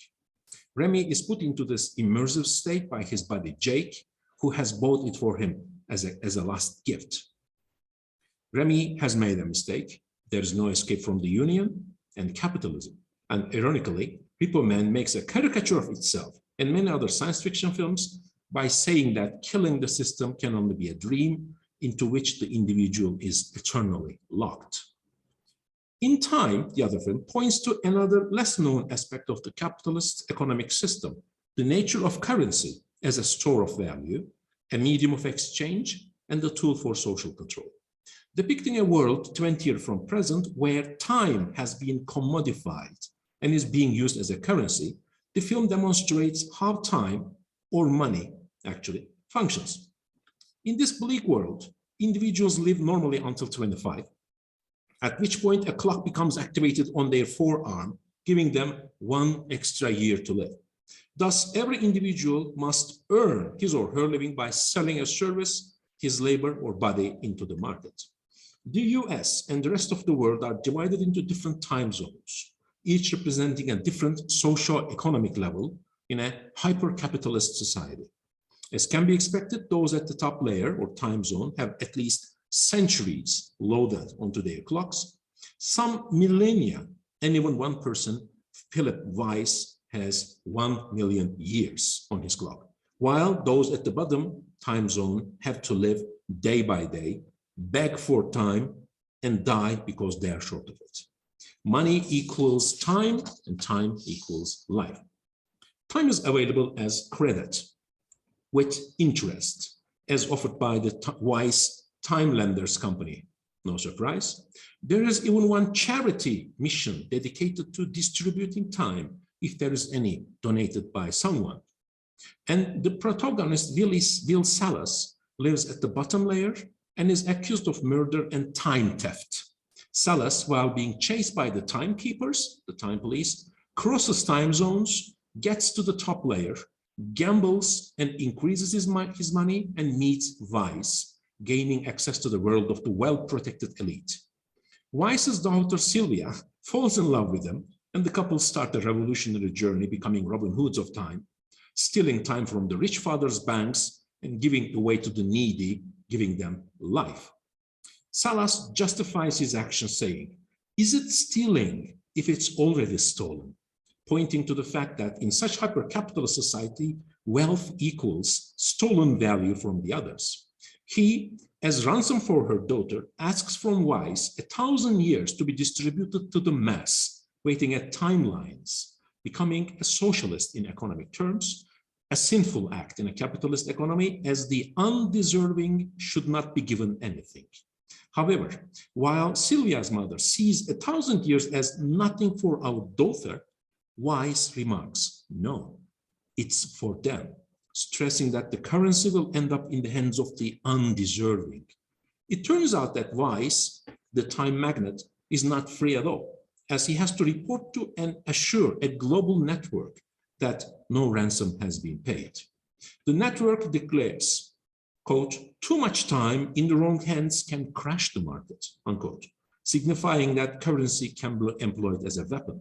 Remy is put into this immersive state by his buddy Jake, who has bought it for him as a last gift. Remy has made a mistake. There is no escape from the union and capitalism. And ironically, Repo Man makes a caricature of itself and many other science fiction films by saying that killing the system can only be a dream into which the individual is eternally locked. In Time, the other film, points to another less known aspect of the capitalist economic system, the nature of currency as a store of value, a medium of exchange, and a tool for social control. Depicting a world 20 years from present where time has been commodified and is being used as a currency, the film demonstrates how time, or money actually, functions. In this bleak world, individuals live normally until 25, at which point a clock becomes activated on their forearm, giving them 1 extra year to live. Thus, every individual must earn his or her living by selling a service, his labor or body into the market. The US and the rest of the world are divided into different time zones, each representing a different socio-economic level in a hyper-capitalist society. As can be expected, those at the top layer or time zone have at least centuries loaded onto their clocks, some millennia, and even one person, Philip Weiss, has 1 million years on his clock, while those at the bottom time zone have to live day by day, beg for time, and die because they are short of it. Money equals time, and time equals life. Time is available as credit with interest, as offered by the Weiss Time Lenders Company. No surprise. There is even one charity mission dedicated to distributing time, if there is any, donated by someone. And the protagonist, Will Salas, lives at the bottom layer and is accused of murder and time theft. Salas, while being chased by the timekeepers, the time police, crosses time zones, gets to the top layer, gambles and increases his money, and meets Weiss, gaining access to the world of the well-protected elite. Weiss's daughter Sylvia falls in love with him, and the couple start a revolutionary journey, becoming Robin Hoods of time, stealing time from the rich father's banks and giving away to the needy, giving them life. Salas justifies his action saying, "Is it stealing if it's already stolen?" Pointing to the fact that in such hyper-capitalist society, wealth equals stolen value from the others. He, as ransom for her daughter, asks from Weiss 1,000 years to be distributed to the mass, waiting at timelines, becoming a socialist in economic terms, a sinful act in a capitalist economy, as the undeserving should not be given anything. However, while Sylvia's mother sees 1,000 years as nothing for our daughter, Weiss remarks, "No, it's for them," stressing that the currency will end up in the hands of the undeserving. It turns out that Weiss, the time magnate, is not free at all, as he has to report to and assure a global network that no ransom has been paid. The network declares, quote, "Too much time in the wrong hands can crash the market," unquote. signifying that currency can be employed as a weapon.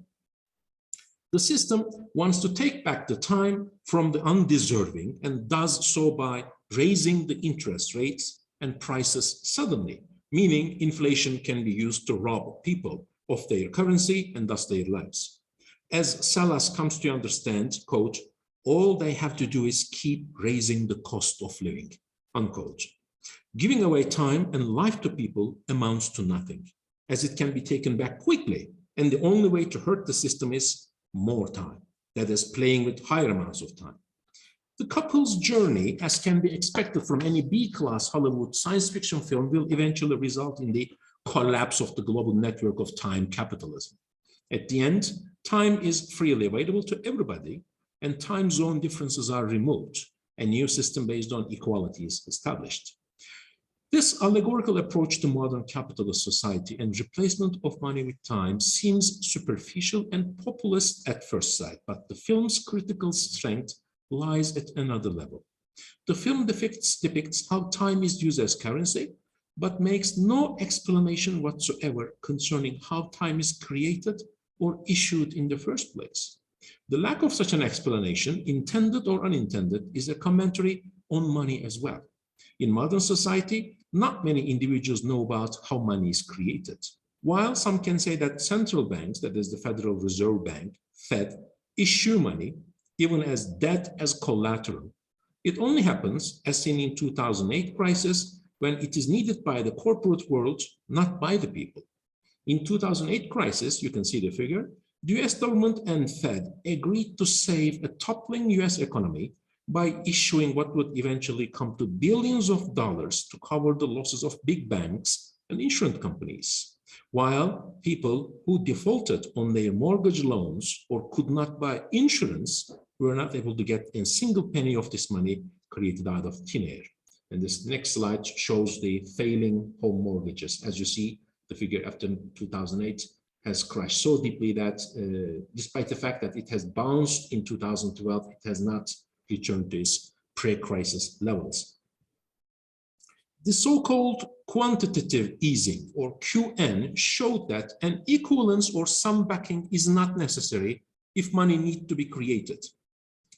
The system wants to take back the time from the undeserving and does so by raising the interest rates and prices suddenly, meaning inflation can be used to rob people of their currency and thus their lives. As Salas comes to understand, quote, all they have to do is keep raising the cost of living, unquote. Giving away time and life to people amounts to nothing, as it can be taken back quickly, and the only way to hurt the system is more time, that is, playing with higher amounts of time. The couple's journey, as can be expected from any B-class Hollywood science fiction film, will eventually result in the collapse of the global network of time capitalism. At the end, time is freely available to everybody, and time zone differences are removed. A new system based on equality is established. This allegorical approach to modern capitalist society and replacement of money with time seems superficial and populist at first sight, but the film's critical strength lies at another level. The film depicts how time is used as currency, but makes no explanation whatsoever concerning how time is created or issued in the first place. The lack of such an explanation, intended or unintended, is a commentary on money as well. In modern society, not many individuals know about how money is created. While some can say that central banks, that is the Federal Reserve Bank, Fed, issue money, even as debt as collateral, it only happens, as seen in 2008 crisis, when it is needed by the corporate world, not by the people. In 2008 crisis, you can see the figure, the US government and Fed agreed to save a toppling US economy by issuing what would eventually come to billions of dollars to cover the losses of big banks and insurance companies, while people who defaulted on their mortgage loans or could not buy insurance were not able to get a single penny of this money created out of thin air. And this next slide shows the failing home mortgages. As you see, the figure after 2008 has crashed so deeply that despite the fact that it has bounced in 2012, it has not returned to its pre-crisis levels. The so-called quantitative easing, or QN, showed that an equivalence or some backing is not necessary if money needs to be created,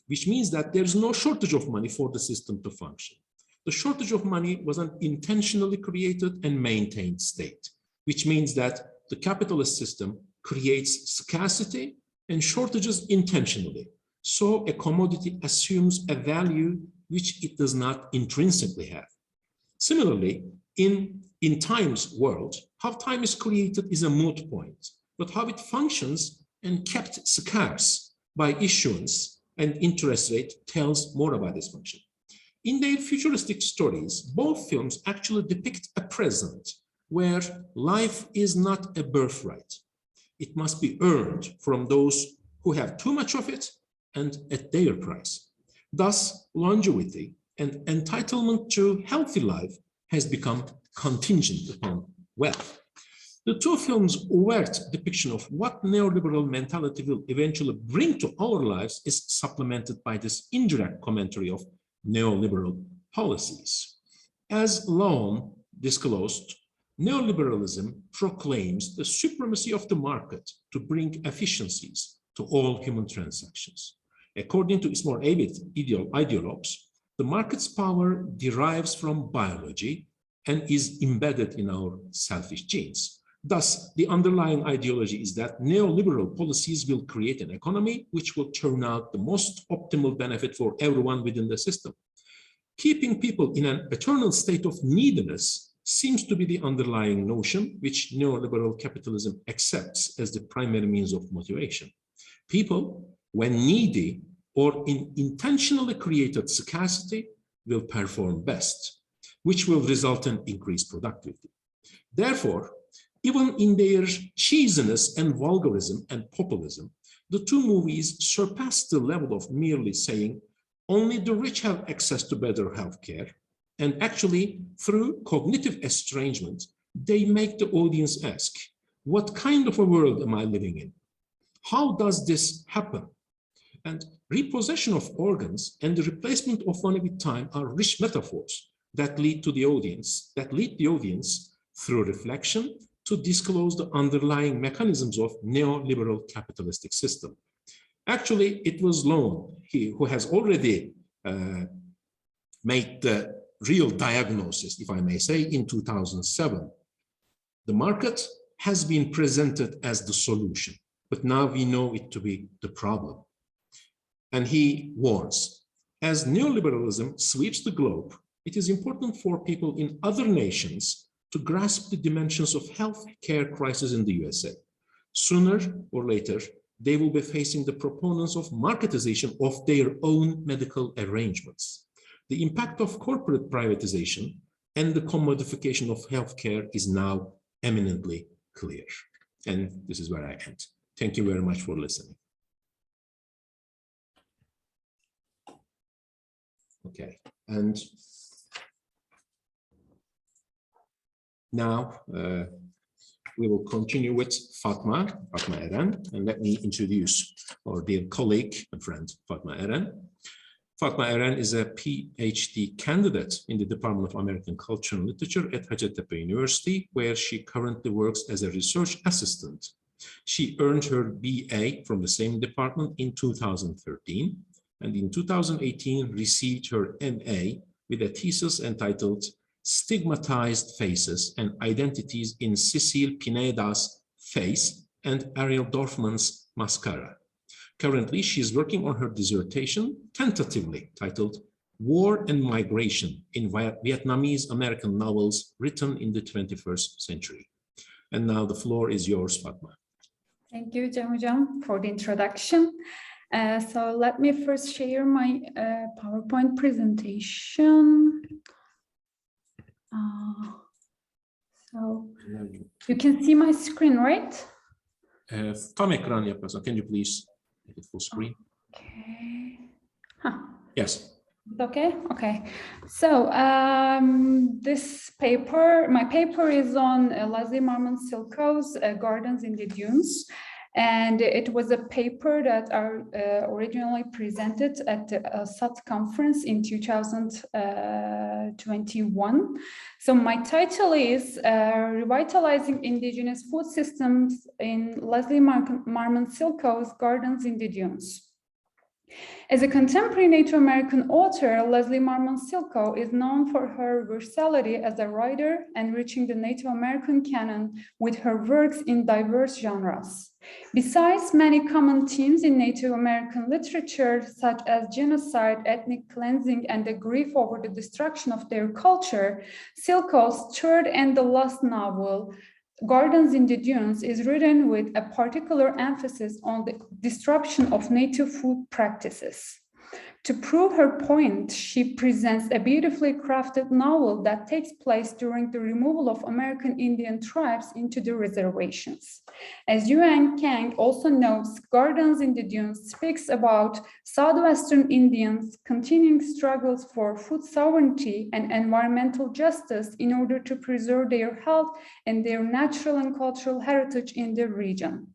which means that there is no shortage of money for the system to function. The shortage of money was an intentionally created and maintained state, which means that the capitalist system creates scarcity and shortages intentionally. So a commodity assumes a value which it does not intrinsically have. Similarly, in time's world, how time is created is a moot point, but how it functions and kept scarce by issuance and interest rate tells more about this function. In their futuristic stories, both films actually depict a present where life is not a birthright. It must be earned from those who have too much of it and at their price. Thus, longevity and entitlement to healthy life has become contingent upon wealth. The two films' overt depiction of what neoliberal mentality will eventually bring to our lives is supplemented by this indirect commentary of neoliberal policies. As long disclosed, neoliberalism proclaims the supremacy of the market to bring efficiencies to all human transactions. According to its more avid ideologues, the market's power derives from biology and is embedded in our selfish genes. Thus, the underlying ideology is that neoliberal policies will create an economy which will turn out the most optimal benefit for everyone within the system. Keeping people in an eternal state of neediness seems to be the underlying notion which neoliberal capitalism accepts as the primary means of motivation. People, when needy or in intentionally created scarcity, will perform best, which will result in increased productivity. Therefore, even in their cheesiness and vulgarism and populism, the two movies surpass the level of merely saying only the rich have access to better healthcare, and actually, through cognitive estrangement, they make the audience ask, what kind of a world am I living in? How does this happen? And repossession of organs and the replacement of money with time are rich metaphors that lead the audience through reflection to disclose the underlying mechanisms of neoliberal capitalistic system. Actually, it was Loan who has already made the real diagnosis, if I may say, in 2007. The market has been presented as the solution, but now we know it to be the problem. And he warns, as neoliberalism sweeps the globe, it is important for people in other nations to grasp the dimensions of health care crisis in the USA. Sooner or later, they will be facing the proponents of marketization of their own medical arrangements. The impact of corporate privatization and the commodification of healthcare is now eminently clear. And this is where I end. Thank you very much for listening. Okay, and now we will continue with Fatma Eren, and let me introduce our dear colleague and friend, Fatma Eren. Fatma Eren is a PhD candidate in the Department of American Culture and Literature at Hacettepe University, where she currently works as a research assistant. She earned her BA from the same department in 2013, and in 2018 received her MA with a thesis entitled Stigmatized Faces and Identities in Cecile Pineda's Face and Ariel Dorfman's Mascara. Currently, she is working on her dissertation, tentatively titled War and Migration in Vietnamese American Novels Written in the 21st Century. And now the floor is yours, Fatma.
Thank you, Cem Hocam, for the introduction. So let me first share my PowerPoint presentation. So you can see my screen, right?
Tam ekran yaparsan. Can you please make it full screen?
Okay.
Yes.
Okay. Okay. So this paper, my paper is on Leslie Marmon Silko's Gardens in the Dunes. And it was a paper that are originally presented at the SAT conference in 2021. So my title is Revitalizing Indigenous Food Systems in Leslie Marmon Silko's Gardens in the Dunes. As a contemporary Native American author, Leslie Marmon Silko is known for her versatility as a writer, enriching the Native American canon with her works in diverse genres. Besides many common themes in Native American literature, such as genocide, ethnic cleansing, and the grief over the destruction of their culture, Silko's third and the last novel, Gardens in the Dunes, is written with a particular emphasis on the disruption of native food practices. To prove her point, she presents a beautifully crafted novel that takes place during the removal of American Indian tribes into the reservations. As Yuan Kang also notes, Gardens in the Dunes speaks about Southwestern Indians' continuing struggles for food sovereignty and environmental justice in order to preserve their health and their natural and cultural heritage in the region.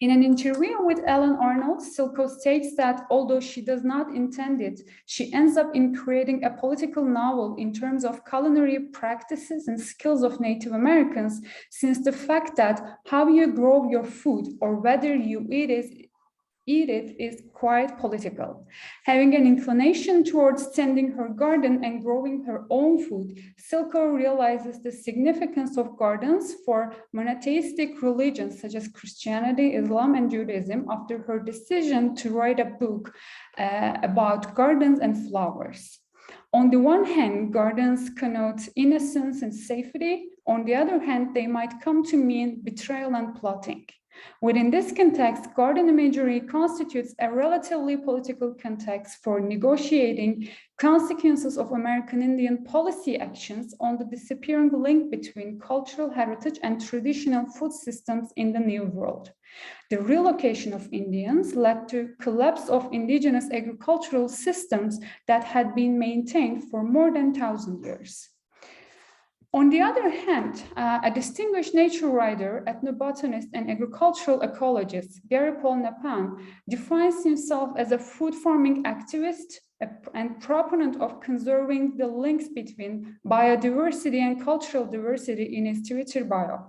In an interview with Ellen Arnold, Silko states that although she does not intend it, she ends up in creating a political novel in terms of culinary practices and skills of Native Americans, since the fact that how you grow your food or whether you eat it is quite political. Having an inclination towards tending her garden and growing her own food, Silko realizes the significance of gardens for monotheistic religions such as Christianity, Islam, and Judaism after her decision to write a book about gardens and flowers. On the one hand, gardens connote innocence and safety. On the other hand, they might come to mean betrayal and plotting. Within this context, garden imagery constitutes a relatively political context for negotiating consequences of American Indian policy actions on the disappearing link between cultural heritage and traditional food systems in the New World. The relocation of Indians led to collapse of indigenous agricultural systems that had been maintained for more than 1,000 years. On the other hand, a distinguished nature writer, ethnobotanist, and agricultural ecologist, Gary Paul Napan, defines himself as a food farming activist and proponent of conserving the links between biodiversity and cultural diversity in his Twitter bio.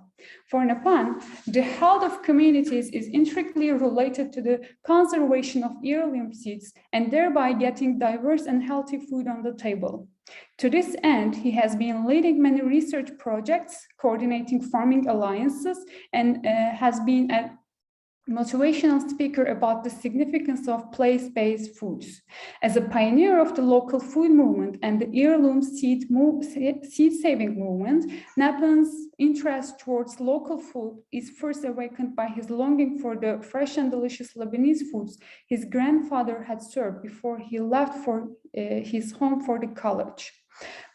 For Nepal, the health of communities is intricately related to the conservation of heirloom seeds and thereby getting diverse and healthy food on the table. To this end, he has been leading many research projects, coordinating farming alliances, and has been a motivational speaker about the significance of place-based foods. As a pioneer of the local food movement and the heirloom seed-saving movement, Napan's interest towards local food is first awakened by his longing for the fresh and delicious Lebanese foods his grandfather had served before he left for his home for the college.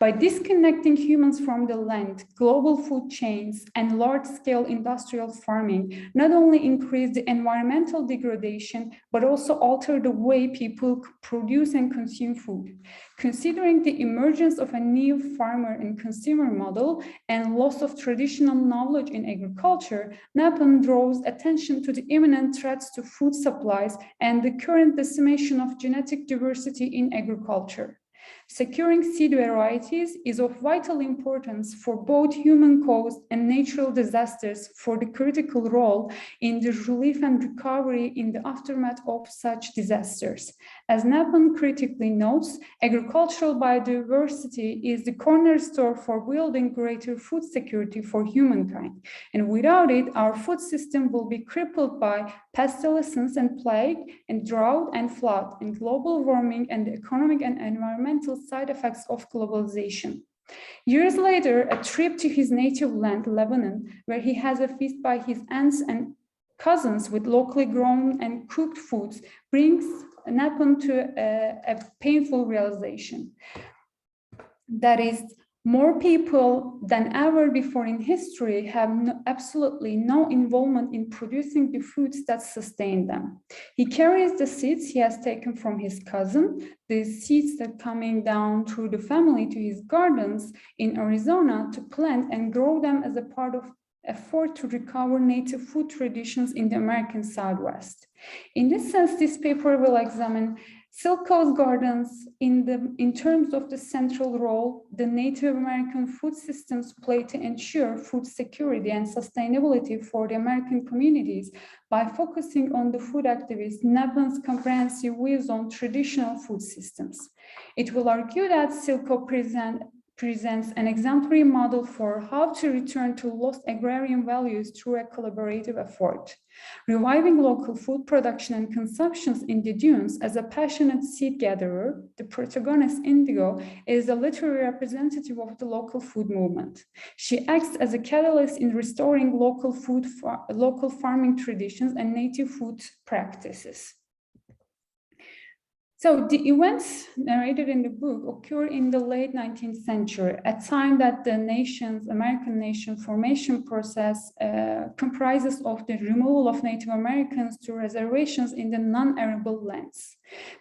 By disconnecting humans from the land, global food chains and large-scale industrial farming not only increase the environmental degradation, but also alter the way people produce and consume food. Considering the emergence of a new farmer and consumer model and loss of traditional knowledge in agriculture, Napan draws attention to the imminent threats to food supplies and the current decimation of genetic diversity in agriculture. Securing seed varieties is of vital importance for both human-caused and natural disasters for the critical role in the relief and recovery in the aftermath of such disasters. As Napan critically notes, agricultural biodiversity is the cornerstone for building greater food security for humankind. And without it, our food system will be crippled by pestilence and plague and drought and flood and global warming and the economic and environmental side effects of globalization. Years later, a trip to his native land, Lebanon, where he has a feast by his aunts and cousins with locally grown and cooked foods, brings Napan to a painful realization. That is, more people than ever before in history have absolutely no involvement in producing the foods that sustain them. He carries the seeds he has taken from his cousin, the seeds that are coming down through the family to his gardens in Arizona to plant and grow them as a part of effort to recover native food traditions in the American Southwest. In this sense, this paper will examine Silk Coast Gardens in terms of the central role the Native American food systems play to ensure food security and sustainability for the American communities by focusing on the food activist Napan's comprehensive views on traditional food systems. It will argue that Silk Coast presents an exemplary model for how to return to lost agrarian values through a collaborative effort. Reviving local food production and consumptions in the dunes as a passionate seed gatherer, the protagonist Indigo is a literary representative of the local food movement. She acts as a catalyst in restoring local farming traditions and native food practices. So the events narrated in the book occur in the late 19th century, a time that the American nation formation process comprises of the removal of Native Americans to reservations in the non-arable lands.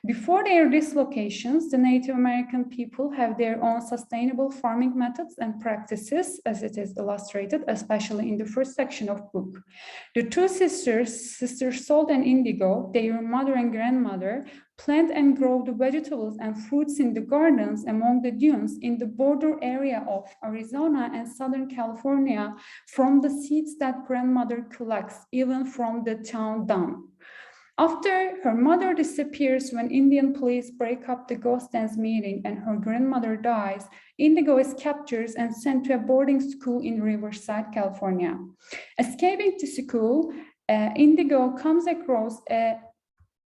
Before their dislocations, the Native American people have their own sustainable farming methods and practices, as it is illustrated, especially in the first section of the book. The two sisters, Sister Salt and Indigo, their mother and grandmother, plant and grow the vegetables and fruits in the gardens among the dunes in the border area of Arizona and Southern California from the seeds that grandmother collects, even from the town dump. After her mother disappears when Indian police break up the ghost dance meeting and her grandmother dies, Indigo is captured and sent to a boarding school in Riverside, California. Escaping to school, Indigo comes across a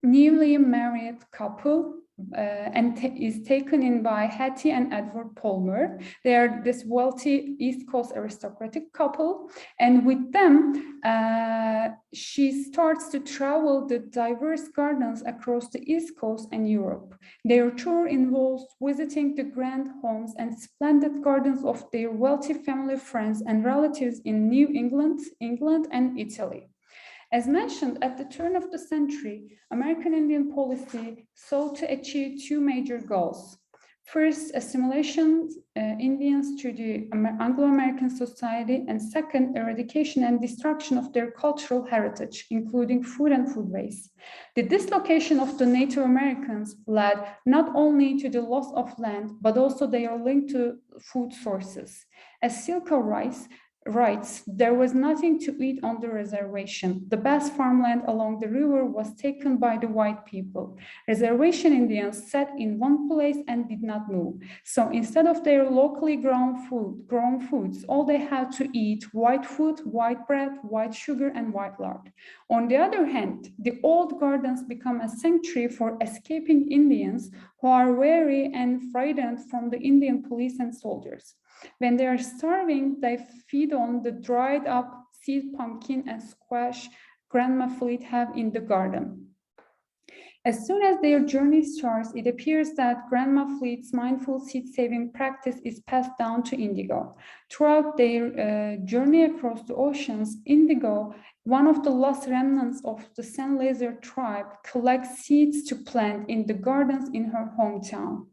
newly married couple and is taken in by Hattie and Edward Palmer. They are this wealthy East Coast aristocratic couple, and with them, she starts to travel the diverse gardens across the East Coast and Europe. Their tour involves visiting the grand homes and splendid gardens of their wealthy family friends and relatives in New England, and Italy. As mentioned, at the turn of the century, American Indian policy sought to achieve two major goals. First, assimilation Indians to the Anglo-American society, and second, eradication and destruction of their cultural heritage, including food and food waste. The dislocation of the Native Americans led not only to the loss of land, but also their link to food sources. As Silk writes, writes, there was nothing to eat on the reservation. The best farmland along the river was taken by the white people. Reservation Indians sat in one place and did not move. So instead of their locally grown foods, all they had to eat white food, white bread, white sugar, and white lard. On the other hand, the old gardens become a sanctuary for escaping Indians who are wary and frightened from the Indian police and soldiers. When they are starving, they feed on the dried up seed pumpkin and squash Grandma Fleet have in the garden. As soon as their journey starts, it appears that Grandma Fleet's mindful seed-saving practice is passed down to Indigo. Throughout their journey across the oceans, Indigo, one of the last remnants of the Sand Lizard tribe, collects seeds to plant in the gardens in her hometown.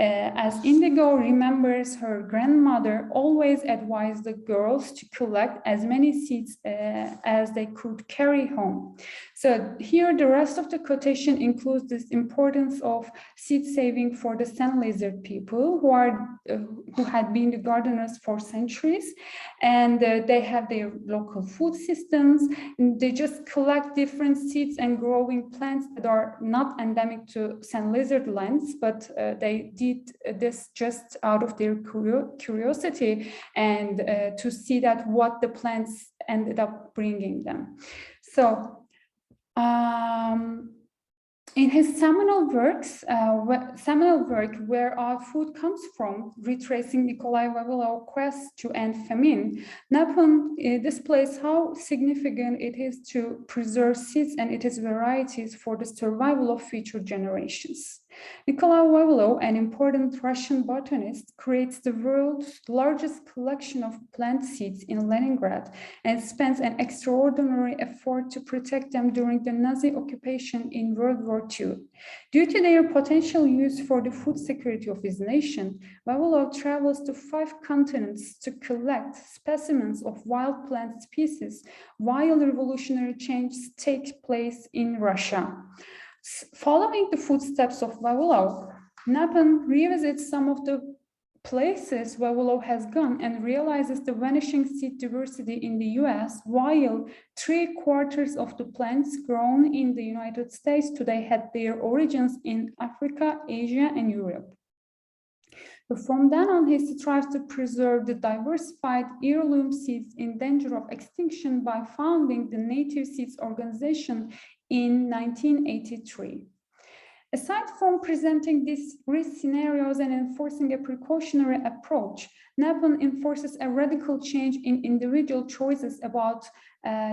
As Indigo remembers, her grandmother always advised the girls to collect as many seeds as they could carry home. So here the rest of the quotation includes this importance of seed saving for the sand lizard people who had been the gardeners for centuries, and they have their local food systems. And they just collect different seeds and growing plants that are not endemic to sand lizard lands, but they did this just out of their curiosity and to see that what the plants ended up bringing them. So in his seminal work, Where Our Food Comes From, retracing Nikolai Vavilov's quest to end famine, Napon displays how significant it is to preserve seeds and its varieties for the survival of future generations. Nikolai Vavilov, an important Russian botanist, creates the world's largest collection of plant seeds in Leningrad and spends an extraordinary effort to protect them during the Nazi occupation in World War II. Due to their potential use for the food security of his nation, Vavilov travels to 5 continents to collect specimens of wild plant species while revolutionary changes take place in Russia. Following the footsteps of Vavilov, Napon revisits some of the places Vavilov has gone and realizes the vanishing seed diversity in the US, while 3/4 of the plants grown in the United States today had their origins in Africa, Asia, and Europe. But from then on, he strives to preserve the diversified heirloom seeds in danger of extinction by founding the Native Seeds Organization in 1983. Aside from presenting these risk scenarios and enforcing a precautionary approach, Napon enforces a radical change in individual choices about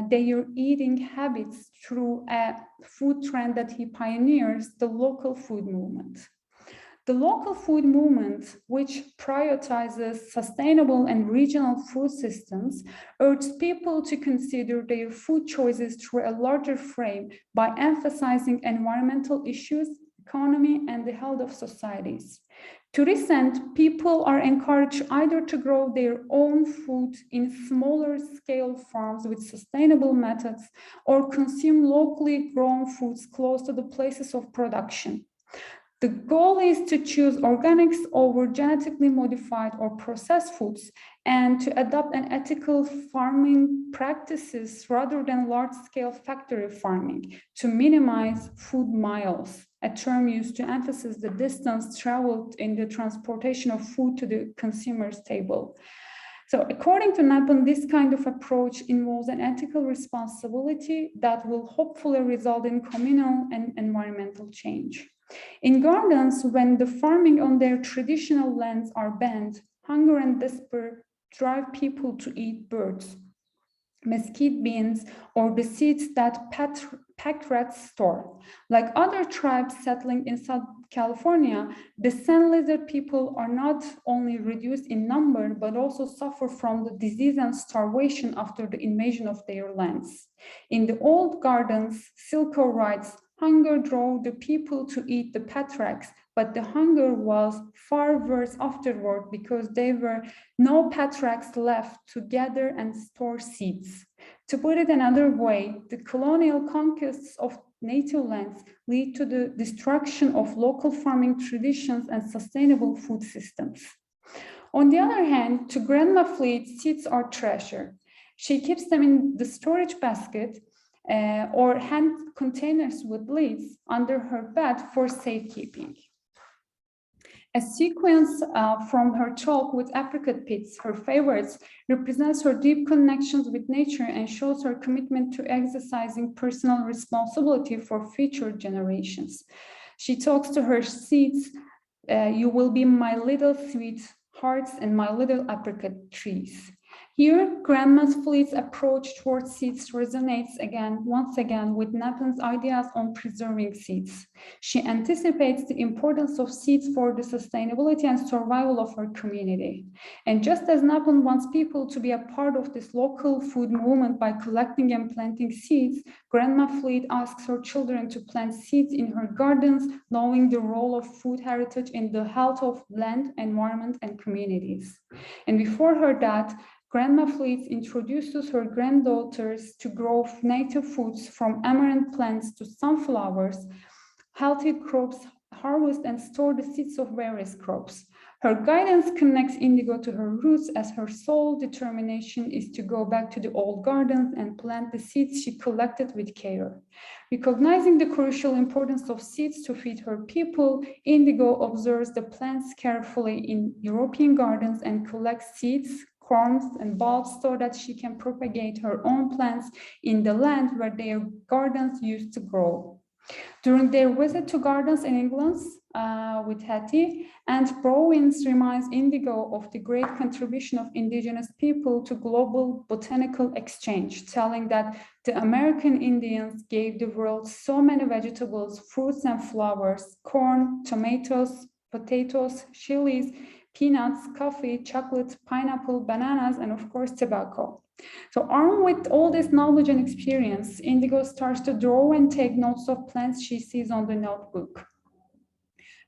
their eating habits through a food trend that he pioneers, the local food movement. The local food movement, which prioritizes sustainable and regional food systems, urges people to consider their food choices through a larger frame by emphasizing environmental issues, economy, and the health of societies. To this end, people are encouraged either to grow their own food in smaller scale farms with sustainable methods or consume locally grown foods close to the places of production. The goal is to choose organics over genetically modified or processed foods and to adopt an ethical farming practices rather than large-scale factory farming to minimize food miles, a term used to emphasize the distance traveled in the transportation of food to the consumer's table. So according to Napon, this kind of approach involves an ethical responsibility that will hopefully result in communal and environmental change. In gardens, when the farming on their traditional lands are banned, hunger and despair drive people to eat birds, mesquite beans, or the seeds that pack rats store. Like other tribes settling in South California, the sand lizard people are not only reduced in number, but also suffer from the disease and starvation after the invasion of their lands. In the old gardens, Silko writes, hunger drove the people to eat the patriarchs, but the hunger was far worse afterward because there were no patriarchs left to gather and store seeds. To put it another way, the colonial conquests of native lands lead to the destruction of local farming traditions and sustainable food systems. On the other hand, to Grandma Fleet, seeds are treasure. She keeps them in the storage basket or hand containers with lids under her bed for safekeeping. A sequence from her talk with apricot pits, her favorites, represents her deep connections with nature and shows her commitment to exercising personal responsibility for future generations. She talks to her seeds, you will be my little sweet hearts and my little apricot trees. Here, Grandma Fleet's approach towards seeds resonates once again with Napan's ideas on preserving seeds. She anticipates the importance of seeds for the sustainability and survival of her community. And just as Napan wants people to be a part of this local food movement by collecting and planting seeds, Grandma Fleet asks her children to plant seeds in her gardens, knowing the role of food heritage in the health of land, environment, and communities. And before her death, Grandma Fleet introduces her granddaughters to grow native foods from amaranth plants to sunflowers, healthy crops, harvest and store the seeds of various crops. Her guidance connects Indigo to her roots as her sole determination is to go back to the old gardens and plant the seeds she collected with care. Recognizing the crucial importance of seeds to feed her people, Indigo observes the plants carefully in European gardens and collects seeds, corms and bulbs so that she can propagate her own plants in the land where their gardens used to grow. During their visit to gardens in England with Hattie, Aunt Browins reminds Indigo of the great contribution of indigenous people to global botanical exchange, telling that the American Indians gave the world so many vegetables, fruits and flowers, corn, tomatoes, potatoes, chilies, peanuts, coffee, chocolate, pineapple, bananas, and of course, tobacco. So armed with all this knowledge and experience, Indigo starts to draw and take notes of plants she sees on the notebook.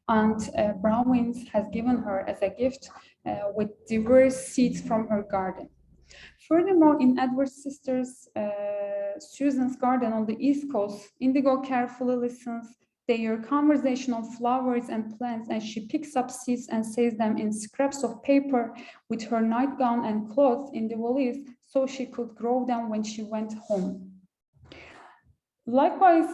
And Browins has given her as a gift with diverse seeds from her garden. Furthermore, in Edward's sister's Susan's garden on the East Coast, Indigo carefully listens their conversation on flowers and plants, and she picks up seeds and saves them in scraps of paper with her nightgown and clothes in the valise so she could grow them when she went home. Likewise,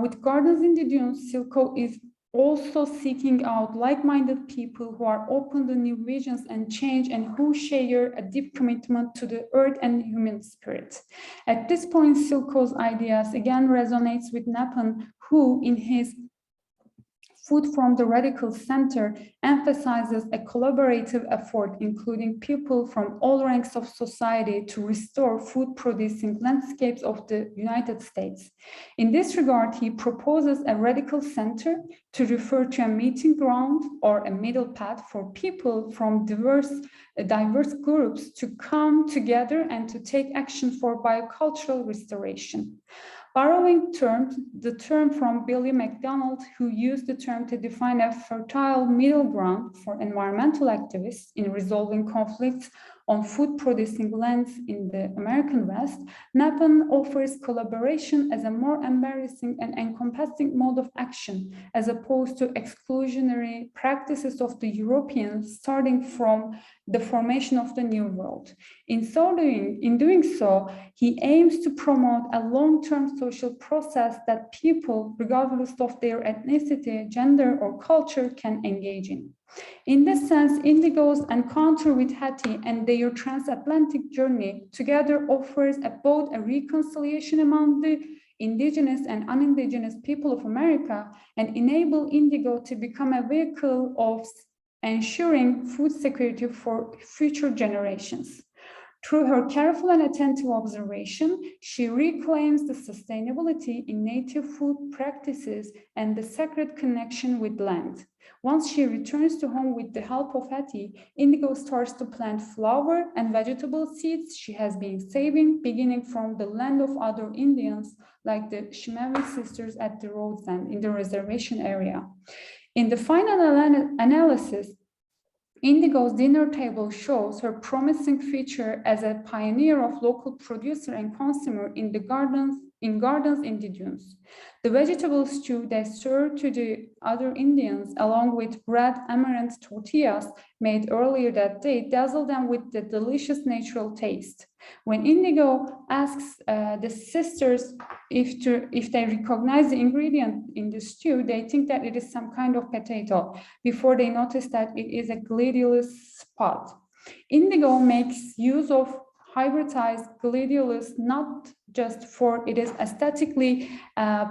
with Gardens in the Dunes, Silko is also seeking out like-minded people who are open to new visions and change and who share a deep commitment to the earth and human spirit. At this point, Silko's ideas again resonates with Napan, who in his Food from the Radical Center emphasizes a collaborative effort, including people from all ranks of society to restore food-producing landscapes of the United States. In this regard, he proposes a radical center to refer to a meeting ground or a middle path for people from diverse groups to come together and to take action for biocultural restoration. Borrowing the term from Billy McDonald, who used the term to define a fertile middle ground for environmental activists in resolving conflicts on food-producing lands in the American West, Napan offers collaboration as a more embarrassing and encompassing mode of action, as opposed to exclusionary practices of the Europeans starting from the formation of the New World. In doing so, he aims to promote a long-term social process that people, regardless of their ethnicity, gender, or culture, can engage in. In this sense, Indigo's encounter with Hattie and their transatlantic journey together offers both a reconciliation among the indigenous and unindigenous people of America and enable Indigo to become a vehicle of ensuring food security for future generations. Through her careful and attentive observation, she reclaims the sustainability in native food practices and the sacred connection with land. Once she returns to home with the help of Hattie, Indigo starts to plant flower and vegetable seeds she has been saving, beginning from the land of other Indians, like the Shimewi sisters at the Rhodes End in the reservation area. In the final analysis, Indigo's dinner table shows her promising future as a pioneer of local producer and consumer in the gardens in gardens indigenous. The vegetable stew they served to the other Indians, along with red amaranth tortillas made earlier that day, dazzled them with the delicious natural taste. When Indigo asks the sisters if they recognize the ingredient in the stew, they think that it is some kind of potato before they notice that it is a gladiolus spot. Indigo makes use of hybridized gladiolus not just for its aesthetically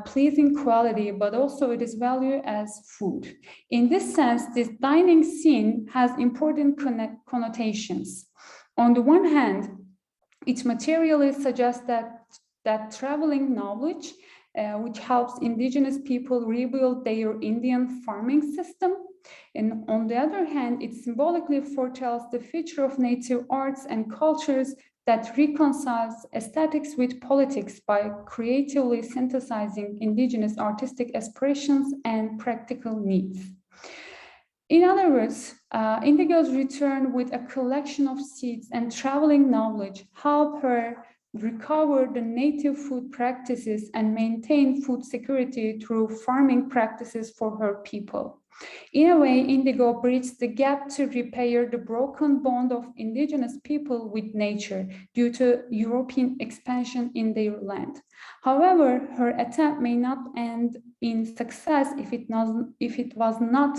pleasing quality, but also it is valued as food. In this sense, this dining scene has important connotations. On the one hand, it materially suggests that traveling knowledge, which helps indigenous people rebuild their Indian farming system. And on the other hand, it symbolically foretells the future of native arts and cultures that reconciles aesthetics with politics by creatively synthesizing indigenous artistic aspirations and practical needs. In other words, Indigo's return with a collection of seeds and traveling knowledge help her recover the native food practices and maintain food security through farming practices for her people. In a way, Indigo bridges the gap to repair the broken bond of indigenous people with nature due to European expansion in their land. However, her attempt may not end in success if it was not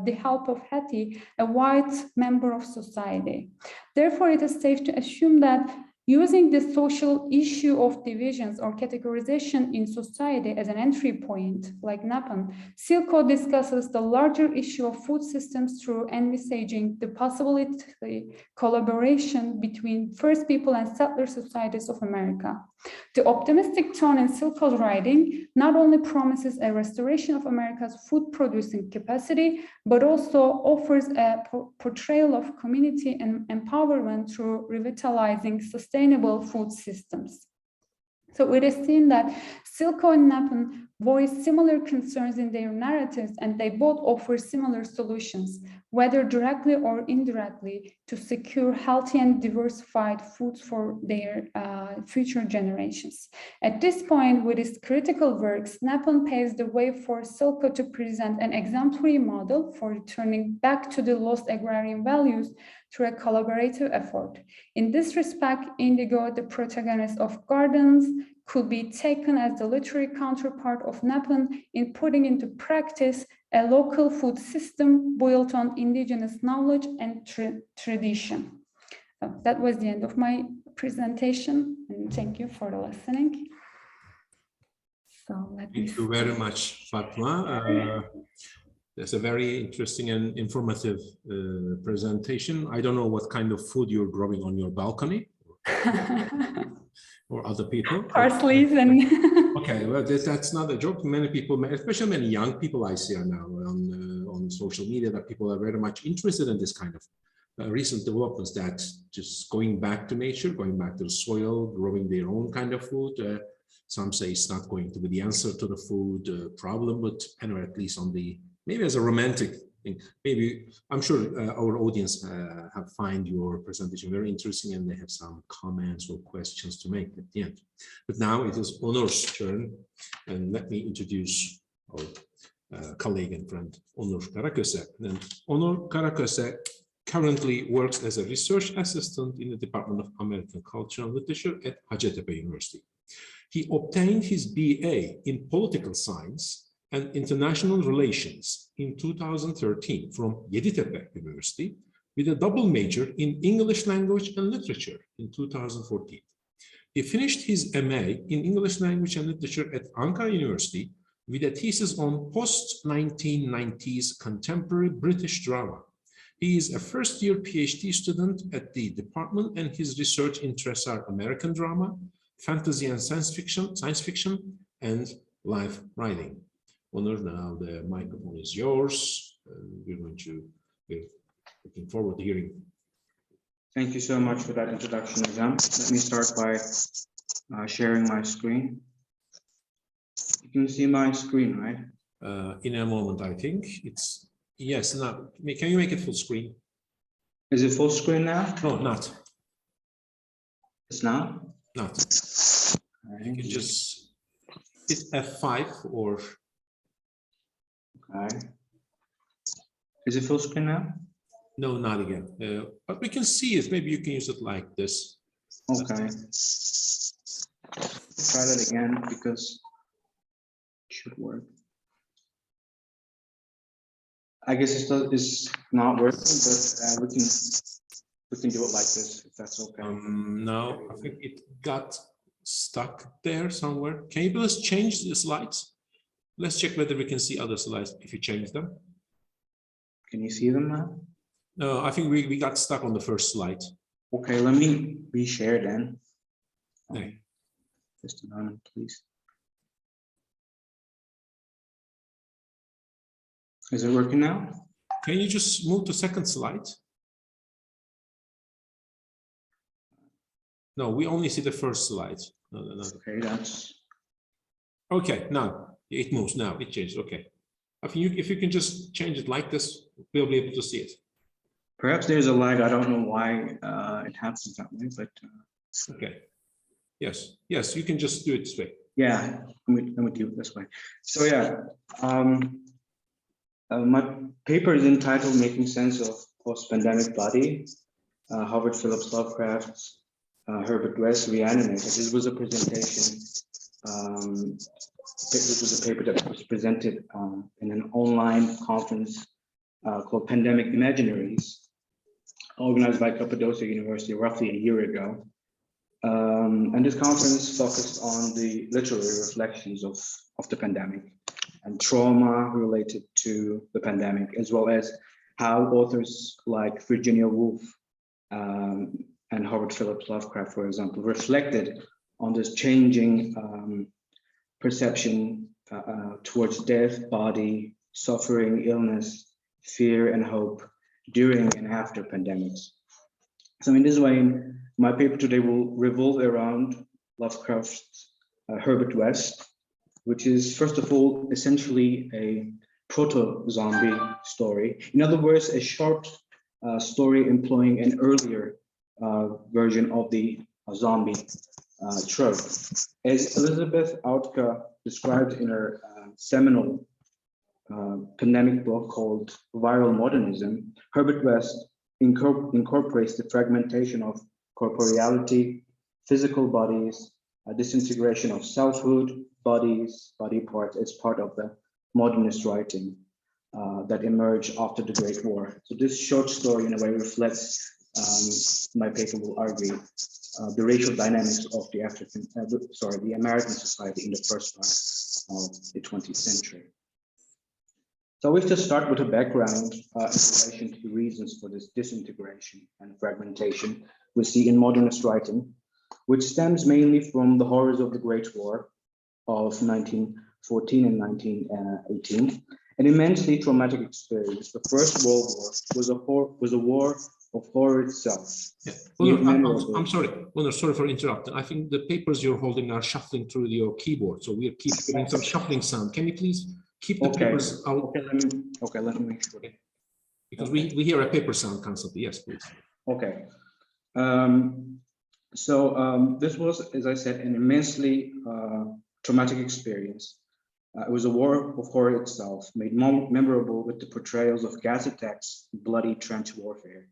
the help of Hattie, a white member of society. Therefore, it is safe to assume that using the social issue of divisions or categorization in society as an entry point, like Napan, Silko discusses the larger issue of food systems through envisaging the possibility collaboration between First People and settler societies of America. The optimistic tone in Silko's writing not only promises a restoration of America's food producing capacity, but also offers a portrayal of community and empowerment through revitalizing sustainable food systems. So it is seen that Silko and Napan voice similar concerns in their narratives, and they both offer similar solutions, whether directly or indirectly, to secure healthy and diversified foods for their future generations. At this point, with his critical works, Napan paves the way for Silko to present an exemplary model for returning back to the lost agrarian values through a collaborative effort. In this respect, Indigo, the protagonist of Gardens, could be taken as the literary counterpart of Napan in putting into practice a local food system built on indigenous knowledge and tradition. So that was the end of my presentation, and thank you for listening. So
Thank you very much, Fatma. That's a very interesting and informative presentation. I don't know what kind of food you're growing on your balcony. Or other people.
Parsley and
okay, well, that's not a joke. Many people, especially many young people I see are now on social media, that people are very much interested in this kind of recent developments, that just going back to nature, going back to the soil, growing their own kind of food. Some say it's not going to be the answer to the food problem, but anyway, at least on the, maybe as a romantic thing. Maybe, I'm sure our audience have find your presentation very interesting, and they have some comments or questions to make at the end. But now it is Onur's turn, and let me introduce our colleague and friend, Onur Karaköse. And Onur Karaköse currently works as a research assistant in the Department of American Culture and Literature at Hacettepe University. He obtained his BA in Political Science and International Relations in 2013 from Yeditepe University, with a double major in English Language and Literature in 2014. He finished his MA in English Language and Literature at Ankara University with a thesis on post-1990s contemporary British drama. He is a first-year PhD student at the department, and his research interests are American drama, fantasy and science fiction, and life writing. Onur, now the microphone is yours. We're going to be looking forward to hearing.
Thank you so much for that introduction, Nizam. Let me start by sharing my screen. You can see my screen, right?
In a moment, I think it's, yes, now, can you make it full screen?
Is it full screen now?
No, not.
It's not?
Not. You can just hit F5 or...
Okay. Is it full screen now?
No, not again. But we can see it. Maybe you can use it like this.
Okay. Try that again because it should work. I guess it's not working, but we can do it like this if that's okay.
No, I think it got stuck there somewhere. Can you please change the slides? Let's check whether we can see other slides if you change them.
Can you see them now?
No, I think we got stuck on the first slide.
Okay, let me reshare then.
Okay.
Just a moment, please. Is it working now?
Can you just move to second slide? No, we only see the first slide. No.
Okay, that's...
Okay, now it moves. Now it changed. Okay. I think if you can just change it like this, we'll be able to see it.
Perhaps there's a lag. I don't know why it happens that way, but...
Okay. Yes, you can just do it this way.
Yeah, let me do it this way. So yeah, my paper is entitled "Making Sense of Post-Pandemic Body." Howard Phillips Lovecraft's Herbert West Reanimated. This was a presentation. This was a paper that was presented in an online conference called Pandemic Imaginaries, organized by Cappadocia University roughly a year ago. And this conference focused on the literary reflections of the pandemic and trauma related to the pandemic, as well as how authors like Virginia Woolf and Howard Phillips Lovecraft, for example, reflected on this changing perception towards death, body, suffering, illness, fear, and hope during and after pandemics. So in this way, my paper today will revolve around Lovecraft's Herbert West, which is, first of all, essentially a proto-zombie story. In other words, a short story employing an earlier version of the zombie trope. As Elizabeth Autka described in her seminal pandemic book called Viral Modernism, Herbert West incorporates the fragmentation of corporeality, physical bodies, disintegration of selfhood, bodies, body parts as part of the modernist writing that emerged after the Great War. So this short story in a way reflects, my paper will argue, the racial dynamics of the the American society in the first part of the 20th century. So I wish to start with a background in relation to the reasons for this disintegration and fragmentation we see in modernist writing, which stems mainly from the horrors of the Great War of 1914 and 1918, an immensely traumatic experience. The First World War was a war of horror itself.
Yeah. Well, I'm sorry. Well, sorry for interrupting. I think the papers you're holding are shuffling through your keyboard, so we'll keep getting some shuffling sound. Can you please keep the papers out?
Okay, let me make sure.
Because we hear a paper sound constantly. Yes, please.
Okay. This was, as I said, an immensely traumatic experience. It was a war of horror itself, made memorable with the portrayals of gas attacks, bloody trench warfare.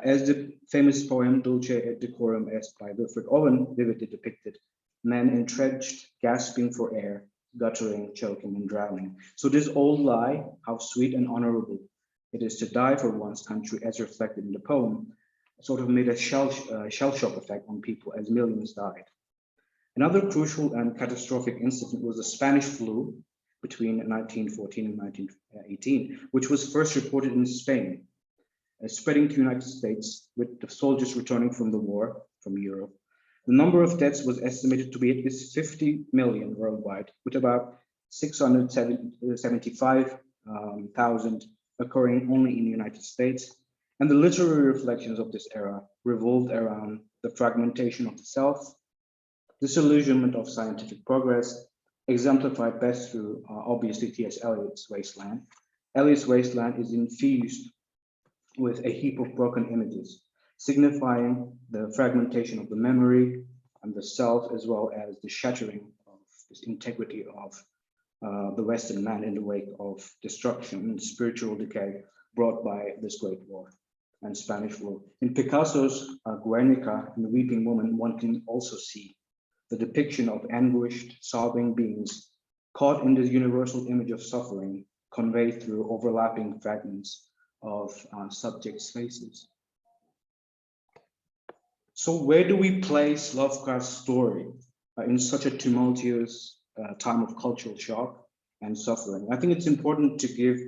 As the famous poem Dulce et Decorum Est by Wilfred Owen vividly depicted, men entrenched, gasping for air, guttering, choking, and drowning. So this old lie, how sweet and honorable it is to die for one's country, as reflected in the poem, sort of made a shell shock effect on people as millions died. Another crucial and catastrophic incident was the Spanish flu between 1914 and 1918, which was first reported in Spain, spreading to the United States with the soldiers returning from the war from Europe. The number of deaths was estimated to be at least 50 million worldwide, with about 675,000 occurring only in the United States. And the literary reflections of this era revolved around the fragmentation of the self, disillusionment of scientific progress, exemplified best through, obviously, T.S. Eliot's Wasteland. Eliot's Wasteland is infused with a heap of broken images, signifying the fragmentation of the memory and the self, as well as the shattering of this integrity of the Western man in the wake of destruction and spiritual decay brought by this Great War and Spanish flu. In Picasso's Guernica and the Weeping Woman, one can also see the depiction of anguished, sobbing beings caught in this universal image of suffering conveyed through overlapping fragments of subjects' faces. So where do we place Lovecraft's story in such a tumultuous time of cultural shock and suffering? I think it's important to give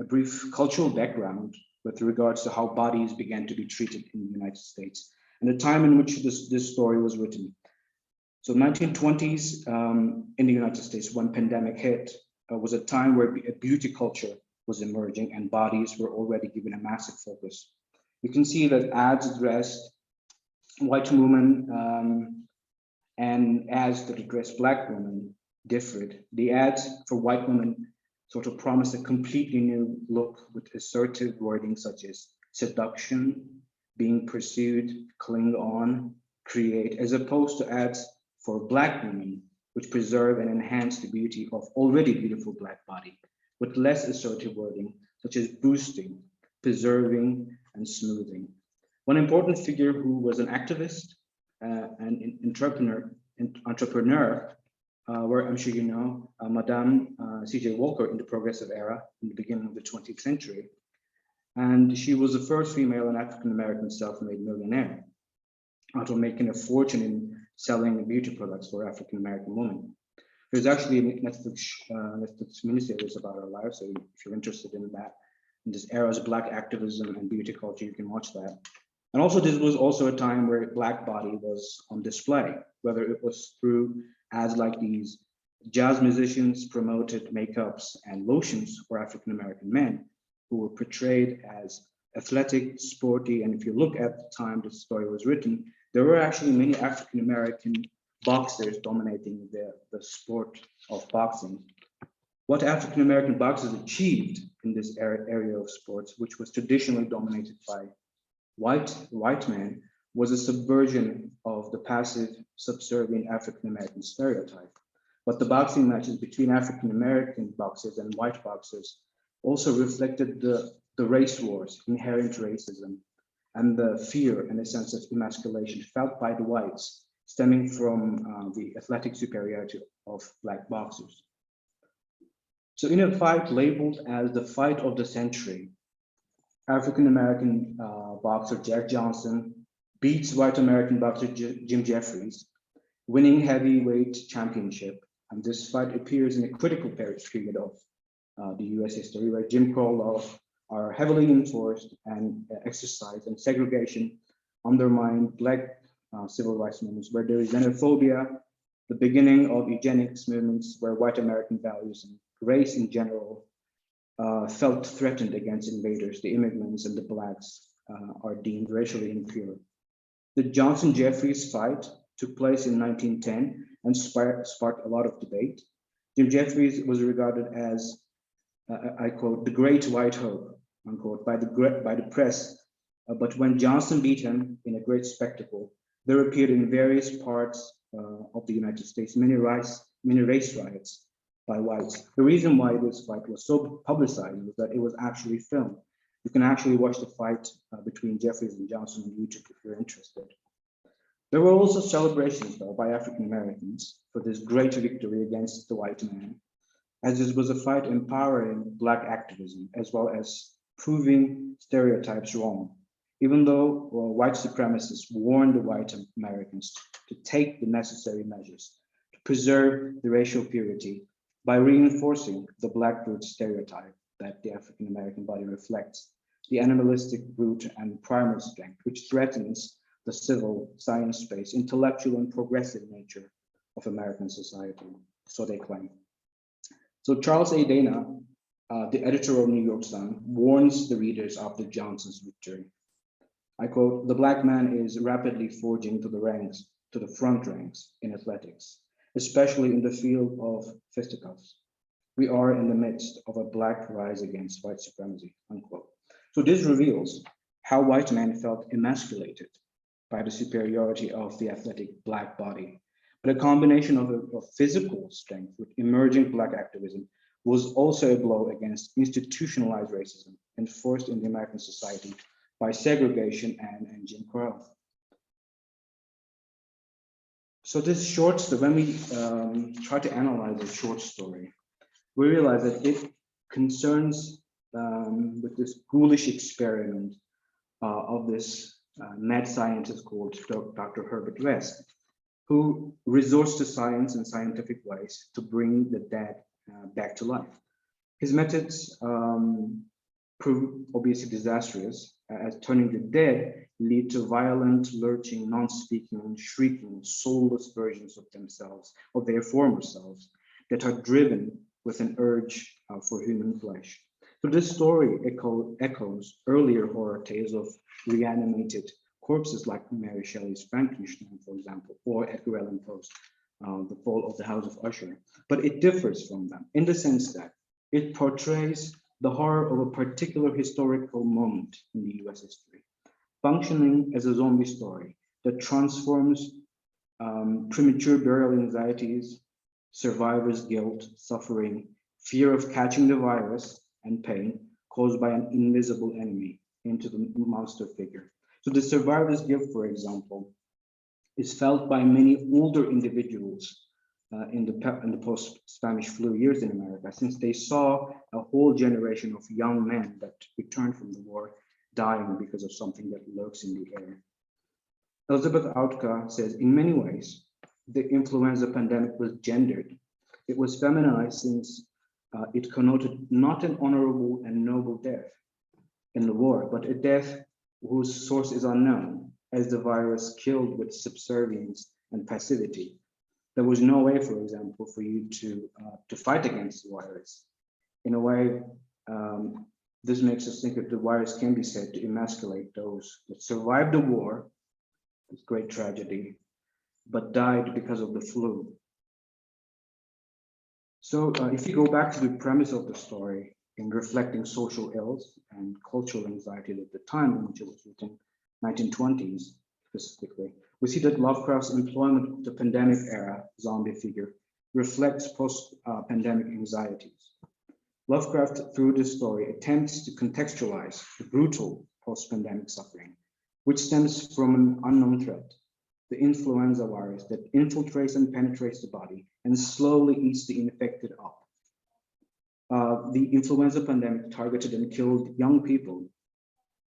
a brief cultural background with regards to how bodies began to be treated in the United States and the time in which this story was written. So 1920s in the United States, when pandemic hit, was a time where a beauty culture was emerging and bodies were already given a massive focus. You can see that ads addressed white women and ads that addressed Black women differed. The ads for white women sort of promised a completely new look with assertive wording such as seduction, being pursued, cling on, create, as opposed to ads for Black women, which preserve and enhance the beauty of already beautiful Black body, with less assertive wording, such as boosting, preserving, and smoothing. One important figure who was an activist and entrepreneur where I'm sure you know, Madame C.J. Walker in the Progressive Era in the beginning of the 20th century. And she was the first female and African-American self-made millionaire, out of making a fortune in selling beauty products for African-American women. There's actually a Netflix miniseries about her life, so if you're interested in that, in this era's Black activism and beauty culture, you can watch that. And also, this was also a time where Black body was on display, whether it was through ads like these. Jazz musicians promoted makeups and lotions for African-American men who were portrayed as athletic, sporty, and if you look at the time the story was written, there were actually many African-American boxers dominating the sport of boxing. What African-American boxers achieved in this area of sports, which was traditionally dominated by white men, was a subversion of the passive, subservient African-American stereotype. But the boxing matches between African-American boxers and white boxers also reflected the race wars, inherent racism, and the fear and a sense of emasculation felt by the whites, stemming from the athletic superiority of Black boxers. So in a fight labeled as the fight of the century, African-American boxer Jack Johnson beats white American boxer Jim Jeffries, winning heavyweight championship. And this fight appears in a critical period of the US history, where Jim Crow laws are heavily enforced and exercised, and segregation undermined Black civil rights movements, where there is xenophobia, the beginning of eugenics movements, where white American values and race in general felt threatened against invaders. The immigrants and the Blacks are deemed racially impure. The Johnson-Jeffries fight took place in 1910 and sparked a lot of debate. Jim Jeffries was regarded as, I quote, the great white hope, unquote, by the press. But when Johnson beat him in a great spectacle, there appeared in various parts of the United States many race riots by whites. The reason why this fight was so publicized was that it was actually filmed. You can actually watch the fight between Jeffries and Johnson on YouTube if you're interested. There were also celebrations, though, by African Americans for this great victory against the white man, as this was a fight empowering Black activism, as well as proving stereotypes wrong. Even though white supremacists warned the white Americans to take the necessary measures to preserve the racial purity by reinforcing the Black brute stereotype that the African American body reflects, the animalistic brute and primal strength, which threatens the civil, science-based, intellectual, and progressive nature of American society, so they claim. So Charles A. Dana, the editor of New York Sun, warns the readers after Johnson's victory. I quote, "The Black man is rapidly forging to the front ranks in athletics, especially in the field of fisticuffs. We are in the midst of a Black rise against white supremacy," unquote. So this reveals how white men felt emasculated by the superiority of the athletic Black body. But a combination of physical strength with emerging Black activism was also a blow against institutionalized racism enforced in the American society by segregation and Jim Crow. So this short story, when we try to analyze a short story, we realize that it concerns with this ghoulish experiment of this mad scientist called Dr. Herbert West, who resorts to science and scientific ways to bring the dead back to life. His methods prove obviously disastrous, as turning the dead lead to violent, lurching, non-speaking, shrieking, soulless versions of themselves, of their former selves, that are driven with an urge for human flesh. So this story echoes earlier horror tales of reanimated corpses like Mary Shelley's Frankenstein, for example, or Edgar Allan Poe's The Fall of the House of Usher. But it differs from them in the sense that it portrays the horror of a particular historical moment in the US history, functioning as a zombie story that transforms premature burial anxieties, survivors' guilt, suffering, fear of catching the virus, and pain caused by an invisible enemy into the monster figure. So the survivor's guilt, for example, is felt by many older individuals in the post-Spanish flu years in America, since they saw a whole generation of young men that returned from the war dying because of something that lurks in the air. Elizabeth Autka says, in many ways, the influenza pandemic was gendered. It was feminized since it connoted not an honorable and noble death in the war, but a death whose source is unknown, as the virus killed with subservience and passivity. There was no way, for example, for you to fight against the virus. In a way, this makes us think that the virus can be said to emasculate those that survived the war, this great tragedy, but died because of the flu. So if you go back to the premise of the story in reflecting social ills and cultural anxieties at the time in which it was written, 1920s specifically, we see that Lovecraft's employment of the pandemic era zombie figure reflects post-pandemic anxieties. Lovecraft, through this story, attempts to contextualize the brutal post-pandemic suffering, which stems from an unknown threat, the influenza virus that infiltrates and penetrates the body and slowly eats the infected up. The influenza pandemic targeted and killed young people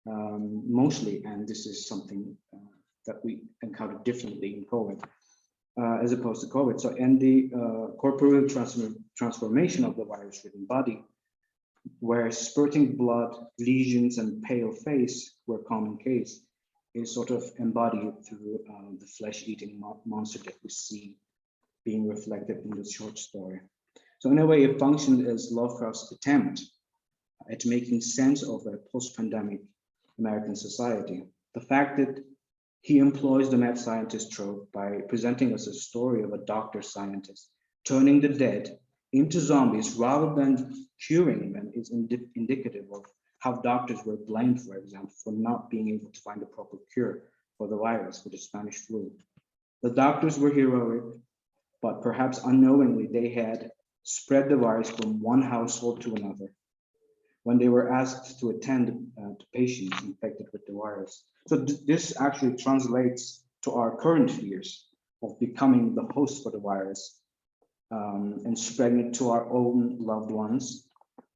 mostly, and this is something that we encounter differently in COVID as opposed to COVID. So, and the corporeal transformation of the virus-ridden body, where spurting blood, lesions, and pale face were common case, is sort of embodied through the flesh-eating monster that we see being reflected in this short story. So in a way, it functioned as Lovecraft's attempt at making sense of a post-pandemic American society. The fact that he employs the mad scientist trope by presenting us a story of a doctor scientist turning the dead into zombies rather than curing them is indicative of how doctors were blamed, for example, for not being able to find a proper cure for the virus, for the Spanish flu. The doctors were heroic, but perhaps unknowingly they had spread the virus from one household to another when they were asked to attend to patients infected with the virus. So this actually translates to our current fears of becoming the host for the virus and spreading it to our own loved ones,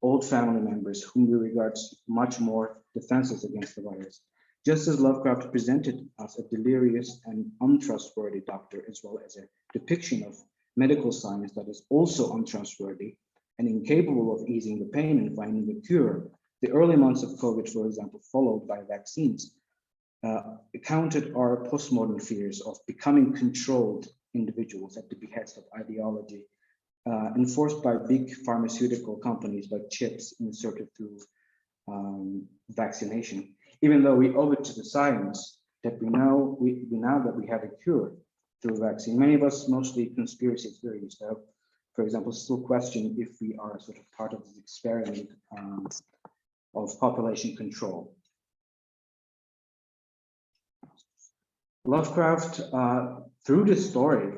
old family members whom we regard much more defenseless against the virus. Just as Lovecraft presented us a delirious and untrustworthy doctor, as well as a depiction of medical science that is also untrustworthy and incapable of easing the pain and finding a cure, the early months of COVID, for example, followed by vaccines, countered our postmodern fears of becoming controlled individuals at the behest of ideology enforced by big pharmaceutical companies like chips inserted through vaccination. Even though we owe it to the science that we know that we have a cure through vaccine, many of us, mostly conspiracy theories, though, for example, still question if we are sort of part of this experiment of population control. Lovecraft, through this story,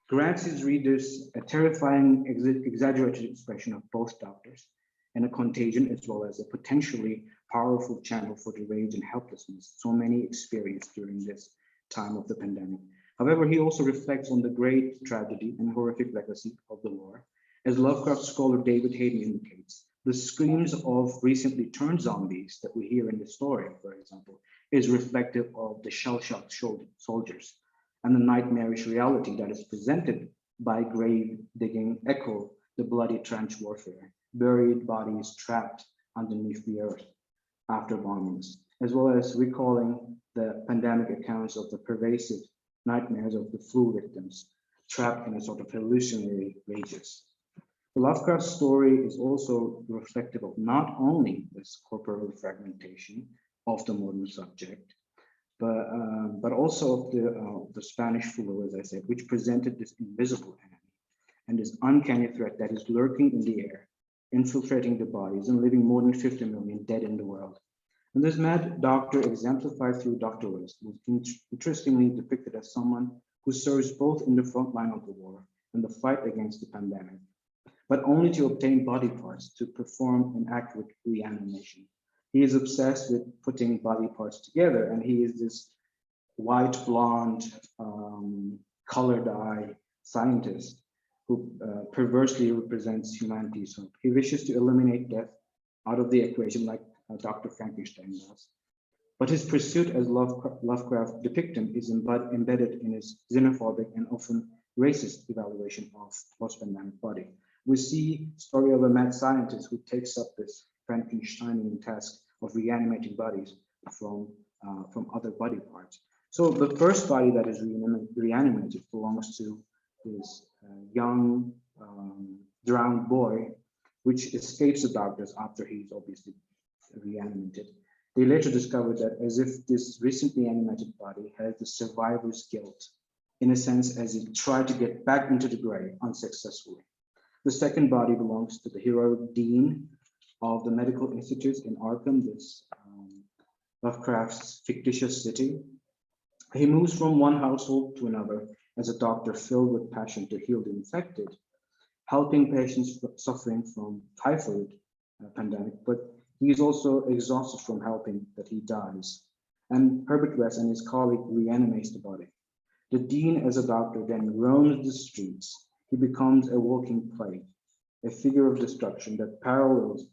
grants his readers a terrifying, exaggerated expression of both doctors and a contagion as well as a potentially powerful channel for the rage and helplessness so many experienced during this time of the pandemic. However, he also reflects on the great tragedy and horrific legacy of the war. As Lovecraft scholar David Hayden indicates, the screams of recently turned zombies that we hear in the story, for example, is reflective of the shell-shocked soldiers and the nightmarish reality that is presented by grave-digging echo the bloody trench warfare, buried bodies trapped underneath the earth after bombings, as well as recalling the pandemic accounts of the pervasive nightmares of the flu victims trapped in a sort of hallucinatory rages. The Lovecraft story is also reflective of not only this corporal fragmentation of the modern subject, but also of the Spanish flu, as I said, which presented this invisible enemy and this uncanny threat that is lurking in the air, infiltrating the bodies and leaving more than 50 million dead in the world. And this mad doctor, exemplified through Dr. West, was interestingly depicted as someone who serves both in the front line of the war and the fight against the pandemic, but only to obtain body parts to perform an accurate reanimation. He is obsessed with putting body parts together, and he is this white, blonde, colored eye scientist who perversely represents humanity's hope. He wishes to eliminate death out of the equation like Dr. Frankenstein does. But his pursuit as Lovecraft depicts him is embedded in his xenophobic and often racist evaluation of post-pandemic body. We see story of a mad scientist who takes up this Frankensteinian task of reanimating bodies from other body parts. So the first body that is reanimated belongs to this young drowned boy, which escapes the doctors after he's obviously reanimated. They later discovered that as if this recently animated body has the survivor's guilt, in a sense, as it tried to get back into the grave unsuccessfully. The second body belongs to the heroic dean of the medical institutes in Arkham, this Lovecraft's fictitious city. He moves from one household to another as a doctor filled with passion to heal the infected, helping patients suffering from typhoid pandemic, but he is also exhausted from helping that he dies. And Herbert West and his colleague reanimates the body. The dean as a doctor then roams the streets. He becomes a walking plague, a figure of destruction that parallels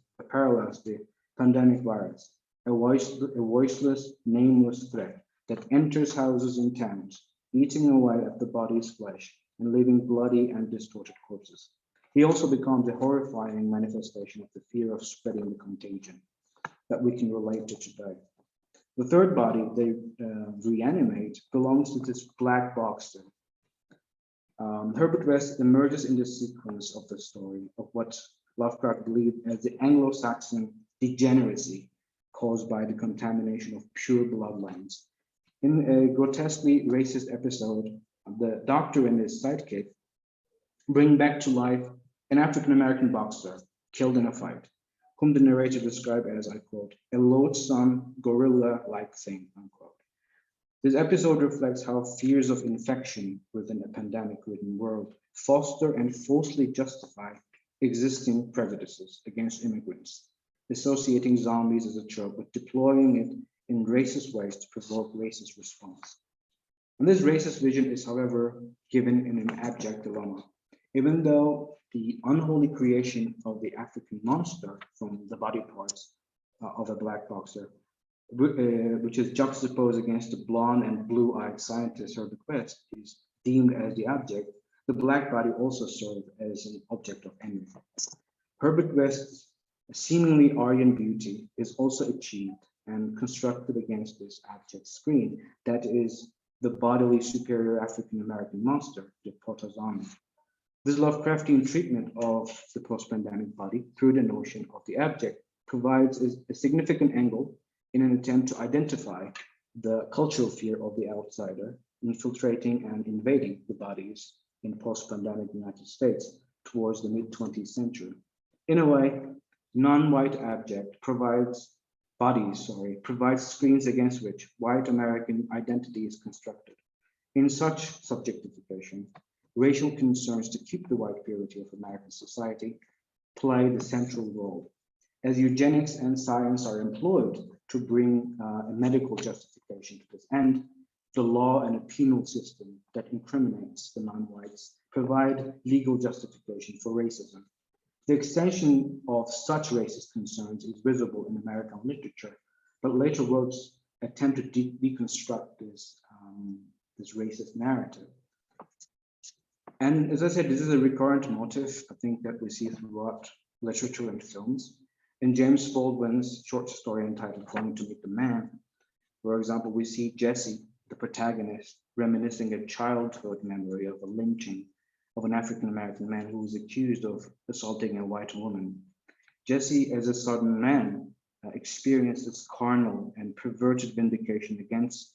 the pandemic virus, a voiceless, nameless threat that enters houses and towns, eating away at the body's flesh and leaving bloody and distorted corpses. He also becomes a horrifying manifestation of the fear of spreading the contagion that we can relate to today. The third body they reanimate belongs to this black boxer. Herbert West emerges in the sequence of the story of what Lovecraft believed as the Anglo-Saxon degeneracy caused by the contamination of pure bloodlines. In a grotesquely racist episode, the doctor and his sidekick bring back to life an African-American boxer killed in a fight, whom the narrator described as, I quote, a loathsome gorilla-like thing, unquote. This episode reflects how fears of infection within a pandemic-ridden world foster and falsely justify existing prejudices against immigrants, associating zombies as a trope, but deploying it in racist ways to provoke racist response. And this racist vision is, however, given in an abject dilemma. Even though the unholy creation of the African monster from the body parts of a black boxer, which is juxtaposed against the blonde and blue-eyed scientist Herbert West, is deemed as the object, the black body also served as an object of envy. Herbert West's seemingly Aryan beauty is also achieved and constructed against this abject screen, that is the bodily superior African-American monster, the protozoan. This Lovecraftian treatment of the post-pandemic body through the notion of the abject provides a significant angle in an attempt to identify the cultural fear of the outsider infiltrating and invading the bodies in post-pandemic United States towards the mid-20th century. In a way, non-white abject provides screens against which white American identity is constructed. In such subjectification, racial concerns to keep the white purity of American society play the central role. As eugenics and science are employed to bring a medical justification to this end, the law and a penal system that incriminates the non-whites provide legal justification for racism. The extension of such racist concerns is visible in American literature, but later works attempt to deconstruct this racist narrative. And as I said, this is a recurrent motif, I think, that we see throughout literature and films. In James Baldwin's short story entitled Going to Meet the Man, for example, we see Jesse, the protagonist, reminiscing a childhood memory of a lynching of an African-American man who was accused of assaulting a white woman. Jesse, as a Southern man, experienced this carnal and perverted vindication against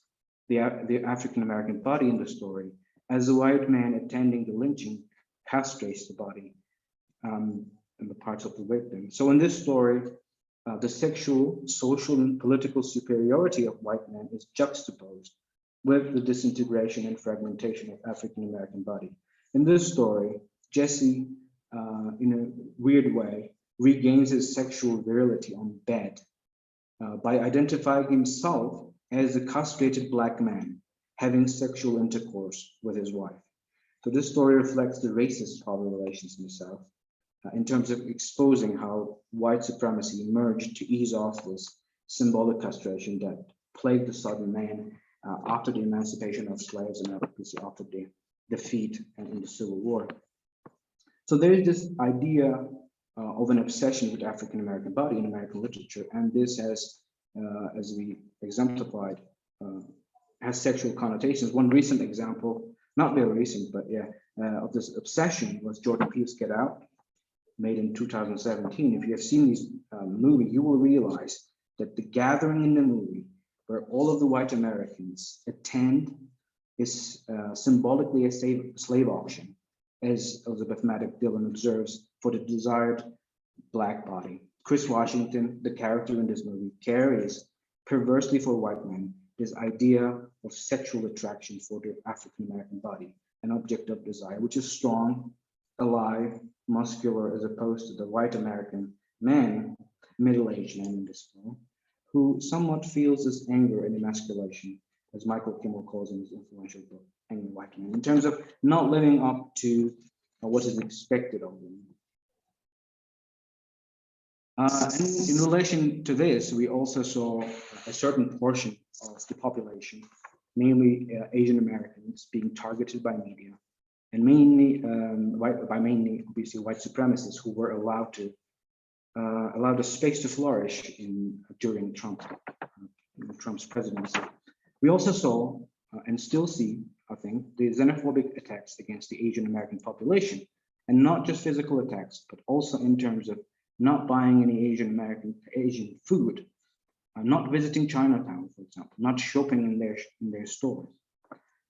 the African-American body in the story, as the white man attending the lynching castrates the body and the parts of the victim. So in this story, the sexual, social, and political superiority of white men is juxtaposed with the disintegration and fragmentation of African-American body. In this story, Jesse, in a weird way, regains his sexual virility on bed by identifying himself as a castrated Black man having sexual intercourse with his wife. So this story reflects the racist power relations in the South in terms of exposing how white supremacy emerged to ease off this symbolic castration that plagued the Southern man after the emancipation of slaves and obviously after the defeat in the Civil War. So there is this idea of an obsession with African-American body in American literature, and this has, as we exemplified, has sexual connotations. One recent example, not very recent, but yeah, of this obsession was Jordan Peele's Get Out, made in 2017. If you have seen this movie, you will realize that the gathering in the movie where all of the white Americans attend is symbolically a slave auction, as Elizabeth Maddox Dillon observes, for the desired Black body. Chris Washington, the character in this movie, carries perversely for white men this idea of sexual attraction for the African-American body, an object of desire, which is strong, alive, muscular, as opposed to the white American man, middle-aged man in this film, who somewhat feels this anger and emasculation, as Michael Kimmel calls in his influential book, Angry White Man, in terms of not living up to what is expected of them. And in relation to this, we also saw a certain portion of the population, mainly Asian Americans, being targeted by media, and mainly obviously white supremacists who were allowed the space to flourish during Trump's presidency. We also saw and still see, I think, the xenophobic attacks against the Asian American population, and not just physical attacks, but also in terms of not buying any Asian food, not visiting Chinatown, for example, not shopping in their stores.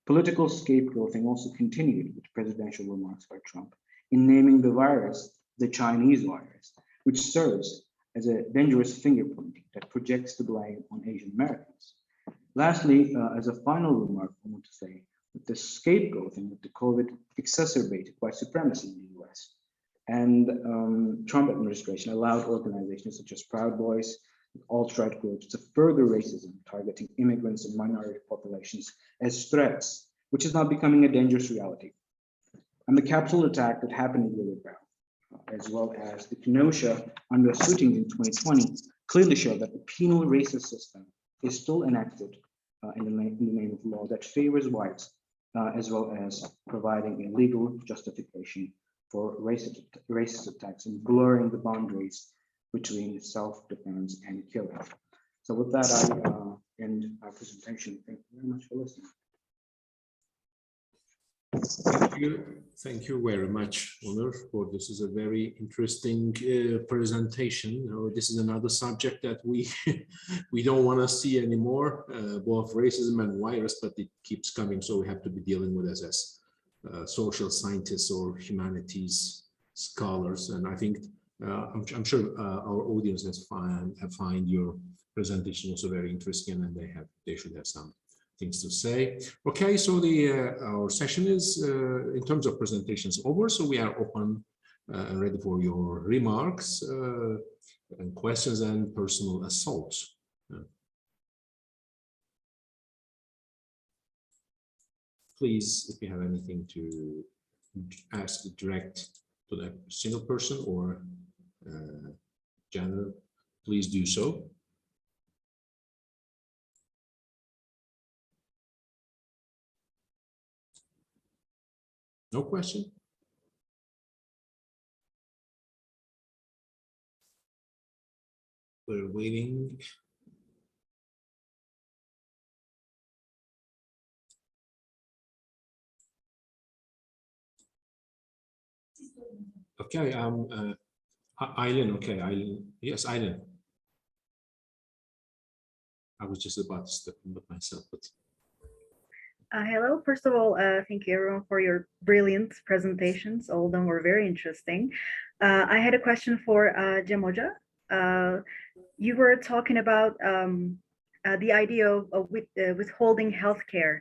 Political scapegoating also continued with presidential remarks by Trump in naming the virus the Chinese virus, which serves as a dangerous fingerpointing that projects the blame on Asian Americans. Lastly, as a final remark, I want to say that the scapegoating with the COVID exacerbated white supremacy in the US. And Trump administration allowed organizations such as Proud Boys, alt-right groups to further racism, targeting immigrants and minority populations as threats, which is now becoming a dangerous reality. And the Capitol attack that happened a year ago, as well as the Kenosha unrest shootings in 2020, clearly show that the penal racist system is still enacted in the name of law that favors whites, as well as providing a legal justification for racist attacks and blurring the boundaries between self-defense and killing. So with that, I end our presentation. Thank you very much for listening.
Thank you very much, Onur, for this is a very interesting presentation. This is another subject that we we don't want to see anymore, both racism and virus, but it keeps coming, so we have to be dealing with it as social scientists or humanities scholars. And I think I'm sure our audience have find your presentation also very interesting, and they should have some things to say. Okay, so our session is in terms of presentations over, so we are open and ready for your remarks and questions and personal assaults. Please, if you have anything to ask, direct to the single person or general, please do so. No question? We're waiting. Okay, Eileen, okay, Eileen. Yes, Eileen. I was just about to step in with myself, but.
Hello, first of all, thank you everyone for your brilliant presentations. All of them were very interesting. I had a question for Cemoja. You were talking about the idea of withholding healthcare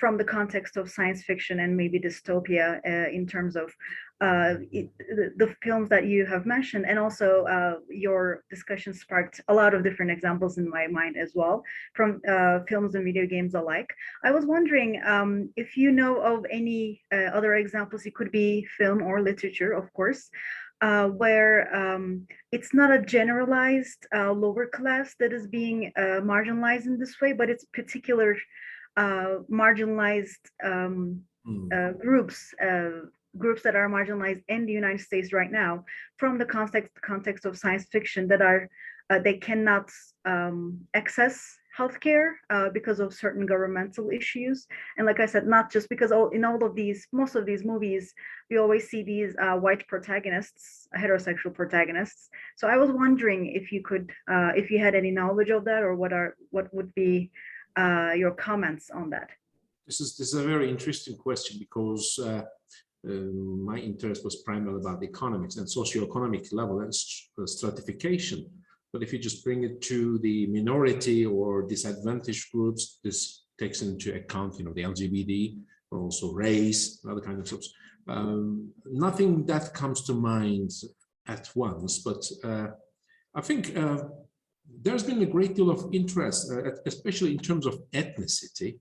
from the context of science fiction and maybe dystopia in terms of the films that you have mentioned, and also your discussion sparked a lot of different examples in my mind as well from films and video games alike. I was wondering if you know of any other examples. It could be film or literature, of course, where it's not a generalized lower class that is being marginalized in this way, but it's particular marginalized groups that are marginalized in the United States right now from the context of science fiction that are they cannot access healthcare because of certain governmental issues. And like I said, not just because most of these movies, we always see these white protagonists, heterosexual protagonists. So I was wondering if you could, if you had any knowledge of that, or what would be your comments on that?
This is a very interesting question, because my interest was primarily about economics and socioeconomic level and stratification. But if you just bring it to the minority or disadvantaged groups, this takes into account, the LGBT, but also race, and other kinds of stuff. Nothing that comes to mind at once, but I think there's been a great deal of interest, especially in terms of ethnicity.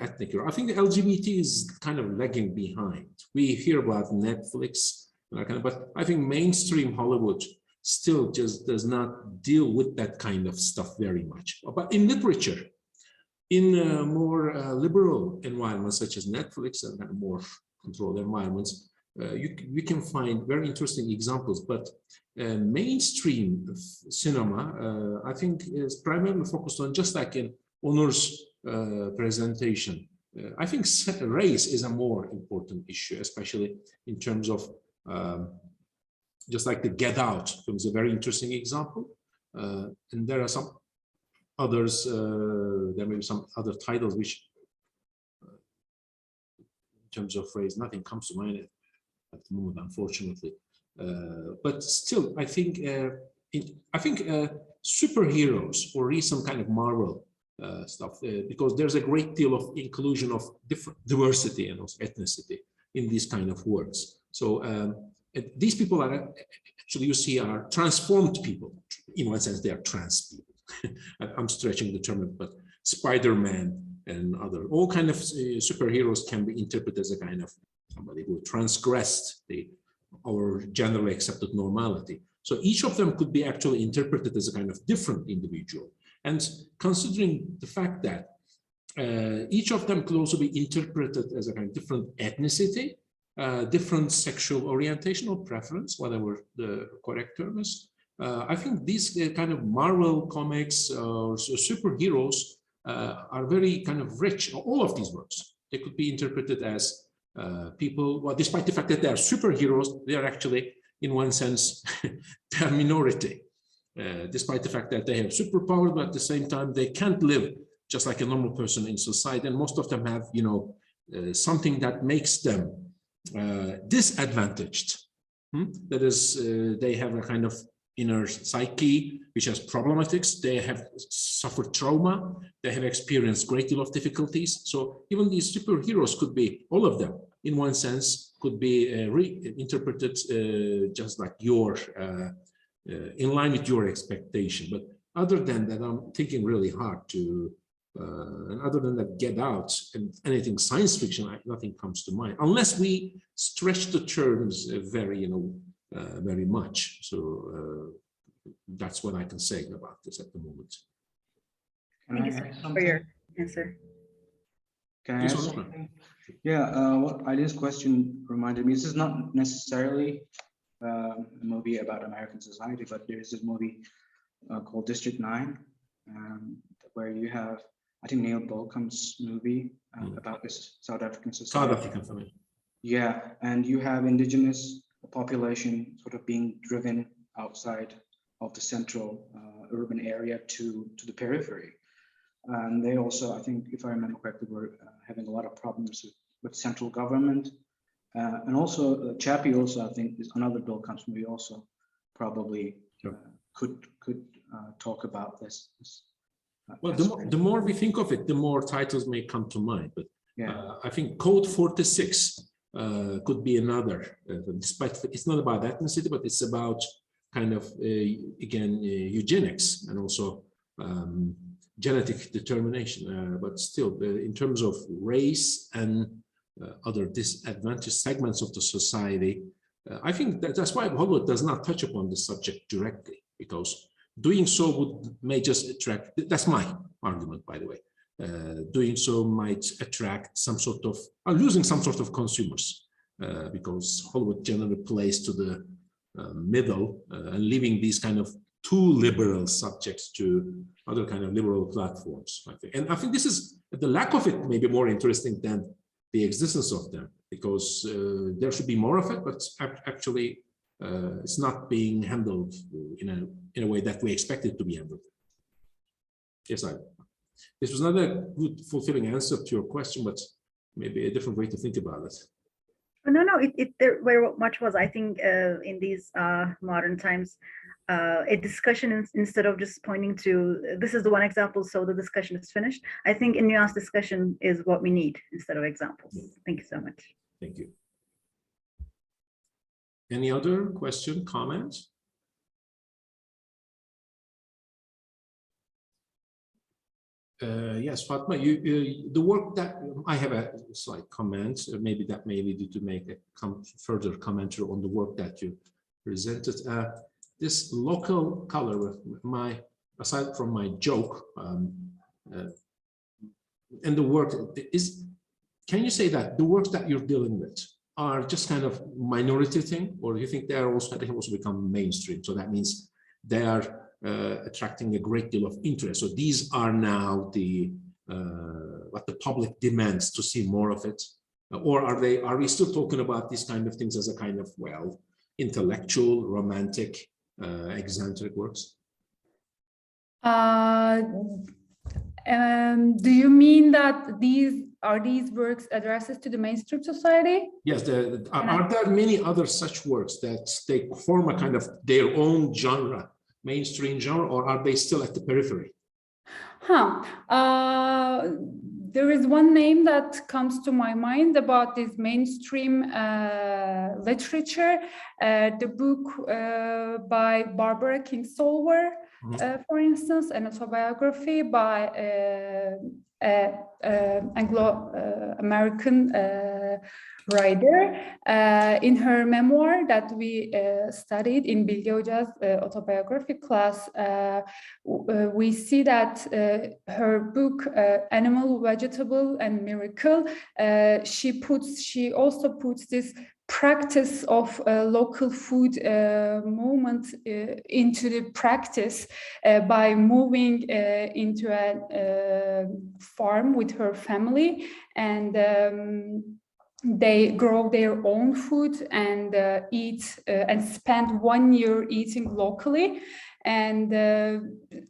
Ethnic. I think the LGBT is kind of lagging behind. We hear about Netflix, but I think mainstream Hollywood still just does not deal with that kind of stuff very much. But in literature, in more liberal environments such as Netflix and more controlled environments, we can find very interesting examples. But mainstream cinema, I think, is primarily focused on, just like in Onur's presentation. I think race is a more important issue, especially in terms of just like the Get Out film is a very interesting example. And there are some others, there may be some other titles which, in terms of race, nothing comes to mind at the moment, unfortunately. But still, I think superheroes or some kind of Marvel stuff, because there's a great deal of inclusion of different diversity and also ethnicity in these kind of works. So these people are actually, you see, are transformed people. In one sense, they are trans people. I'm stretching the term, but Spider-Man and all kind of superheroes can be interpreted as a kind of somebody who transgressed our generally accepted normality. So each of them could be actually interpreted as a kind of different individual. And considering the fact that each of them could also be interpreted as a kind of different ethnicity, different sexual orientation or preference, whatever the correct term is, I think these kind of Marvel comics or superheroes are very kind of rich. All of these works, they could be interpreted as people, well, despite the fact that they are superheroes, they are actually, in one sense, they're minority. Despite the fact that they have superpowers, but at the same time, they can't live just like a normal person in society. And most of them have, something that makes them disadvantaged. That is, they have a kind of inner psyche, which has problematics. They have suffered trauma. They have experienced great deal of difficulties. So even these superheroes could be, all of them, in one sense, could be reinterpreted just like your, in line with your expectation. But other than that, I'm thinking really hard to, and other than that, Get Out and anything science fiction, nothing comes to mind, unless we stretch the terms very, very much. So that's what I can say about this at the moment.
Thank you so much for your answer.
Can I ask something? Yeah, what Aiden's question reminded me, this is not necessarily a movie about American society, but there's this movie called District 9, where you have, I think, Neil Blomkamp's movie about this South African society.
South African family.
Yeah, and you have indigenous population sort of being driven outside of the central urban area to the periphery. And they also, I think, if I remember correctly, were having a lot of problems with central government. And also Chappie also, I think, is another Blomkamp's movie also probably could talk about this.
Well, the more we think of it, the more titles may come to mind. But I think Code 46 could be another, despite it's not about ethnicity, but it's about kind of, again, eugenics and also genetic determination. But still, in terms of race and other disadvantaged segments of the society, I think that's why Hollywood does not touch upon this subject directly, because doing so may just attract, that's my argument, by the way, doing so might attract some sort of, losing some sort of consumers, because Hollywood generally plays to the middle and leaving these kind of too liberal subjects to other kind of liberal platforms, I think. And I think this is, the lack of it may be more interesting than the existence of them, because there should be more of it, but actually it's not being handled in a way that we expect it to be handled. Yes, this was not a good, fulfilling answer to your question, but maybe a different way to think about it.
No, it there very much was, I think, in these modern times, a discussion instead of just pointing to, this is the one example, so the discussion is finished. I think a nuanced discussion is what we need instead of examples. Thank you so much.
Thank you. Any other question, comments? Yes, Fatma, the work that I have a slight comment, maybe that may lead you to make a further commentary on the work that you presented. This local color, aside from my joke, and the work is, can you say that the works that you're dealing with are just kind of minority thing, or do you think they have also become mainstream? So that means they are attracting a great deal of interest. So these are now the what the public demands to see more of it, or are we still talking about these kind of things as a kind of, well, intellectual, romantic, eccentric works?
Do you mean that these works addresses to the mainstream society?
Yes, are there many other such works that they form a kind of their own genre, mainstream genre, or are they still at the periphery?
There is one name that comes to my mind about this mainstream literature, the book by Barbara Kingsolver, for instance, an autobiography by Anglo-American writer. In her memoir that we studied in Bilge Hoca's autobiography class, we see that her book, Animal, Vegetable, and Miracle, she also puts this practice of local food movement into the practice by moving into a farm with her family, and they grow their own food and eat and spend 1 year eating locally. And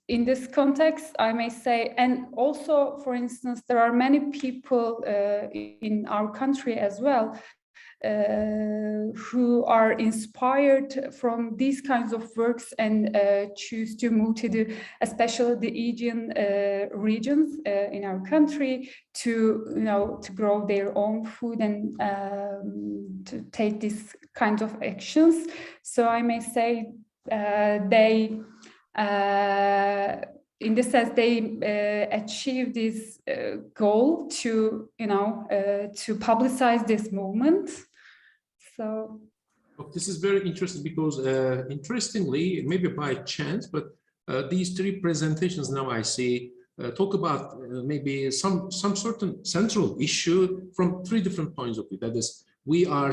in this context, I may say, and also, for instance, there are many people in our country as well who are inspired from these kinds of works and choose to move to the, especially the Aegean regions in our country, to to grow their own food and to take these kinds of actions. So I may say they, in this sense, they achieve this goal to to publicize this movement. So
this is very interesting because interestingly, maybe by chance, but these three presentations now I see talk about maybe some certain central issue from three different points of view. That is, we are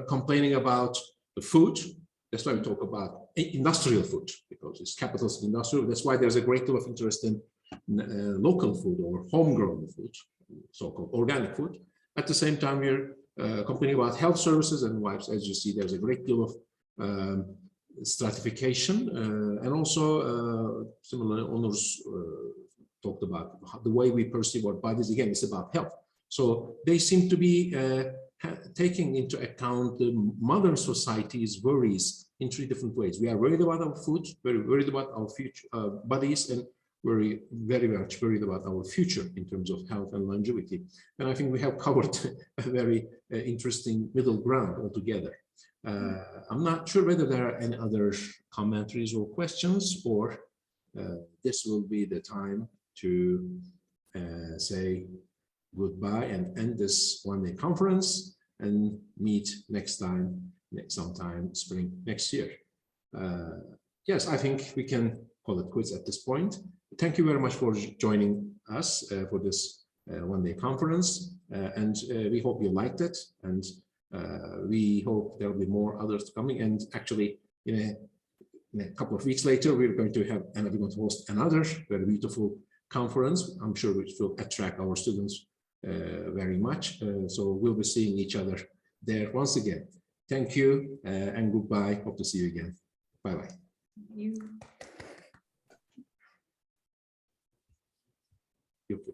complaining about the food. That's why we talk about industrial food, because it's capitalist industrial. That's why there's a great deal of interest in local food or homegrown food, so-called organic food. At the same time, we're complaining about health services and wives. As you see, there's a great deal of stratification, and also similarly, owners talked about the way we perceive our bodies. Again, it's about health. So they seem to be taking into account the modern society's worries in three different ways. We are worried about our food, very worried about our future bodies, and very much worried about our future in terms of health and longevity. And I think we have covered a very interesting middle ground altogether. I'm not sure whether there are any other commentaries or questions, or this will be the time to say goodbye and end this one-day conference and meet next time, sometime spring next year. Yes, I think we can call it quits at this point. Thank you very much for joining us for this one-day conference, and we hope you liked it, and we hope there will be more others coming. And actually, in a couple of weeks later, we're going to host another very beautiful conference. I'm sure which will attract our students very much. So we'll be seeing each other there once again. Thank you and goodbye. Hope to see you again. Bye-bye.
you.
Beautiful.